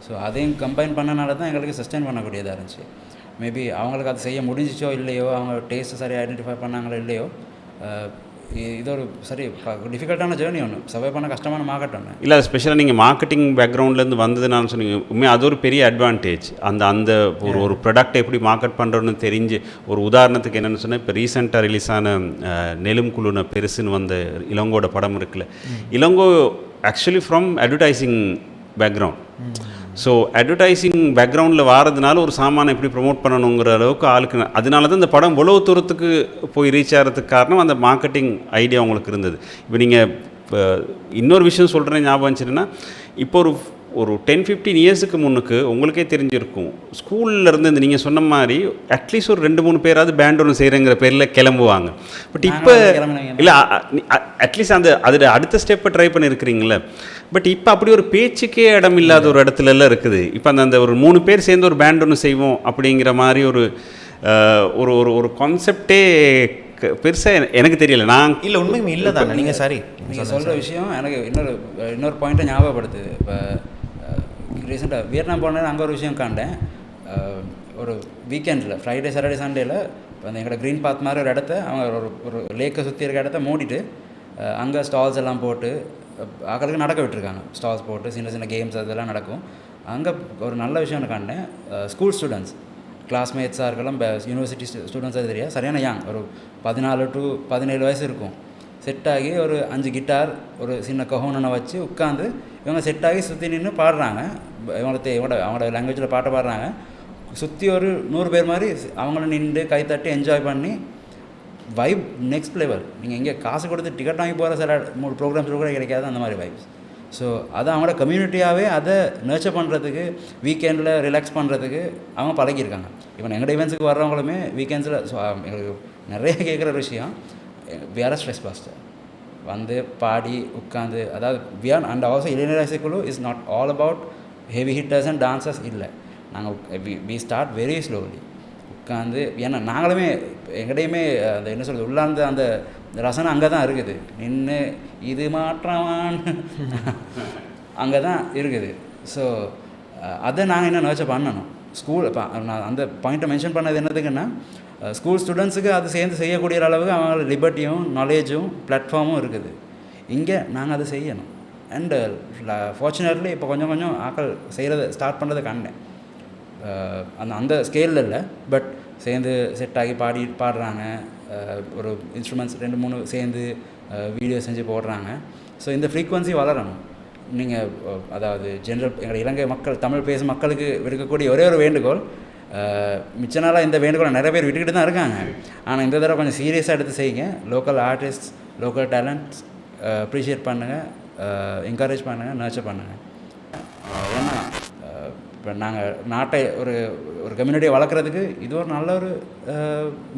ஸோ அதையும் கம்பைன் பண்ணனால தான் எங்களுக்கு சஸ்டெயின் பண்ணக்கூடியதாக இருந்துச்சு. மேபி அவங்களுக்கு அது செய்ய முடிஞ்சிச்சோ இல்லையோ, அவங்க டேஸ்ட்டு சரியாக ஐடென்டிஃபை பண்ணாங்களோ இல்லையோ, இது ஒரு சரி டிஃபிகல்ட்டான ஜேர்னி ஒன்று, சர்வை பண்ண கஷ்டமான மார்க்கெட் ஒன்று. இல்லை ஸ்பெஷலாக நீங்கள் மார்க்கெட்டிங் பேக்ரவுண்ட்லேருந்து வந்ததுனால சொன்னீங்க, உண்மையாக அது ஒரு பெரிய அட்வான்டேஜ். அந்த ஒரு ப்ராடக்ட்டை எப்படி மார்க்கெட் பண்ணுறோன்னு தெரிஞ்சு, ஒரு உதாரணத்துக்கு என்னென்னு சொன்னால், இப்போ ரீசெண்டாக ரிலீஸ் ஆன நெலும் குழுன பெருசுன்னு வந்த இளங்கோட படம் இருக்குல்ல, Ilango actually from advertising background. So advertising பேக்ரவுண்டில் வாரதுனால ஒரு சாமானை எப்படி ப்ரொமோட் பண்ணணுங்கிற அளவுக்கு ஆளுக்கு, அதனால தான் இந்த படம் இவ்வளவு தூரத்துக்கு போய் ரீச் ஆகிறதுக்கு காரணம் அந்த மார்க்கெட்டிங் ஐடியா உங்களுக்கு இருந்தது. இப்போ நீங்கள் இப்போ இன்னொரு விஷயம் சொல்கிறேன் ஞாபகம் வச்சுன்னா, இப்போ ஒரு 10-15 இயர்ஸுக்கு முன்னுக்கு உங்களுக்கே தெரிஞ்சிருக்கும், ஸ்கூலில் இருந்து இந்த நீங்கள் சொன்ன மாதிரி அட்லீஸ்ட் ஒரு 2-3 பேராவது பேண்ட் ஒன்று செய்கிறங்கிற பேரில் கிளம்புவாங்க. பட் இப்போ இல்லை, அட்லீஸ்ட் அதில் அடுத்த ஸ்டெப்பை ட்ரை பண்ணியிருக்கிறீங்களே. பட் இப்போ அப்படி ஒரு பேச்சுக்கே இடம் இல்லாத ஒரு இடத்துலலாம் இருக்குது. இப்போ அந்த ஒரு 3 பேர் சேர்ந்து ஒரு பேண்ட் ஒன்று செய்வோம் அப்படிங்கிற மாதிரி ஒரு ஒரு கான்செப்டே பெருசாக எனக்கு தெரியல. நான் இல்லை உண்மையுமே இல்லை தானே. நீங்கள் சரி, நீங்கள் சொல்கிற விஷயம் எனக்கு இன்னொரு பாயிண்ட்டை ஞாபகப்படுத்துது. இப்போ ரீசெண்டாக வியட்நாம் போனேன், அங்கே ஒரு விஷயம் காண்டேன். ஒரு வீக்கெண்டில் ஃப்ரைடே சாட்டர்டே சண்டேயில் அந்த எங்களோட க்ரீன் பாத் மாதிரி ஒரு இடத்த அவங்க ஒரு லேக்கை சுற்றி இருக்க இடத்த மூடிட்டு அங்கே ஸ்டால்ஸ் எல்லாம் போட்டு ஆக்களுக்கு நடக்க விட்டுருக்காங்க. ஸ்டால்ஸ் போட்டு சின்ன சின்ன கேம்ஸ் அதெல்லாம் நடக்கும். அங்கே ஒரு நல்ல விஷயம் காண்டேன். ஸ்கூல் ஸ்டூடெண்ட்ஸ், கிளாஸ்மேட்ஸாக இருக்கலாம், யூனிவர்சிட்டி ஸ்டூடெண்ட்ஸாக தெரியாது, சரியான யங், ஒரு 14 to 17 வயசு இருக்கும். செட் ஆகி ஒரு 5 கிட்டார் ஒரு சின்ன கஹோனை வச்சு உட்காந்து இவங்க செட் ஆகி சுற்றி நின்று பாடுறாங்க. அவங்களோட லாங்குவேஜில் பாட்டை பாடுறாங்க. சுற்றி ஒரு 100 பேர் மாதிரி அவங்களும் நின்று கைத்தட்டி என்ஜாய் பண்ணி வைப் நெக்ஸ்ட் லெவல். நீங்கள் இங்கே காசு கொடுத்து டிக்கெட் வாங்கி போகிற சில ப்ரோக்ராம்ஸ் கூட கிடைக்காது அந்த மாதிரி வைப்ஸ். ஸோ அது அவங்களோட கம்யூனிட்டியாகவே அதை நர்ச்சர் பண்ணுறதுக்கு, வீக்கெண்டில் ரிலாக்ஸ் பண்ணுறதுக்கு அவங்க பழகியிருக்காங்க. இப்போ எங்களோட ஈவெண்ட்ஸுக்கு வர்றவங்களுமே வீக்கெண்ட்ஸில். ஸோ எங்களுக்கு நிறைய கேட்குற விஷயம், வேற ஸ்ட்ரெஸ் பாஸ்டர் வந்து பாடி உட்காந்து, அதாவது வியான் அண்ட் ஆல்சோ இளைஞர் இசைக்குழு is not all about heavy hitters and dancers. இல்லை, நாங்கள் வி ஸ்டார்ட் வெரி ஸ்லோலி உட்காந்து. ஏன்னா நாங்களுமே எங்கடையுமே அந்த என்ன சொல்கிறது, உள்ளார்ந்த அந்த ரசனை அங்கே தான் இருக்குது. நின்று இது மாற்றவான் அங்கே தான் இருக்குது. ஸோ அதை நாங்கள் என்ன நர்ச்சர் பண்ணணும். ஸ்கூல் இப்போ நான் அந்த பாயிண்ட்டை மென்ஷன் பண்ணது என்னதுக்குன்னா, ஸ்கூல் ஸ்டூடெண்ட்ஸுக்கு அது சேர்ந்து செய்யக்கூடிய அளவுக்கு அவங்களுக்கு லிபர்ட்டியும் நாலேஜும் பிளாட்ஃபார்மும் இருக்குது. இங்கே நாங்கள் அதை செய்யணும். அண்டு ஃபார்ச்சுனேட்லி இப்போ கொஞ்சம் கொஞ்சம் ஆக்கள் செய்கிறத ஸ்டார்ட் பண்ணுறதை கண்டேன். அந்த ஸ்கேலில் இல்லை, பட் சேர்ந்து செட் ஆகி பாடுறாங்க. ஒரு இன்ஸ்ட்ருமெண்ட்ஸ் 2-3 சேர்ந்து வீடியோ செஞ்சு போடுறாங்க. ஸோ இந்த ஃப்ரீக்வன்சி வளரணும். நீங்கள் அதாவது எங்கள் இலங்கை மக்கள், தமிழ் பேசும் மக்களுக்கு விடுக்கக்கூடிய ஒரே ஒரு வேண்டுகோள், மிச்ச நாளாக இந்த வேண்டுகோளை நிறைய பேர் விட்டுக்கிட்டு தான் இருக்காங்க. ஆனால் இந்த தடவை கொஞ்சம் சீரியஸாக எடுத்து செய்யுங்க. Local artist, local talents appreciate பண்ணுங்கள், என்கரேஜ் பண்ணுங்கள், நர்ச்சர் பண்ணுங்கள். ஏன்னா இப்போ நாங்கள் நாட்டை ஒரு கம்யூனிட்டியை வளர்க்குறதுக்கு இது ஒரு நல்ல ஒரு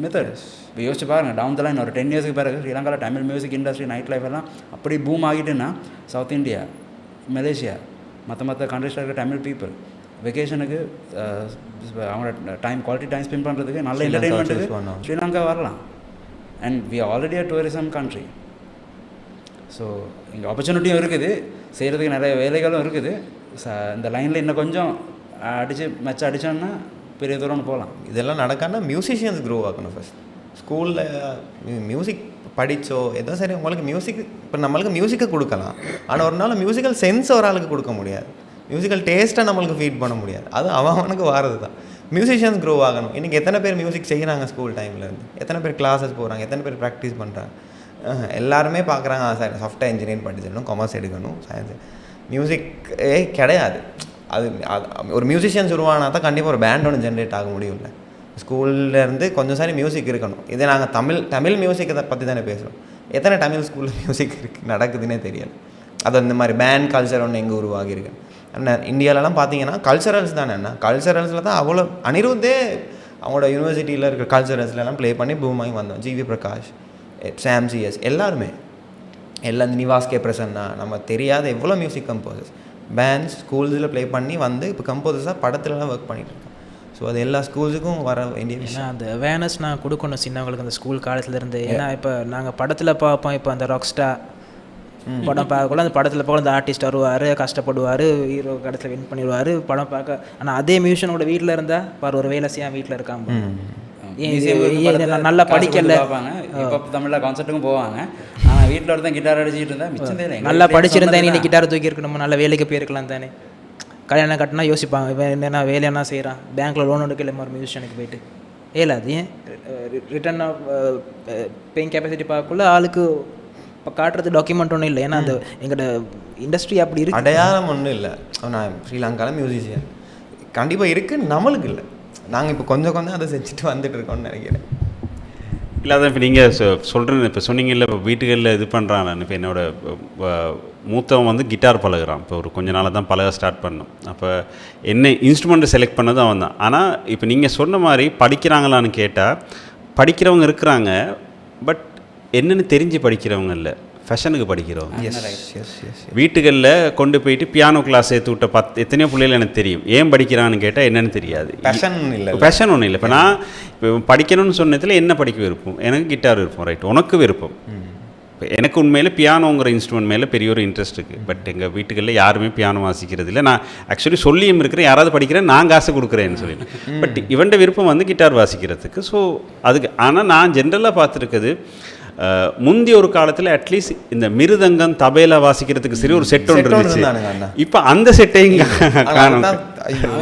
மெத்தட். இப்போ யோசிச்சு பாருங்கள், டவுன் த லைன் ஒரு 10 இயர்ஸ்க்கு பிறகு ஸ்ரீலங்காவில் Tamil music industry, night life எல்லாம் அப்படி பூம் ஆகிட்டுன்னா, சவுத் இந்தியா, மலேசியா, மற்ற கண்ட்ரிஸில் இருக்கிற தமிழ் பீப்புள் வெக்கேஷனுக்கு அவங்களோட குவாலிட்டி டைம் ஸ்பெண்ட் பண்ணுறதுக்கு, நல்ல என்டர்டெயின்மெண்ட்டுக்கு ஸ்ரீலங்கா வரலாம். And we are already a tourism country. So இங்கே ஆப்பர்ச்சுனிட்டியும் இருக்குது, செய்கிறதுக்கு நிறைய வேலைகளும் இருக்குது. இந்த லைனில் இன்னும் கொஞ்சம் மெச்சம் அடித்தோன்னா பெரிய தூரம்னு போகலாம். இதெல்லாம் நடக்கான்னா மியூசிஷியன்ஸ் க்ரோ ஆகணும். ஃபஸ்ட் ஸ்கூலில் மியூசிக் படித்தோ ஏதோ சரி, உங்களுக்கு மியூசிக் இப்போ நம்மளுக்கு மியூசிக்கை கொடுக்கலாம், ஆனால் ஒரு நாள் மியூசிக்கல் சென்ஸ் ஒரு ஆளுக்கு கொடுக்க முடியாது, மியூசிக்கல் டேஸ்ட்டை நம்மளுக்கு ஃபீட் பண்ண முடியாது. அது அவனுக்கு வாரது தான். மியூசிஷியன்ஸ் க்ரோ ஆகணும். இன்றைக்கி எத்தனை பேர் மியூசிக் செய்கிறாங்க ஸ்கூல் டைம்லேருந்து, எத்தனை பேர் கிளாஸஸ் போகிறாங்க, எத்தனை பேர் ப்ராக்டிஸ் பண்ணுறாங்க. எல்லாருமே பார்க்குறாங்க சாஃப்ட்வேர் இன்ஜினியரிங் படிச்சிடணும், காமர்ஸ் எடுக்கணும், சயின்ஸு. மியூசிக்கே கிடையாது. அது ஒரு மியூசிஷியன்ஸ் உருவானா தான் கண்டிப்பாக ஒரு பேண்ட் ஒன்று ஜென்ரேட் ஆக முடியும்ல. ஸ்கூல்லேருந்து கொஞ்சம் சாரி மியூசிக் இருக்கணும். இதே நாங்கள் தமிழ் மியூசிக்கை பற்றி தானே பேசுகிறோம். எத்தனை தமிழ் ஸ்கூலில் மியூசிக் நடக்குதுன்னே தெரியல. அது இந்த மாதிரி பேண்ட் கல்ச்சர் ஒன்று எங்கே உருவாகியிருக்கு. ஆனால் இந்தியாவிலலாம் பார்த்தீங்கன்னா கல்ச்சரல்ஸ் தானே. என்ன கல்ச்சரல்ஸில் தான் அவ்வளோ அனிருத்தே அவங்களோட யூனிவர்சிட்டியில் இருக்கிற கல்ச்சரல்ஸ்லாம் ப்ளே பண்ணி பூமாகி வந்தோம். ஜிவி பிரகாஷ், சாம் சிஎஸ், எல்லாருமே எல்லாம் நிவாஸ் கே பிரசன்னா, நம்ம தெரியாத எவ்வளோ மியூசிக் கம்போசர்ஸ் பேண்ட்ஸ் ஸ்கூல்ஸில் ப்ளே பண்ணி வந்து இப்போ கம்போசர்ஸாக படத்துலலாம் ஒர்க் பண்ணிகிட்டு இருக்கோம். ஸோ அது எல்லா ஸ்கூல்ஸுக்கும் வர வேண்டிய விஷயம். அந்த அவேர்னஸ் நான் கொடுக்கணும் சின்னவங்களுக்கு அந்த ஸ்கூல் காலத்துலேருந்து. ஏன்னா இப்போ நாங்கள் படத்தில் பார்ப்போம், இப்போ அந்த ராக்ஸ்டார் படம் பார்க்கக்குள்ள அந்த படத்தில் போக அந்த ஆர்டிஸ்ட் வருவார், கஷ்டப்படுவார், ஹீரோ கடைசியில் வின் பண்ணிடுவார் படம் பார்க்க. ஆனால் அதே மியூசியனோட வீட்டில் இருந்தால் பாரு ஒரு வேலை செய்ய வீட்டில் இருக்காம நல்லா படிக்கல பார்ப்பாங்க. இப்போ தமிழில் கான்சர்ட்டுக்கும் போவாங்க. ஆனால் வீட்டில் ஒருத்தன் கிட்டார் அடிச்சுட்டு இருந்தால் மிச்சம் தெரியல. நல்லா படிச்சிருந்தேன் நீ கிட்டார் தூக்கி இருக்கணும், நல்ல வேலைக்கு போயிருக்கலாம் தானே. கல்யாணம் கட்டினா யோசிப்பாங்க, இவன் என்னென்ன வேலையெல்லாம் செய்கிறான், பேங்க்கில் லோன் எடுக்கல மாதிரி மியூசிஷனுக்கு போயிட்டு ஏல அது ஏன் ரிட்டர்ன் ஆஃப் பேயிங் கெப்பாசிட்டி பார்க்கக்குள்ள ஆளுக்கு இப்போ காட்டுறது டாக்குமெண்ட் ஒன்றும் இல்லை. ஏன்னா அந்த எங்களோட இண்டஸ்ட்ரி அப்படி இருக்கு, அடையாளம் ஒன்றும் இல்லை. நான் ஸ்ரீலங்காவில் மியூசிஷியன் கண்டிப்பாக இருக்குது, நம்மளுக்கு இல்லை. நாங்கள் இப்போ கொஞ்சம் அதை செஞ்சுட்டு வந்துட்டு இருக்கோம்னு நினைக்கிறேன். இல்லை அதான் இப்போ நீங்கள் சொல்கிறது இப்போ சொன்னீங்கல்ல, இப்போ வீட்டுகளில் இது பண்ணுறான். இப்போ என்னோட மூத்தவன் வந்து கிட்டார் பழகுறான். இப்போ ஒரு கொஞ்ச நாளாக தான் பழக ஸ்டார்ட் பண்ணோம். அப்போ என்ன இன்ஸ்ட்ருமெண்ட்டை செலக்ட் பண்ணதும் அவன் தான். ஆனால் இப்போ நீங்கள் சொன்ன மாதிரி படிக்கிறாங்களான்னு கேட்டால் படிக்கிறவங்க இருக்கிறாங்க, பட் என்னென்னு தெரிஞ்சு படிக்கிறவங்க இல்லை, ஃபேஷனுக்கு படிக்கிறவங்க. வீட்டுகளில் கொண்டு போயிட்டு பியானோ கிளாஸ் சேர்த்து விட்ட எத்தனையோ பிள்ளைகள் எனக்கு தெரியும். ஏன் படிக்கிறான்னு கேட்டால் என்னென்னு தெரியாது. பேஷன் இல்லை, பேஷன் ஒன்றும் இல்லை. இப்போ நான் இப்போ படிக்கணும்னு சொன்னதில் என்ன படிக்க விருப்பம், எனக்கு கிட்டார் விருப்பம், ரைட், உனக்கு விருப்பம். இப்போ எனக்கு உண்மையில் பியானோங்கிற இன்ஸ்ட்ருமெண்ட் மேலே பெரிய ஒரு இன்ட்ரெஸ்ட் இருக்குது. பட் எங்கள் வீட்டுகளில் யாருமே பியானோ வாசிக்கிறது இல்லை. நான் ஆக்சுவலி சொல்லியும் இருக்கிறேன், யாராவது படிக்கிறேன், நான் காசு கொடுக்குறேன்னு சொல்லி. பட் இவன்ட விருப்பம் வந்து கிட்டார் வாசிக்கிறதுக்கு. ஸோ அதுக்கு ஆனால் நான் ஜென்ரலாக பார்த்துருக்குது, முந்தைய ஒரு காலத்தில் அட்லீஸ்ட் இந்த மிருதங்கம் தபேலா வாசிக்கிறதுக்கு சரி ஒரு செட் ஒன்று இருந்துச்சு. இப்போ அந்த செட்டையும் காணும்.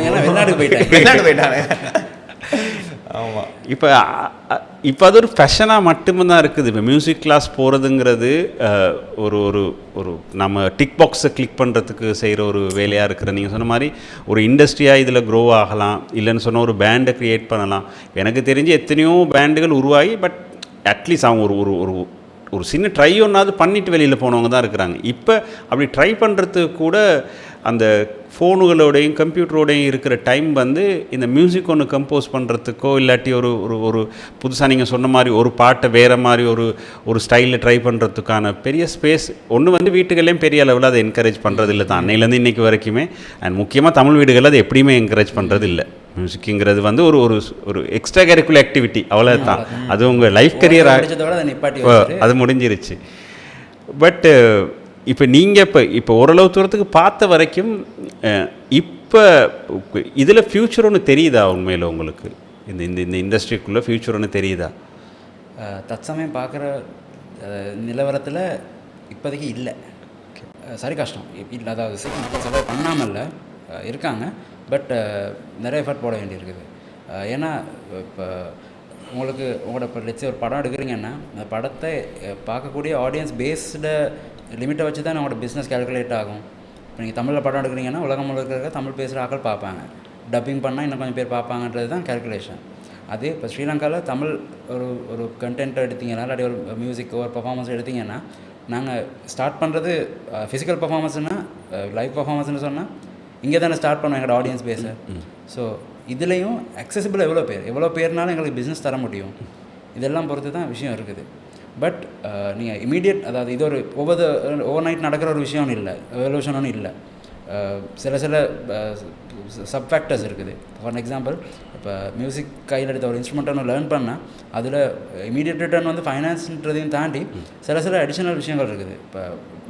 வெளிநாடு போயிட்டாங்க. ஆமாம், இப்போ அது ஒரு ஃபேஷனாக மட்டும்தான் இருக்குது. இப்போ மியூசிக் கிளாஸ் போகிறதுங்கிறது ஒரு ஒரு ஒரு நம்ம டிக் பாக்ஸை கிளிக் பண்ணுறதுக்கு செய்கிற ஒரு வேலையாக இருக்கிற, நீங்கள் சொன்ன மாதிரி ஒரு இண்டஸ்ட்ரியாக இதில் க்ரோ ஆகலாம். இல்லைன்னு சொன்னால் ஒரு பேண்டை க்ரியேட் பண்ணலாம். எனக்கு தெரிஞ்சு எத்தனையோ பேண்டுகள் உருவாகி, பட் அட்லீஸ்ட் அவங்க ஒரு ஒரு ஒரு ஒரு சின்ன ட்ரை ஒன்றாவது பண்ணிவிட்டு வெளியில் போனவங்க தான் இருக்கிறாங்க. இப்போ அப்படி ட்ரை பண்ணுறதுக்கு கூட அந்த ஃபோனுகளோடையும் கம்ப்யூட்டரோடையும் இருக்கிற டைம் வந்து இந்த மியூசிக் ஒன்று கம்போஸ் பண்ணுறதுக்கோ இல்லாட்டி ஒரு ஒரு ஒரு புதுசாக நீங்கள் சொன்ன மாதிரி ஒரு பாட்டை வேறு மாதிரி ஒரு ஸ்டைலில் ட்ரை பண்ணுறதுக்கான பெரிய ஸ்பேஸ் ஒன்று வந்து வீட்டுகள்லேயும் பெரிய அளவில் அதை என்கரேஜ் பண்ணுறது இல்லை தான் அன்னையிலேருந்து இன்றைக்கி வரைக்குமே. அண்ட் முக்கியமாக தமிழ் வீடுகளில் அதை எப்படியுமே என்கரேஜ் பண்ணுறது இல்லை. மியூசிக்குங்கிறது வந்து ஒரு ஒரு ஒரு எக்ஸ்ட்ரா கரிக்குலர் ஆக்டிவிட்டி, அவ்வளோ தான். அது உங்கள் லைஃப் கரியராக அது முடிஞ்சிருச்சு. பட் இப்போ நீங்கள் இப்போ ஓரளவு தூரத்துக்கு பார்த்த வரைக்கும் இப்போ இதில் ஃப்யூச்சர் ஒன்று தெரியுதா உண்மையில் உங்களுக்கு? இந்த இந்த இந்த இண்டஸ்ட்ரிக்குள்ளே ஃப்யூச்சர் ஒன்று தெரியுதா? தற்சமயம் பார்க்குற நிலவரத்தில் இப்போதைக்கு இல்லை. சரி கஷ்டம் இல்லை, அதாவது சர்வை பண்ணாமல் இல்லை, இருக்காங்க. பட் நிறைய எஃபர்ட் போட வேண்டியிருக்குது. ஏன்னா இப்போ உங்களுக்கு உங்களோட இப்போ லட்சம் ஒரு படம் எடுக்கிறீங்கன்னா அந்த படத்தை பார்க்கக்கூடிய ஆடியன்ஸ் பேஸ்டு லிமிட்டை வச்சு தான் நம்மளோட பிஸ்னஸ் கேல்குலேட் ஆகும். இப்போ நீங்கள் தமிழில் படம் எடுக்கிறீங்கன்னா உலகம் முழுக்க இருக்க தமிழ் பேசுகிற ஆக்கள் பார்ப்பாங்க, டப்பிங் பண்ணால் இன்னும் கொஞ்சம் பேர் பார்ப்பாங்கன்றது தான் கேல்குலேஷன். அதே இப்போ ஸ்ரீலங்காவில் தமிழ் ஒரு கண்டென்ட்டை எடுத்திங்கன்னா இல்லாட்டி ஒரு மியூசிக் ஒரு பர்ஃபார்மன்ஸ் எடுத்திங்கன்னா நாங்கள் ஸ்டார்ட் பண்ணுறது ஃபிசிக்கல் பர்ஃபார்மன்ஸ்னால் லைவ் பர்ஃபார்மன்ஸ்னு சொன்னால் இங்கே தானே ஸ்டார்ட் பண்ணுவோம் எங்களோட ஆடியன்ஸ் பேச. ஸோ இதுலேயும் அக்சசிபிள் எவ்வளோ பேர்னாலும் எங்களுக்கு பிஸ்னஸ் தர முடியும். இதெல்லாம் பொறுத்து தான் விஷயம் இருக்குது. பட் நீங்கள் இமீடியட், அதாவது இது ஒரு ஓவர் நைட் நடக்கிற ஒரு விஷயம் இல்லை, எவல்யூஷன் ஒன்றும் இல்லை. சில சப் ஃபேக்டர்ஸ் இருக்குது. ஃபார் எக்ஸாம்பிள் இப்போ மியூசிக் கையில் எடுத்த ஒரு இன்ஸ்ட்ருமெண்ட் ஒன்று லேர்ன் பண்ணால் அதில் இமீடியட் ரிட்டர்ன் வந்து ஃபைனான்ஸ்ன்றதையும் தாண்டி சில அடிஷ்னல் விஷயங்கள் இருக்குது. இப்போ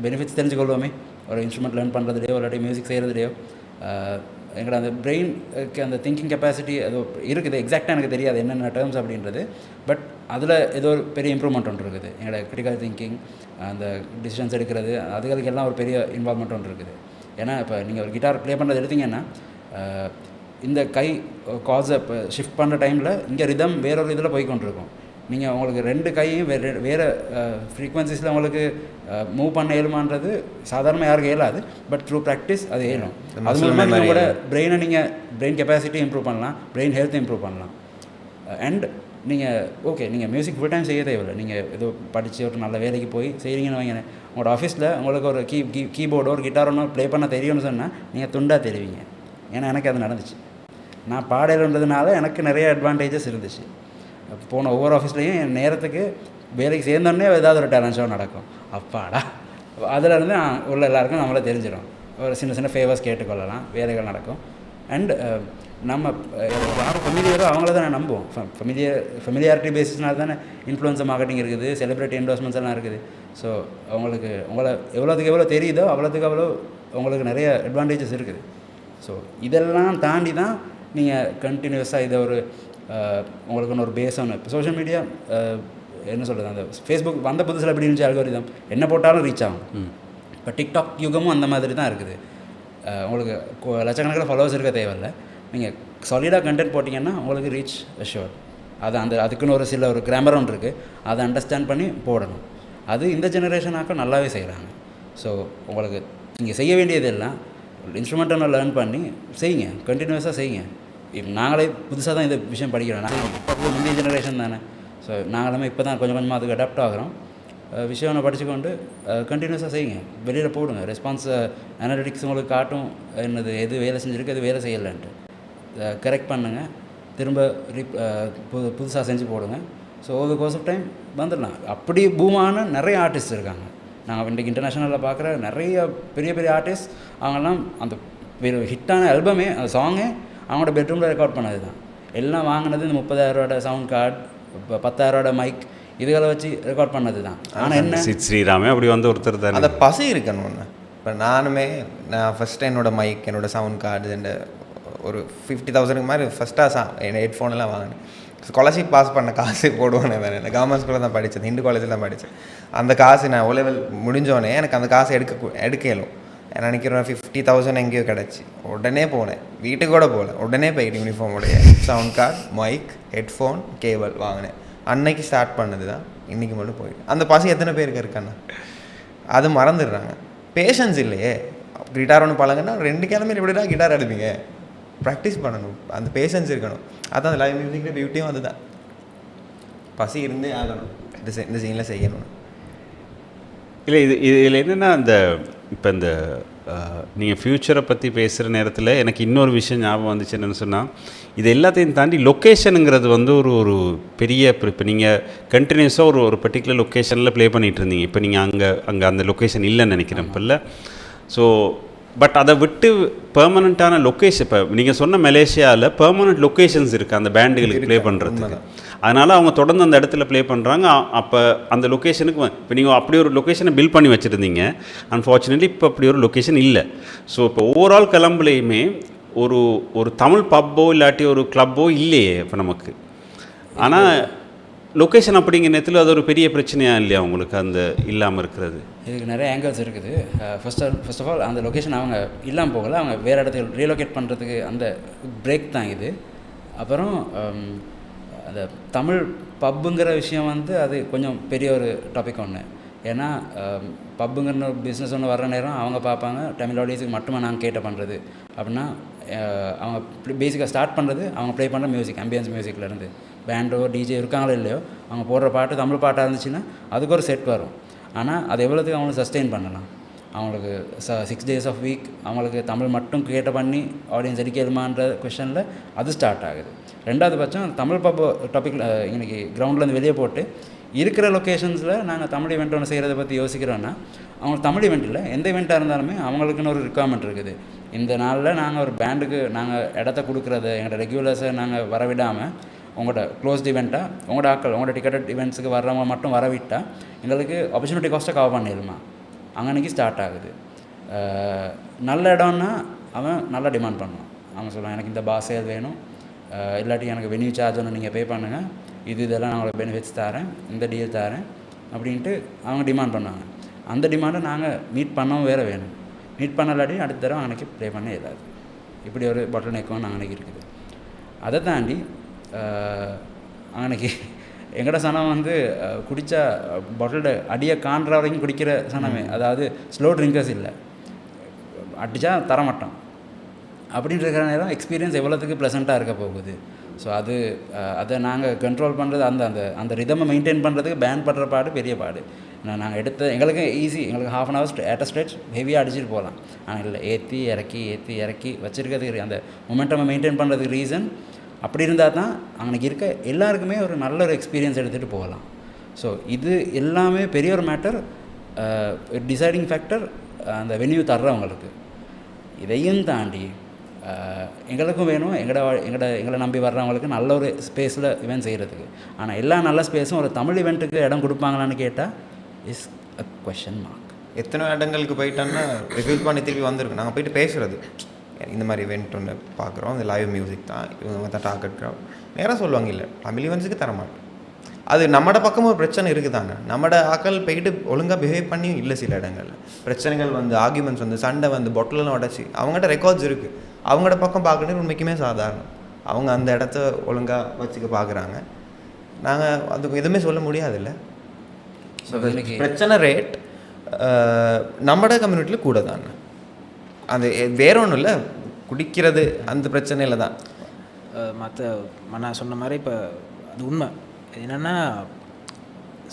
பெனிஃபிட்ஸ் தெரிஞ்சுக்கொள்வோமே ஒரு இன்ஸ்ட்ருமெண்ட் லேர்ன் பண்ணுறதுலையோ இல்லாட்டி மியூசிக் செய்கிறதுலையோ. எங்களோட அந்த பிரெயினுக்கு அந்த திங்கிங் கெப்பாசிட்டி அது இருக்குது. எக்ஸாக்டாக எனக்கு தெரியாது என்னென்ன டேர்ம்ஸ் அப்படின்றது. பட் அதில் ஏதோ ஒரு பெரிய இம்ப்ரூவ்மெண்ட் ஒன்று இருக்குது. எங்களோட கிரிட்டிக்கல் திங்கிங், அந்த டிசிஷன்ஸ் எடுக்கிறது, அதுகளுக்கெல்லாம் ஒரு பெரிய இன்வால்மெண்ட் ஒன்று இருக்குது. ஏன்னா இப்போ நீங்கள் ஒரு கிட்டார் ப்ளே பண்ணுறது எடுத்திங்கன்னா இந்த கை கார்ட்ஸை இப்போ ஷிஃப்ட் பண்ணுற டைமில் இங்கே ரிதம் வேறொரு இதில் போய்கொண்டிருக்கும். நீங்கள் உங்களுக்கு ரெண்டு கையும் வேறு ஃப்ரீக்வன்சிஸில் உங்களுக்கு மூவ் பண்ண இயலுமான்றது சாதாரணமாக யாருக்கு இயலாது. பட் த்ரூ ப்ராக்டிஸ் அது இயலும். அது மூலமாக நீங்கள் கூட பிரெயின் கெப்பாசிட்டி இம்ப்ரூவ் பண்ணலாம், பிரெயின் ஹெல்த் இம்ப்ரூவ் பண்ணலாம். அண்ட் நீங்கள் மியூசிக் ஃபுல் டைம் செய்ய தேவையில்லை. நீங்கள் ஏதோ படித்து ஒரு நல்ல வேலைக்கு போய் செய்கிறீங்கன்னு வைங்க, உங்களோட ஆஃபீஸில் உங்களுக்கு ஒரு கீபோர்டோ ஒரு கிட்டார் ஒன்று ப்ளே பண்ண தெரியும்னு சொன்னால் நீங்கள் துண்டாக தெரிவிங்க. ஏன்னா எனக்கு அது நடந்துச்சு. நான் பாடல்ன்றதுனால எனக்கு நிறைய அட்வான்டேஜஸ் இருந்துச்சு. போன ஒவ்வொரு ஆஃபீஸ்லேயும் என் நேரத்துக்கு வேலைக்கு சேர்ந்தோடனே ஏதாவது ஒரு டேலண்ட் ஷோ நடக்கும். அப்பாடா, அதிலேருந்து உள்ள எல்லாருக்கும் நம்மளே தெரிஞ்சிடும். ஒரு சின்ன ஃபேவர்ஸ் கேட்டுக்கொள்ளலாம், வேலைகள் நடக்கும். அண்ட் நம்ம யாரும் ஃபெமிலியரோ அவங்கள தான் நம்புவோம். ஃபெமிலியாரிட்டி பேசிஸ்னால தானே இன்ஃப்ளூயன்சர் மார்க்கெட்டிங் இருக்குது, செலிப்ரிட்டி என்டோர்ஸ்மெண்ட்ஸ் எல்லாம் இருக்குது. ஸோ உங்களை எவ்வளோ தெரியுதோ அவ்வளோத்துக்கு உங்களுக்கு நிறைய அட்வான்டேஜஸ் இருக்குது. ஸோ இதெல்லாம் தாண்டி தான் நீங்கள் கண்டினியூஸாக இதை ஒரு உங்களுக்குன்னு ஒரு பேஸ் ஒன்று இப்போ சோஷியல் மீடியா என்ன சொல்கிறது, அந்த ஃபேஸ்புக் வந்த புதுசில் எப்படி இருந்துச்சு அல்கோரிதம் என்ன போட்டாலும் ரீச் ஆகும். இப்போ டிக்டாக் யுகமும் அந்த மாதிரி தான் இருக்குது. உங்களுக்கு லட்சக்கணக்கில் ஃபாலோவர்ஸ் இருக்க தேவையில்லை, நீங்கள் சாலிடாக கண்டென்ட் போட்டிங்கன்னா உங்களுக்கு ரீச் அஷ்யூர்ட். அதுக்குன்னு ஒரு கிராமர் ஒன்று இருக்குது, அதை அண்டர்ஸ்டாண்ட் பண்ணி போடணும். அது இந்த ஜெனரேஷனாக்கள் நல்லாவே செய்கிறாங்க. ஸோ உங்களுக்கு நீங்கள் செய்ய வேண்டியதெல்லாம் இன்ஸ்ட்ருமெண்ட்டை லேர்ன் பண்ணி செய்யுங்க, கண்டினியூஸாக செய்யுங்க. இப்போ நாங்களே புதுசாக தான் இந்த விஷயம் படிக்கிறோம், நாங்கள் முந்தைய ஜெனரேஷன் தானே. ஸோ நாங்களுமே இப்போ தான் கொஞ்சம் கொஞ்சமாக அதுக்கு அடாப்ட் ஆகிறோம். விஷயம் படிச்சுக்கொண்டு கண்டினியூஸாக செய்யுங்க, வெளியில் போடுங்க. ரெஸ்பான்ஸ் அனாலிட்டிக்ஸ் உங்களுக்கு காட்டும் என்னது எது வேலை செஞ்சுருக்கு எது வேலை செய்யலைன்ட்டு. கரெக்ட் பண்ணுங்கள், திரும்ப புதுசாக செஞ்சு போடுங்க. So over course of time வந்துடலாம். அப்படி பூமான நிறைய ஆர்டிஸ்ட் இருக்காங்க. நாங்கள் இன்றைக்கு இன்டர்நேஷ்னலில் பார்க்குற நிறைய பெரிய பெரிய ஆர்டிஸ்ட், அவங்கெல்லாம் அந்த ஹிட்டான ஆல்பமே அந்த சாங்கே அவங்களோட பெட்ரூமில் ரெக்கார்ட் பண்ணது தான். எல்லாம் வாங்கினது இந்த 30,000 சவுண்ட் கார்டு, இப்போ 10,000 மைக், இதுகளை வச்சு ரெக்கார்ட் பண்ணது தான். ஆனால் என்ன ஸ்ரீராமே அப்படி வந்து ஒருத்தர் தான் அந்த பசி இருக்கணும் ஒன்று. இப்போ நான் ஃபஸ்ட்டு என்னோடய மைக், என்னோடய சவுண்ட் கார்டு, இந்த ஒரு 50,000 மாதிரி ஃபஸ்ட்டாக என் ஹெட்ஃபோனெல்லாம் வாங்கினேன். ஸ்காலர்ஷிப் பாஸ் பண்ண காசு போடுவானே வேறு, நான் கவர்மெண்ட் ஸ்கூலில் தான் படித்தேன், ஹிந்து காலேஜில் தான் படித்தேன். அந்த காசு நான் O level முடிஞ்சோடனே எனக்கு அந்த காசு எடுக்கலும். நினைக்கிறேன் 50,000 எங்கேயோ கிடச்சி. உடனே போனேன், வீட்டுக்கு கூட போகல, உடனே போயிட்டு யூனிஃபார்முடைய sound card, mic, headphone, cable வாங்கினேன். அன்னைக்கு ஸ்டார்ட் பண்ணது தான், இன்றைக்கி மட்டும் போயிட்டு. அந்த பசி எத்தனை பேருக்கு இருக்காண்ணா? அது மறந்துடுறாங்க. பேஷன்ஸ் இல்லையே. கிட்டார் ஒன்று பழங்கன்னா 2 கிழமையில் எப்படிடா கிட்டார் அடிப்பீங்க? ப்ராக்டிஸ் பண்ணணும், அந்த பேஷன்ஸ் இருக்கணும். அதுதான் அந்த லைவ் மியூசிக்கில் பியூட்டியும் அதுதான். பசி இருந்தே ஆகணும், இந்த சீனில் செய்யணும். இல்லை இதில் என்னென்னா இப்போ இந்த நீங்கள் ஃப்யூச்சரை பற்றி பேசுகிற நேரத்தில் எனக்கு இன்னொரு விஷயம் ஞாபகம் வந்துச்சு. என்னென்னு சொன்னால், இது எல்லாத்தையும் தாண்டி லொக்கேஷனுங்கிறது வந்து ஒரு பெரிய இப்போ நீங்கள் கண்டினியூஸாக ஒரு பர்டிகுலர் லொக்கேஷனில் ப்ளே பண்ணிகிட்டு இருந்தீங்க. இப்போ நீங்கள் அங்கே அந்த லொக்கேஷன் இல்லைன்னு நினைக்கிறேன் இப்போ இல்லை. ஸோ பட் அதை விட்டு பெர்மனண்ட்டான லொக்கேஷன், இப்போ நீங்கள் சொன்ன மலேசியாவில் பெர்மனண்ட் லொக்கேஷன்ஸ் இருக்குது அந்த பேண்டுகளுக்கு ப்ளே பண்ணுறதுக்கு. அதனால் அவங்க தொடர்ந்து அந்த இடத்துல ப்ளே பண்ணுறாங்க. அப்போ அந்த லொக்கேஷனுக்கு இப்போ நீங்கள் அப்படி ஒரு லொக்கேஷனை பில்ட் பண்ணி வச்சுருந்தீங்க. அன்ஃபார்ச்சுனேட்லி இப்போ அப்படி ஒரு லொக்கேஷன் இல்லை. ஸோ இப்போ ஓவரால் கிளம்புலையுமே ஒரு தமிழ் பப்போ இல்லாட்டி ஒரு கிளப்போ இல்லையே இப்போ நமக்கு. ஆனால் லொக்கேஷன் அப்படிங்கிற நேரத்தில் அது ஒரு பெரிய பிரச்சனையாக இல்லையா உங்களுக்கு அந்த இல்லாமல் இருக்கிறது? இதுக்கு நிறைய ஆங்கிள்ஸ் இருக்குது. ஃபர்ஸ்ட் ஆஃப் ஆல் அந்த லொக்கேஷன் அவங்க இல்லாமல் போகலை, அவங்க வேறு இடத்துக்கு ரீலொகேட் பண்ணுறதுக்கு அந்த பிரேக் தான் இது. அப்புறம் அந்த தமிழ் பப்புங்கிற விஷயம் வந்து அது கொஞ்சம் பெரிய ஒரு டாபிக் ஒன்று. ஏன்னா பப்புங்கிற பிஸ்னஸ் ஒன்று வர்ற நேரம் அவங்க பார்ப்பாங்க தமிழ் ஆடியன்ஸுக்கு மட்டுமே நாங்கள் கேட்ட பண்ணுறது அப்படின்னா, அவங்க பேசிக்காக ஸ்டார்ட் பண்ணுறது அவங்க ப்ளே பண்ணுற மியூசிக், ஆம்பியன்ஸ் மியூசிக்லேருந்து. பேண்டோ டிஜே இருக்காங்களோ இல்லையோ, அவங்க போடுற பாட்டு தமிழ் பாட்டாக இருந்துச்சுன்னா அதுக்கு ஒரு செட் வரும். ஆனால் அது எவ்வளோத்துக்கு அவங்களுக்கு சஸ்டெயின் பண்ணலாம்? அவங்களுக்கு 6 days ஆஃப் வீக் அவங்களுக்கு தமிழ் மட்டும் கேட்ட பண்ணி ஆடியன்ஸ் அடிக்கலுமான்ற கொஷனில் அது ஸ்டார்ட் ஆகுது. ரெண்டாவது பட்சம் தமிழ் பப் டாபிக் இன்றைக்கி கிரவுண்ட்லேருந்து வெளியே போட்டு இருக்கிற லொக்கேஷன்ஸில் நாங்கள் தமிழ் ஈவெண்ட் ஒன்று செய்கிறத பற்றி யோசிக்கிறோன்னா, அவங்க தமிழ் ஈவெண்ட் இல்லை எந்த ஈவெண்ட்டாக இருந்தாலுமே அவங்களுக்குன்னு ஒரு ரிக்குவயர்மெண்ட் இருக்குது. இந்த நாளில் நாங்கள் ஒரு பேண்டுக்கு நாங்கள் இடத்த கொடுக்குறது, எங்களோட ரெகுலர்ஸை நாங்கள் வரவிடாமல் உங்களோட க்ளோஸ்ட் ஈவெண்ட்டாக உங்களோட ஆக்கள் உங்களோட டிக்கெட் ஈவெண்ட்ஸுக்கு வர்றவங்க மட்டும் வரவிட்டால் எங்களுக்கு ஆப்பர்ச்சுனிட்டி காஸ்ட்டை கவர் பண்ணிடுமா, அங்கன்னைக்கு ஸ்டார்ட் ஆகுது. நல்ல இடம்னா அவன் நல்லா டிமாண்ட் பண்ணுவான். அவன் சொல்லுவான் எனக்கு இந்த பாசேல் வேணும், இல்லாட்டி எனக்கு வென்யூ சார்ஜ் ஒன்று நீங்கள் பே பண்ணுங்கள், இதெல்லாம் நான் உங்களுக்கு பெனிஃபிட்ஸ் தரேன், இந்த டீல் தரேன் அப்படின்ட்டு அவங்க டிமாண்ட் பண்ணுவாங்க. அந்த டிமாண்டை நாங்கள் மீட் பண்ணவும் வேறு வேணும். மீட் பண்ணலாட்டி அடுத்த தடவை அன்றைக்கி ப்ளே பண்ண இயலாது. இப்படி ஒரு பாட்டில் நெக்கும் அன்றைக்கி இருக்குது. அதை தாண்டி அன்றைக்கி எங்கட சனம் வந்து குடித்தா பாட்டிலோட அடியை காண்ற வரைக்கும் குடிக்கிற சனமே, அதாவது ஸ்லோ ட்ரிங்கர்ஸ் இல்லை, அடித்தா தரமாட்டோம் அப்படின்ற இருக்கிற நேரம் எக்ஸ்பீரியன்ஸ் எவ்வளோத்துக்கு ப்ளசண்ட்டாக இருக்க போகுது. ஸோ அதை நாங்கள் கண்ட்ரோல் பண்ணுறது அந்த அந்த அந்த ரிதமை மெயின்டைன் பண்ணுறதுக்கு பேன் பண்ணுற பாடு பெரிய பாடு. நாங்கள் எங்களுக்கு ஈஸி, எங்களுக்கு 1/2 hour ஏட்ட ஸ்ட்ரெச் ஹெவியாக அடிச்சுட்டு போகலாம். ஆனால் இல்லை ஏற்றி இறக்கி வச்சுருக்கிறதுக்கு அந்த மொமெண்டமை மெயின்டைன் பண்ணுறதுக்கு ரீசன் அப்படி இருந்தால் தான் அன்றைக்கி இருக்க எல்லாருக்குமே ஒரு நல்ல ஒரு எக்ஸ்பீரியன்ஸ் எடுத்துகிட்டு போகலாம். ஸோ இது எல்லாமே பெரிய ஒரு மேட்டர், டிசைடிங் ஃபேக்டர் அந்த தர்றவங்களுக்கு. இதையும் தாண்டி எங்களுக்கும் வேணும் எங்களை நம்பி வர்றவங்களுக்கு நல்ல ஒரு ஸ்பேஸில் இவெண்ட் செய்கிறதுக்கு. ஆனால் எல்லா நல்ல ஸ்பேஸும் ஒரு தமிழ் இவெண்ட்டுக்கு இடம் கொடுப்பாங்களான்னு கேட்டால் இஸ் அ கொஷன் மார்க். எத்தனை இடங்களுக்கு போயிட்டோன்னா ரிவ்யூ பண்ணி திருப்பி வந்திருக்கு. நாங்கள் போயிட்டு பேசுகிறது இந்த மாதிரி இவெண்ட் ஒன்று பார்க்குறோம், இந்த லைவ் மியூசிக் தான், இவங்க தான் டார்கெட் க்ரௌட். நேராக சொல்லுவாங்க, இல்லை தமிழ் ஈவெண்ட்ஸுக்கு தரமாட்டோம். அது நம்மட பக்கமும் ஒரு பிரச்சனை இருக்குதாங்க. நம்மட ஆக்கள் போயிட்டு ஒழுங்காக பிஹேவ் பண்ணியும் இல்லை. சில இடங்களில் பிரச்சனைகள் வந்து ஆர்கியூமெண்ட்ஸ் வந்து சண்டை வந்து பொட்டலெலாம் உடச்சி அவங்ககிட்ட ரெக்கார்ட்ஸ் இருக்குது. அவங்களோட பக்கம் பார்க்கணும் உண்மைக்குமே சாதாரணம். அவங்க அந்த இடத்த ஒழுங்காக வச்சுக்க பார்க்குறாங்க. நாங்கள் அதுக்கு எதுவுமே சொல்ல முடியாதுல்ல. பிரச்சனை ரேட் நம்மட கம்யூனிட்டியில் கூட தானே. அது வேற ஒன்றும் இல்லை, குடிக்கிறது அந்த பிரச்சனையில் தான். மற்ற நான் சொன்ன மாதிரி இப்போ அது உண்மை என்னென்னா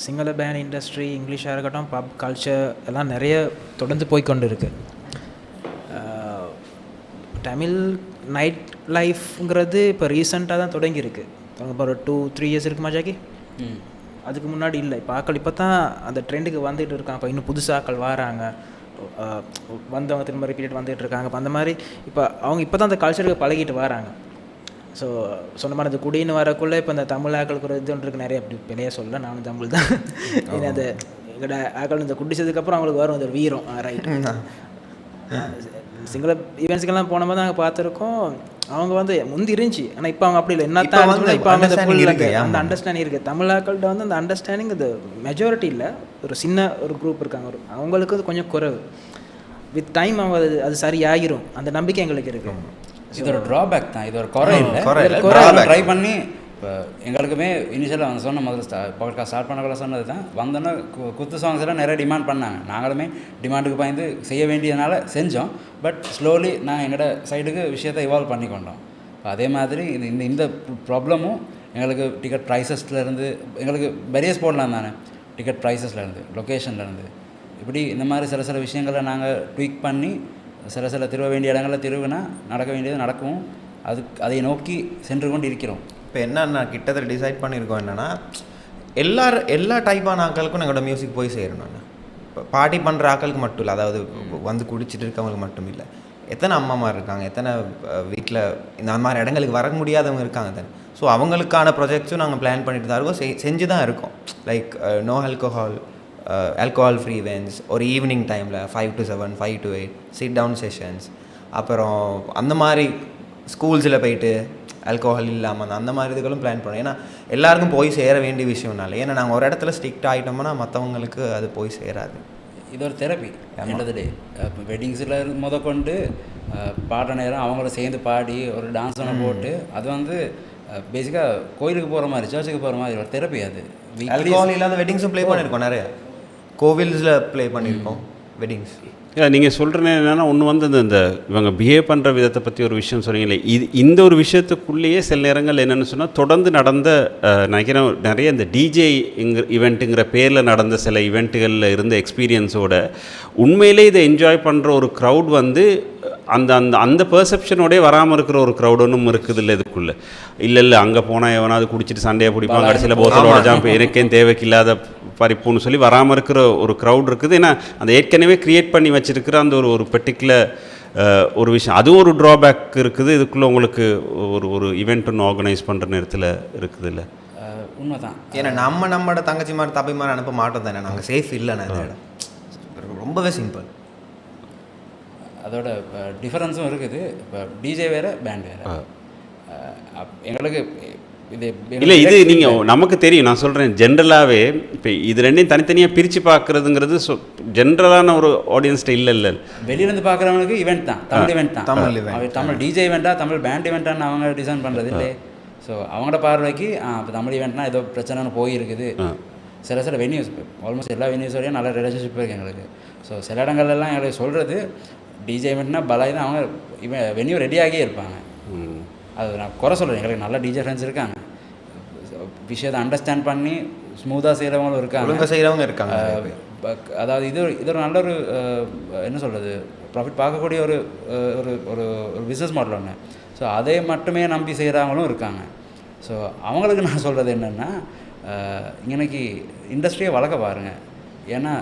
சிங்கள பேண்ட் இண்டஸ்ட்ரி இங்கிலீஷாக இருக்கட்டும், பப் கல்ச்சர் எல்லாம் நிறைய தொடர்ந்து போய்கொண்டு இருக்குது. தமிழ் நைட் லைஃப்ங்கிறது இப்போ ரீசெண்டாக தான் தொடங்கியிருக்கு. இப்போ ஒரு 2-3 இயர்ஸ் இருக்குமா ஜாக்கி? அதுக்கு முன்னாடி இல்லை. இப்போ ஆக்கள் இப்போ தான் அந்த ட்ரெண்டுக்கு வந்துட்டு இருக்காங்க. இப்போ இன்னும் புதுசாக ஆக்கள் வராங்க, வந்தவங்க திரும்ப ரிப்பீட் வந்துட்டு இருக்காங்க. இப்போ அந்த மாதிரி இப்போ அவங்க இப்போ தான் அந்த கல்ச்சருக்கு பழகிட்டு வராங்க. ஸோ சொன்ன மாதிரி அந்த குடின்னு வரக்குள்ளே இப்போ இந்த தமிழ் ஆக்களுக்கு ஒரு இது ஒன்று இருக்குது நிறைய. அப்படி வெளியே சொல்ல நானும் தமிழ் தான். ஏன்னா அந்த எங்களோட ஆக்கள் இந்த குடிச்சதுக்கப்புறம் அவங்களுக்கு வரும் அந்த வீரம். ரைட், சிங்கள ஈவெண்ட்ஸுக்கெல்லாம் போன மாதிரி நாங்கள் பார்த்துருக்கோம். அவங்க வந்து முந்தி இருந்துச்சு, ஆனால் இப்போ அவங்க அப்படி இல்லை. என்னத்தான் இப்போ அவங்க அந்த அண்டர்ஸ்டாண்டிங் இருக்குது. தமிழ் ஆக்கள்கிட்ட வந்து அந்த அண்டர்ஸ்டாண்டிங் இது மெஜாரிட்டி இல்லை, ஒரு சின்ன ஒரு குரூப் இருக்காங்க. அவங்களுக்கு அது கொஞ்சம் குறைவு. வித் டைம் அவங்க அது சரியாகிரும், அந்த நம்பிக்கை எங்களுக்கு இருக்குது. இது ஒரு ட்ராபேக் தான், இது ஒரு குறை இல்லை. ட்ரை பண்ணி இப்போ எங்களுக்குமே இனிஷியலாக அவங்க சொன்ன முதல்ல பாட்காஸ்ட் ஸ்டார்ட் பண்ணக்குள்ள சொன்னது தான், வந்தோன்னா குத்து சாங்ஸ் எல்லாம் நிறைய டிமாண்ட் பண்ணாங்க. நாங்களுமே டிமாண்டுக்கு பயந்து செய்ய வேண்டியதுனால செஞ்சோம். பட் ஸ்லோலி நாங்கள் எங்களோட சைடுக்கு விஷயத்தை இவால்வ் பண்ணி கொண்டோம். அதே மாதிரி இந்த ப்ராப்ளமும் எங்களுக்கு டிக்கெட் ப்ரைஸஸ்லேருந்து எங்களுக்கு பெரியஸ் போடலாம் தானே, டிக்கெட் ப்ரைஸஸ்லேருந்து லொக்கேஷன்லேருந்து இப்படி இந்த மாதிரி சில விஷயங்களை நாங்கள் ட்வீக் பண்ணி சில திருவ வேண்டிய இடங்களில் திருவினா நடக்க வேண்டியது நடக்கும். அதை நோக்கி சென்று கொண்டு இருக்கிறோம். இப்போ என்னன்னா கிட்டத்தட்ட டிசைட் பண்ணியிருக்கோம் என்னென்னா எல்லா டைப்பான ஆக்களுக்கும் எங்களோட மியூசிக் போய் சேரணும். இப்போ பார்ட்டி பண்ணுற ஆக்களுக்கு மட்டும் இல்லை, அதாவது வந்து குடிச்சிட்டு இருக்கவங்களுக்கு மட்டும் இல்லை, எத்தனை அம்மாமார் இருக்காங்க, எத்தனை வீட்டில் இந்த மாதிரி இடங்களுக்கு வர முடியாதவங்க இருக்காங்க தானே. ஸோ அவங்களுக்கான ப்ராஜெக்ட்ஸும் நாங்கள் பிளான் பண்ணிட்டு தான் இருக்கோம், செஞ்சு தான் இருக்கோம். Like no alcohol free events, ஒரு ஈவினிங் டைமில் 5 to 7, 5 to 8 sit down sessions. அப்புறம் அந்த மாதிரி ஸ்கூல்ஸில் போயிட்டு ஆல்கோஹால் இல்லாமல் அந்த மாதிரி இதுகளும் பிளான் பண்ணோம். ஏன்னா எல்லாருக்கும் போய் சேர வேண்டிய விஷயம்னால. ஏன்னா நாங்கள் ஒரு இடத்துல ஸ்ட்ரிக்ட் ஆகிட்டோம்னா மற்றவங்களுக்கு அது போய் சேராது. இது ஒரு தெரப்பி என்னது. இப்போ வெட்டிங்ஸில் முதற்கொண்டு பாடுற நேரம் அவங்கள சேர்ந்து பாடி ஒரு டான்ஸ் ஒன்று போட்டு அது வந்து பேசிக்காக கோயிலுக்கு போகிற மாதிரி, சர்ச்சுக்கு போகிற மாதிரி ஒரு தெரப்பி. அது ஆல்கோஹால் இல்லாத வெட்டிங்ஸும் ப்ளே பண்ணியிருக்கோம், நிறைய கோவில்ஸில் ப்ளே பண்ணியிருக்கோம் வெட்டிங்ஸ். நீங்கள் சொல்கிறேன்னு என்னென்னா ஒன்று வந்து இந்த இவங்க பிஹேவ் பண்ணுற விதத்தை பற்றி ஒரு விஷயம் சொன்னீங்களே, இந்த ஒரு விஷயத்துக்குள்ளேயே சில நேரங்கள் என்னென்னு சொன்னால் தொடர்ந்து நடந்த நினைக்கிறேன் நிறைய இந்த டிஜே ஈவெண்ட்டுங்கிற பேரில் நடந்த சில ஈவெண்ட்டுகளில் இருந்த எக்ஸ்பீரியன்ஸோட உண்மையிலே இதை என்ஜாய் பண்ணுற ஒரு க்ரௌட் வந்து அந்த அந்த அந்த பெர்செப்ஷனோடய வராமல் இருக்கிற ஒரு க்ரௌட் ஒன்றும் இருக்குது இல்லை இதுக்குள்ளே. இல்லை அங்கே போனால் எவனாவது குடிச்சிட்டு சண்டையை பிடிப்பான், கடைசியில் போத்தலோட ஜாம்பு எனக்கேன் தேவைக்கில்லாத பறிப்புன்னு சொல்லி வராமல் இருக்கிற ஒரு க்ரௌட் இருக்குது. ஏன்னா அந்த ஏற்கனவே க்ரியேட் பண்ணி வச்சுருக்கிற அந்த ஒரு பர்டிகுலர் ஒரு விஷயம், அதுவும் ஒரு ட்ராபேக் இருக்குது இதுக்குள்ளே. உங்களுக்கு ஒரு ஈவெண்ட் ஒன்று ஆர்கனைஸ் பண்ணுற நேரத்தில் இருக்குது இல்லை? உண்மை தான். ஏன்னா நம்மளோட தங்கச்சி மாதிரி தப்பி மாதிரி அனுப்ப மாட்டோம் தானே, நாங்கள் சேஃப் இல்லை நிறைய இடம். ரொம்பவே சிம்பிள். அதோட டிஃபரன்ஸும் இருக்குது. இப்போ டிஜே வேறு பேண்ட் வேறு. எங்களுக்கு இல்லை இது நீங்கள் நமக்கு தெரியும், நான் சொல்கிறேன் ஜென்ரலாகவே இப்போ இது ரெண்டையும் தனித்தனியாக பிரித்து பார்க்குறதுங்கிறது ஜென்ரலான ஒரு ஆடியன்ஸ்கிட்ட இல்லை. வெளியிலேருந்து பார்க்குறவங்களுக்கு ஈவெண்ட் தான், தமிழ் ஈவெண்ட் தான். தமிழ் டிஜே ஈவெண்ட்டாக தமிழ் பேண்ட் ஈவெண்ட்டான்னு அவங்க டிசைன் பண்ணுறது இல்லை. ஸோ அவங்களோட பார்வைக்கு இப்போ தமிழ் ஈவெண்ட்னா ஏதோ பிரச்சனைன்னு போயிருக்குது. சில வென்யூஸ், ஆல்மோஸ்ட் எல்லா வென்யூஸோடையும் நல்ல ரிலேஷன்ஷிப் இருக்குது எங்களுக்கு. ஸோ சில இடங்கள்லாம் எங்களுக்கு சொல்கிறது டிஜே ஈவெண்ட்னா பலாய் தான், அவங்க வென்யூ ரெடியாகியே இருப்பாங்க. அது நான் குறை சொல்கிறேன், எங்களுக்கு நல்ல டிஜே ஃப்ரெண்ட்ஸ் இருக்காங்க, விஷயத்தை அண்டர்ஸ்டாண்ட் பண்ணி ஸ்மூத்தாக செய்கிறவங்களும் இருக்காங்க. அதாவது இது ஒரு நல்ல ஒரு என்ன சொல்கிறது ப்ராஃபிட் பார்க்கக்கூடிய ஒரு ஒரு ஒரு பிஸ்னஸ் மாடல் ஒன்று. ஸோ அதை மட்டுமே நம்பி செய்கிறவங்களும் இருக்காங்க. ஸோ அவங்களுக்கு நான் சொல்கிறது என்னென்னா, இன்னைக்கு இண்டஸ்ட்ரியை வளர்க்க பாருங்கள். ஏன்னா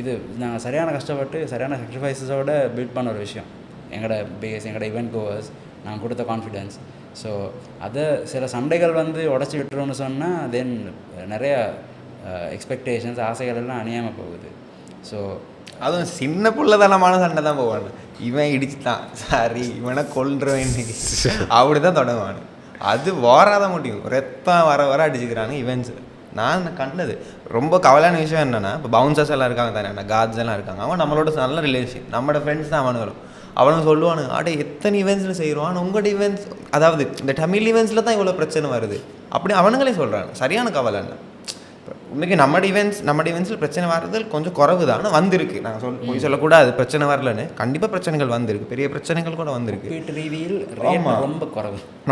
இது நாங்கள் சரியான கஷ்டப்பட்டு சரியான சாக்ரிஃபைஸஸோடு பில்ட் பண்ண ஒரு விஷயம். எங்களோட பேஸ், எங்களோட ஈவெண்ட் கோவர்ஸ், நாங்கள் கொடுத்த கான்ஃபிடென்ஸ். ஸோ அதை சில சண்டைகள் வந்து உடச்சி விட்டுருன்னு சொன்னால் தென் நிறையா எக்ஸ்பெக்டேஷன்ஸ் ஆசைகள் எல்லாம் அணியாமல் போகுது. ஸோ அதுவும் சின்ன பிள்ளைதனமான சண்டை தான் போவானு. இவன் இடிச்சுட்டான் சாரி இவனை கொல்றவன் இன்னைக்கு அப்படி தான் தொடங்குவானு. அது வாராதான் முடியும். ரத்தம் வர வர அடிச்சுக்கிறானு இவன்ஸ். நான் கண்டது ரொம்ப கவலையான விஷயம் என்னென்னா, இப்போ பவுன்சர்ஸ் எல்லாம் இருக்காங்க தானே, கார்ட்ஸ் எல்லாம் இருக்காங்க, அவன் நம்மளோட நல்ல ரிலேஷன், நம்மளோட ஃப்ரெண்ட்ஸ் தான் அவனுங்களும். அவனுங்க சொல்லுவானுங்க, ஆடே எத்தனை ஈவெண்ட்ஸில் செய்வான் உங்களோட ஈவெண்ட்ஸ், அதாவது இந்த தமிழ் ஈவெண்ட்ஸில் தான் இவ்வளோ பிரச்சனை வருது அப்படி அவனுங்களே சொல்கிறாங்க. சரியான கவலை என்ன உண்மைக்கு நம்ம ஈவெண்ட்ஸில் பிரச்சனை வர்றது கொஞ்சம் குறைவு தான். ஆனால் வந்திருக்கு, நாங்கள் போய் சொல்லக்கூடாது பிரச்சனை வரலன்னு. கண்டிப்பாக பிரச்சனைகள் வந்திருக்கு, பெரிய பிரச்சனைகள் கூட வந்திருக்கு.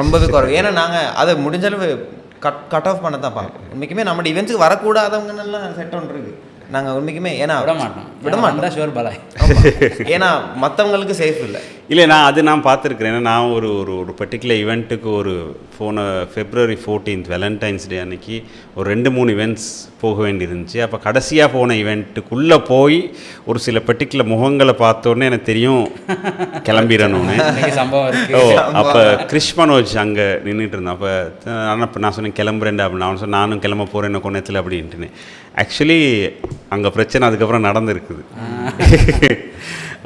ரொம்பவே குறைவு. ஏன்னா நாங்கள் அதை முடிஞ்சளவு கட் ஆஃப் பண்ண தான் பார்ப்போம். உண்மைக்குமே நம்ம ஈவெண்ட்ஸுக்கு வரக்கூடாதவங்கன்னெல்லாம் செட் ஒன்று இருக்குது. நாங்கள் உண்மைக்குமே ஏன்னா விட மாட்டோம் ஷுவர் பலாய். ஏன்னா மற்றவங்களுக்கு சேஃப் இல்லை. நான் பார்த்துருக்குறேன். ஏன்னா நான் ஒரு பர்டிகுலர் ஈவெண்ட்டுக்கு போன February 14th வேலண்டைன்ஸ் டே அன்னைக்கு ஒரு 2-3 ஈவெண்ட்ஸ் போக வேண்டியிருந்துச்சு. அப்போ கடைசியாக போன ஈவெண்ட்டுக்குள்ளே போய் ஒரு சில பர்டிகுலர் முகங்களை பார்த்தோன்னே எனக்கு தெரியும் கிளம்பிடணும்னு. அப்போ கிறிஷ் மனோஜ் அங்கே நின்றுட்டு இருந்தான். அப்போ நான் சொன்னேன் கிளம்புறேன்டா அப்படின்னு. அவன் சொன்ன நானும் கிளம்ப போகிறேன் என்ன கொண்டத்தில் அப்படின்ட்டுன்னு. ஆக்சுவலி அங்கே பிரச்சனை அதுக்கப்புறம் நடந்துருக்குது.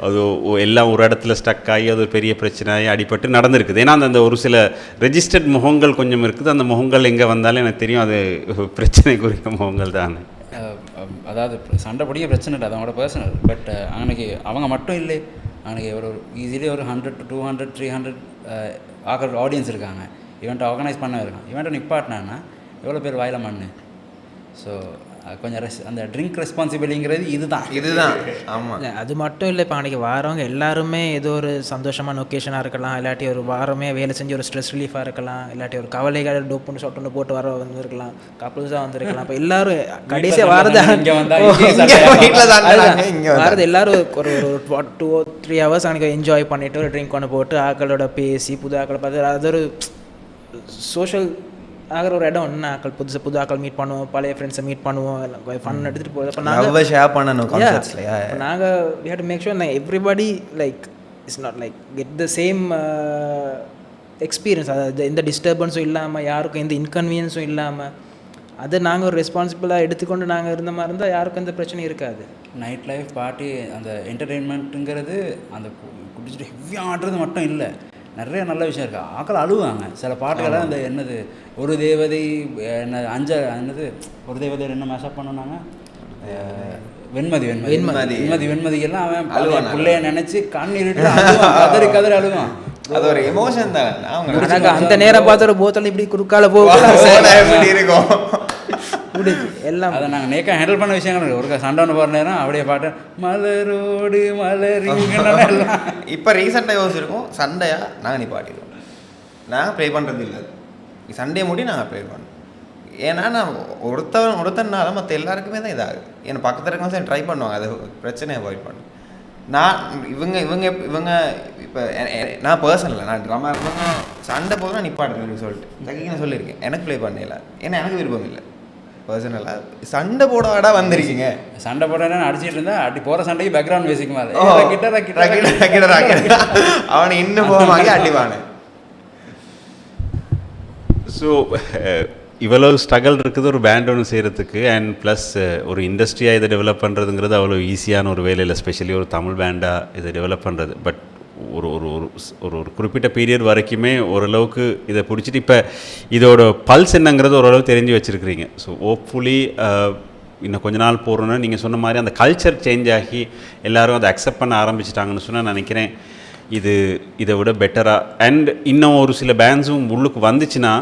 அது எல்லாம் ஒரு இடத்துல ஸ்டக் ஆகி அது ஒரு பெரிய பிரச்சனையாகி அடிபட்டு நடந்திருக்குது. ஏன்னா அந்த ஒரு சில ரெஜிஸ்டர்ட் முகங்கள் கொஞ்சம் இருக்குது. அந்த முகங்கள் எங்கே வந்தாலும் எனக்கு தெரியும் அது பிரச்சனைக்குரிய முகங்கள் தான். அதாவது சண்டை பிடிக்க பிரச்சனை இல்லை, அது அவங்களோட பர்சனல். பட் அன்றைக்கி அவங்க மட்டும் இல்லை, அன்றைக்கி ஒரு ஈஸிலி ஒரு 100 to 200 300 ஆடியன்ஸ் இருக்காங்க. ஈவெண்ட்டை ஆர்கனைஸ் பண்ண இருக்காங்க. ஈவெண்ட்டை நிப்பாட்டினான்னா எவ்வளோ பேர் வாயில மண்ணு. ஸோ கொஞ்சம் அந்த ட்ரிங்க் ரெஸ்பான்சிபிலிங்கிறது இதுதான். ஆமாம், அது மட்டும் இல்லை. இப்போ அன்றைக்கி வாரவங்க எல்லாருமே ஏதோ ஒரு சந்தோஷமான ஒகேஷனாக இருக்கலாம், இல்லாட்டி ஒரு வாரமே வேலை செஞ்சு ஒரு ஸ்ட்ரெஸ் ரிலீஃபாக இருக்கலாம், இல்லாட்டி ஒரு கவலைகள் டோப்புன்னு சொட்டுன்னு போட்டு வர வந்துருக்கலாம், கப்புள்ஸாக வந்துருக்கலாம். இப்போ எல்லாரும் கடைசியாக வாரது எல்லாரும் ஒரு 2 or 3 hours அன்றைக்கி என்ஜாய் பண்ணிவிட்டு ஒரு ட்ரிங்க் ஒன்று போட்டு ஆக்களோட பேசி புது ஆக்களை பார்த்து அது ஒரு சோஷியல் ஆகிற ஒரு இடம். ஒன்று ஆக்கள் புது ஆக்கள் மீட் பண்ணுவோம், பழைய ஃப்ரெண்ட்ஸை மீட் பண்ணுவோம், ஃபன் எடுத்துகிட்டு போகுது. அப்போ நாங்கள் ஷேர் பண்ணணும். நாங்கள் we have to make sure everybody like it's not like get the same experience. அதாவது எந்த டிஸ்டர்பன்ஸும் இல்லாமல், யாருக்கும் எந்த இன்கன்வீனியன்ஸும் இல்லாமல், அதை நாங்கள் ஒரு ரெஸ்பான்சிபிளாக எடுத்துக்கொண்டு நாங்கள் இருந்த மாதிரி இருந்தால் யாருக்கும் எந்த பிரச்சனையும் இருக்காது. நைட் லைஃப் பார்ட்டி அந்த என்டர்டெயின்மெண்ட்டுங்கிறது அந்த குடிச்சிட்டு ஹெவியாக ஆடுறது மட்டும் இல்லை, நிறைய நல்ல விஷயம் இருக்குது. ஆக்கள் அழுவாங்க சில பாட்டுகளாக. அந்த என்னது ஒரு தேவதை என்ன ஒரு தேவதை என்ன மேஷப் பண்ணாங்க, வெண்மதியெல்லாம் அவன் பிள்ளைய நினைச்சு கண்ணீர் கதறி அழுவான். அது ஒரு எமோஷன் தான். அந்த நேரம் பார்த்து ஒரு போத்தல் இப்படி குறுக்கால போகும் எல்லாம். அதை நாங்கள் நேக்காக ஹேண்டில் பண்ண விஷயங்கள் ஒரு சண்டை ஒன்று போகிற நேரம் அப்படியே பாட்டு மலரோடு மலரிங்க. இப்போ ரீசெண்டாக யோசிச்சிருக்கோம் சண்டையாக நாங்கள் நிப்பாட்டிடுவோம். நாங்கள் ப்ளே பண்ணுறது இல்லை, சண்டையை மூடி நாங்கள் ப்ளே பண்ணுவோம். ஏன்னா நான் ஒருத்தனால மற்ற எல்லாருக்குமே தான் இதாகுது. ஏன்னா பக்கத்தில் இருக்கவங்க ட்ரை பண்ணுவாங்க அதை பிரச்சனையை அவாய்ட் பண்ணு. நான் இவங்க இப்போ நான் பர்சனலில் நான் ட்ராமா இருப்பாங்க சண்டை போதும் நிப்பாட்டுறேன்னு சொல்லிட்டு நான் சொல்லியிருக்கேன். எனக்கு ப்ளே பண்ணல, ஏன்னா எனக்கு விருப்பம் இல்லை. பர்சனலாக சண்டை போடாடா வந்திருக்கீங்க, சண்டை போட அடிச்சிட்டு இருந்தா அடி போகிற சண்டைக்கு பேக்ரவுண்ட் மியூசிக் மாதிரி அவனை இன்னும் போவாங்க அடிவானு. ஸோ இவ்வளோ ஸ்ட்ரகிள் இருக்குது ஒரு பேண்ட் ஒன்று செய்கிறதுக்கு. அண்ட் ப்ளஸ் ஒரு இண்டஸ்ட்ரியாக இதை டெவலப் பண்ணுறதுங்கிறது அவ்வளோ ஈஸியான ஒரு வேலை இல்லை, ஸ்பெஷலி ஒரு தமிழ் பேண்டாக இதை டெவலப் பண்ணுறது. பட் ஒரு ஒரு ஒரு ஒரு குறிப்பிட்ட பீரியட் வரைக்குமே ஓரளவுக்கு இதை பிடிச்சிட்டு இப்போ இதோட பல்ஸ் என்னங்கிறது ஓரளவு தெரிஞ்சு வச்சுருக்கிறீங்க. ஸோ ஹோப்ஃபுல்லி இன்னும் கொஞ்ச நாள் போகிறோன்னா நீங்கள் சொன்ன மாதிரி அந்த கல்ச்சர் சேஞ்ச் ஆகி எல்லோரும் அதை அக்செப்ட் பண்ண ஆரம்பிச்சிட்டாங்கன்னு சொன்னால் நான் நினைக்கிறேன் இதை விட பெட்டராக அண்ட் இன்னும் ஒரு சில பேண்ட்ஸும் உள்ளுக்கு வந்துச்சுன்னா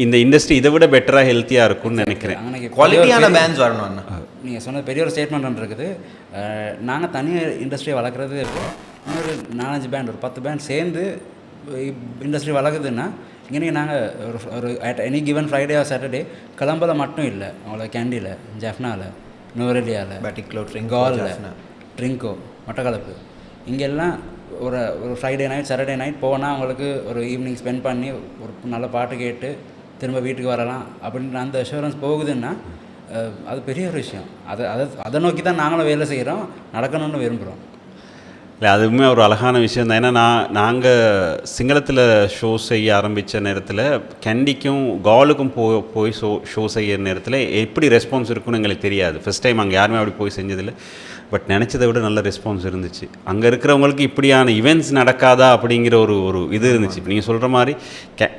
இந்த இண்டஸ்ட்ரி இதை விட பெட்டராக ஹெல்த்தியாக இருக்கும்னு நினைக்கிறேன். குவாலிட்டியான பேண்ட்ஸ் வரணும். நீங்கள் சொன்னது பெரிய ஒரு ஸ்டேட்மெண்ட் இருக்குது. நாங்கள் தனியாக இண்டஸ்ட்ரியை வளர்க்குறது இன்னொரு 4-5 பேண்ட் ஒரு 10 பேண்ட் சேர்ந்து இண்டஸ்ட்ரி வளர்க்குதுன்னா இங்கே நாங்கள் ஒரு at any given Friday or Saturday கிளம்பல மட்டும் இல்லை, அவங்கள கேண்டியில், ஜெஃப்னாவில், நுவரெலியாவில், பேட்டிக்லோ, காலில், ட்ரிங்கோ, மட்டக்களப்பு இங்கெல்லாம் ஒரு ஃப்ரைடே நைட் சாட்டர்டே நைட் போனால் அவங்களுக்கு ஒரு ஈவினிங் ஸ்பெண்ட் பண்ணி ஒரு நல்ல பாட்டு கேட்டு திரும்ப வீட்டுக்கு வரலாம் அப்படின்ற அந்த அஷூரன்ஸ் போகுதுன்னா அது பெரிய ஒரு விஷயம். அதை நோக்கி தான் நாங்களும் வேலை செய்கிறோம், நடக்கணும்னு விரும்புகிறோம். இல்லை அதுவுமே ஒரு அழகான விஷயம் தான். ஏன்னா நாங்கள் சிங்களத்தில் ஷோ செய்ய ஆரம்பித்த நேரத்தில் கேண்டிக்கும் காலுக்கும் போய் ஷோ செய்கிற நேரத்தில் எப்படி ரெஸ்பான்ஸ் இருக்குன்னு எங்களுக்கு தெரியாது. ஃபஸ்ட் டைம் அங்கே யாருமே அப்படி போய் செஞ்சதில்லை. பட் நினச்சதை விட நல்ல ரெஸ்பான்ஸ் இருந்துச்சு. அங்கே இருக்கிறவங்களுக்கு இப்படியான இவெண்ட்ஸ் நடக்காதா அப்படிங்கிற ஒரு இது இருந்துச்சு. இப்போ நீங்கள் சொல்கிற மாதிரி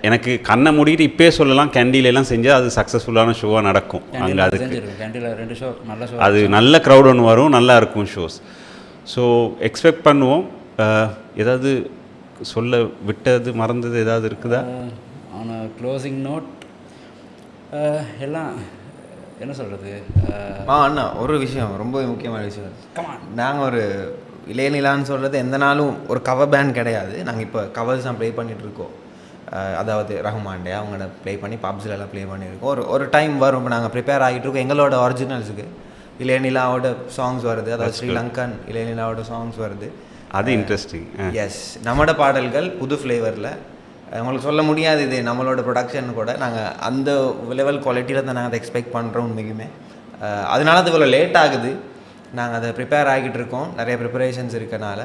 எனக்கு கண்ணை மூடிட்டு இப்போயே சொல்லலாம் கேண்டிலெலாம் செஞ்சால் அது சக்ஸஸ்ஃபுல்லான ஷோவாக நடக்கும். அங்கே அதுக்கு கேண்டியில் 2 ஷோ நல்ல ஷோ, அது நல்ல க்ரௌட் ஒன்று வரும், நல்லா இருக்கும் ஷோஸ். ஸோ எக்ஸ்பெக்ட் பண்ணுவோம். ஏதாவது சொல்ல விட்டது மறந்தது ஏதாவது இருக்குதா? ஆன் க்ளோசிங் நோட் எல்லாம் என்ன சொல்கிறது? அண்ணா ஒரு விஷயம், ரொம்ப முக்கியமான விஷயம். நாங்கள் ஒரு இளையநிலான்னு சொல்கிறது எந்த நாளும் ஒரு கவர் பேண்ட் கிடையாது. நாங்கள் இப்போ கவர்ஸ் தான் ப்ளே பண்ணிகிட்ருக்கோம். அதாவது ரஹ்மான்டே அவங்களோட ப்ளே பண்ணி பப்ஸ்லாம் ப்ளே பண்ணியிருக்கோம். ஒரு டைம் வரும், இப்போ நாங்கள் ப்ரிப்பேர் ஆகிட்டுருக்கோம். எங்களோட ஒரிஜினல்ஸுக்கு இளையநிலாவோட சாங்ஸ் வருது, அதாவது ஸ்ரீலங்கன் இளையநிலாவோட சாங்ஸ் வருது. அது இன்ட்ரெஸ்டிங். எஸ், நம்மளோட பாடல்கள் புது ஃப்ளேவரில். உங்களுக்கு சொல்ல முடியாது இது நம்மளோட ப்ரொடக்ஷன் கூட. நாங்கள் அந்த லெவல் குவாலிட்டியில் தான் நாங்கள் அதை எக்ஸ்பெக்ட் பண்ணுறோம் உண்மைக்குமே. அதனால அது இவ்வளோ லேட் ஆகுது. நாங்கள் அதை ப்ரிப்பேர் ஆகிட்டு இருக்கோம், நிறைய ப்ரிப்பரேஷன்ஸ் இருக்கனால.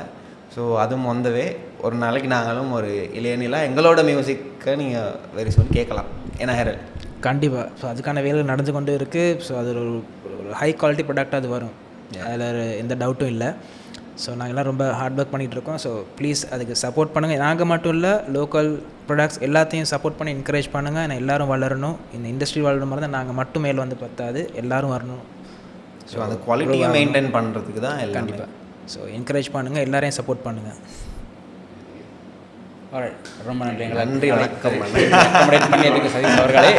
ஸோ அதுவும் வந்தவே ஒரு நாளைக்கு நாங்களும் ஒரு இளையநிலா எங்களோட மியூசிக்கை நீங்கள் வெரி சூன் கேட்கலாம். ஏன்னா ஹெரல் கண்டிப்பாக. ஸோ அதுக்கான வேலை நடந்து கொண்டு இருக்குது. ஸோ அது ஒரு ஹை குவாலிட்டி ப்ராடக்டாக அது வரும், அதில் எந்த டவுட்டும் இல்லை. ஸோ நாங்கள்லாம் ரொம்ப ஹார்ட் ஒர்க் பண்ணிகிட்ருக்கோம். ஸோ ப்ளீஸ் அதுக்கு சப்போர்ட் பண்ணுங்கள். நாங்கள் மட்டும் இல்லை, லோக்கல் ப்ராடக்ட்ஸ் எல்லாத்தையும் சப்போர்ட் பண்ணி என்கரேஜ் பண்ணுங்கள். ஏன்னா எல்லோரும் வளரணும். இந்த இண்டஸ்ட்ரி வளரணும் மாதிரி தான் நாங்கள் மட்டும் மேல் வந்து பத்தாது, எல்லோரும் வரணும். ஸோ அந்த குவாலிட்டியை மெயின்டைன் பண்ணுறதுக்கு தான் எல்லாம். கண்டிப்பாக. ஸோ என்கரேஜ் பண்ணுங்கள், எல்லாரையும் சப்போர்ட் பண்ணுங்கள். ரொம்ப நன்றி. நன்றி, வணக்கம். பண்ணியதுக்கு சதீஷ் அவர்களே.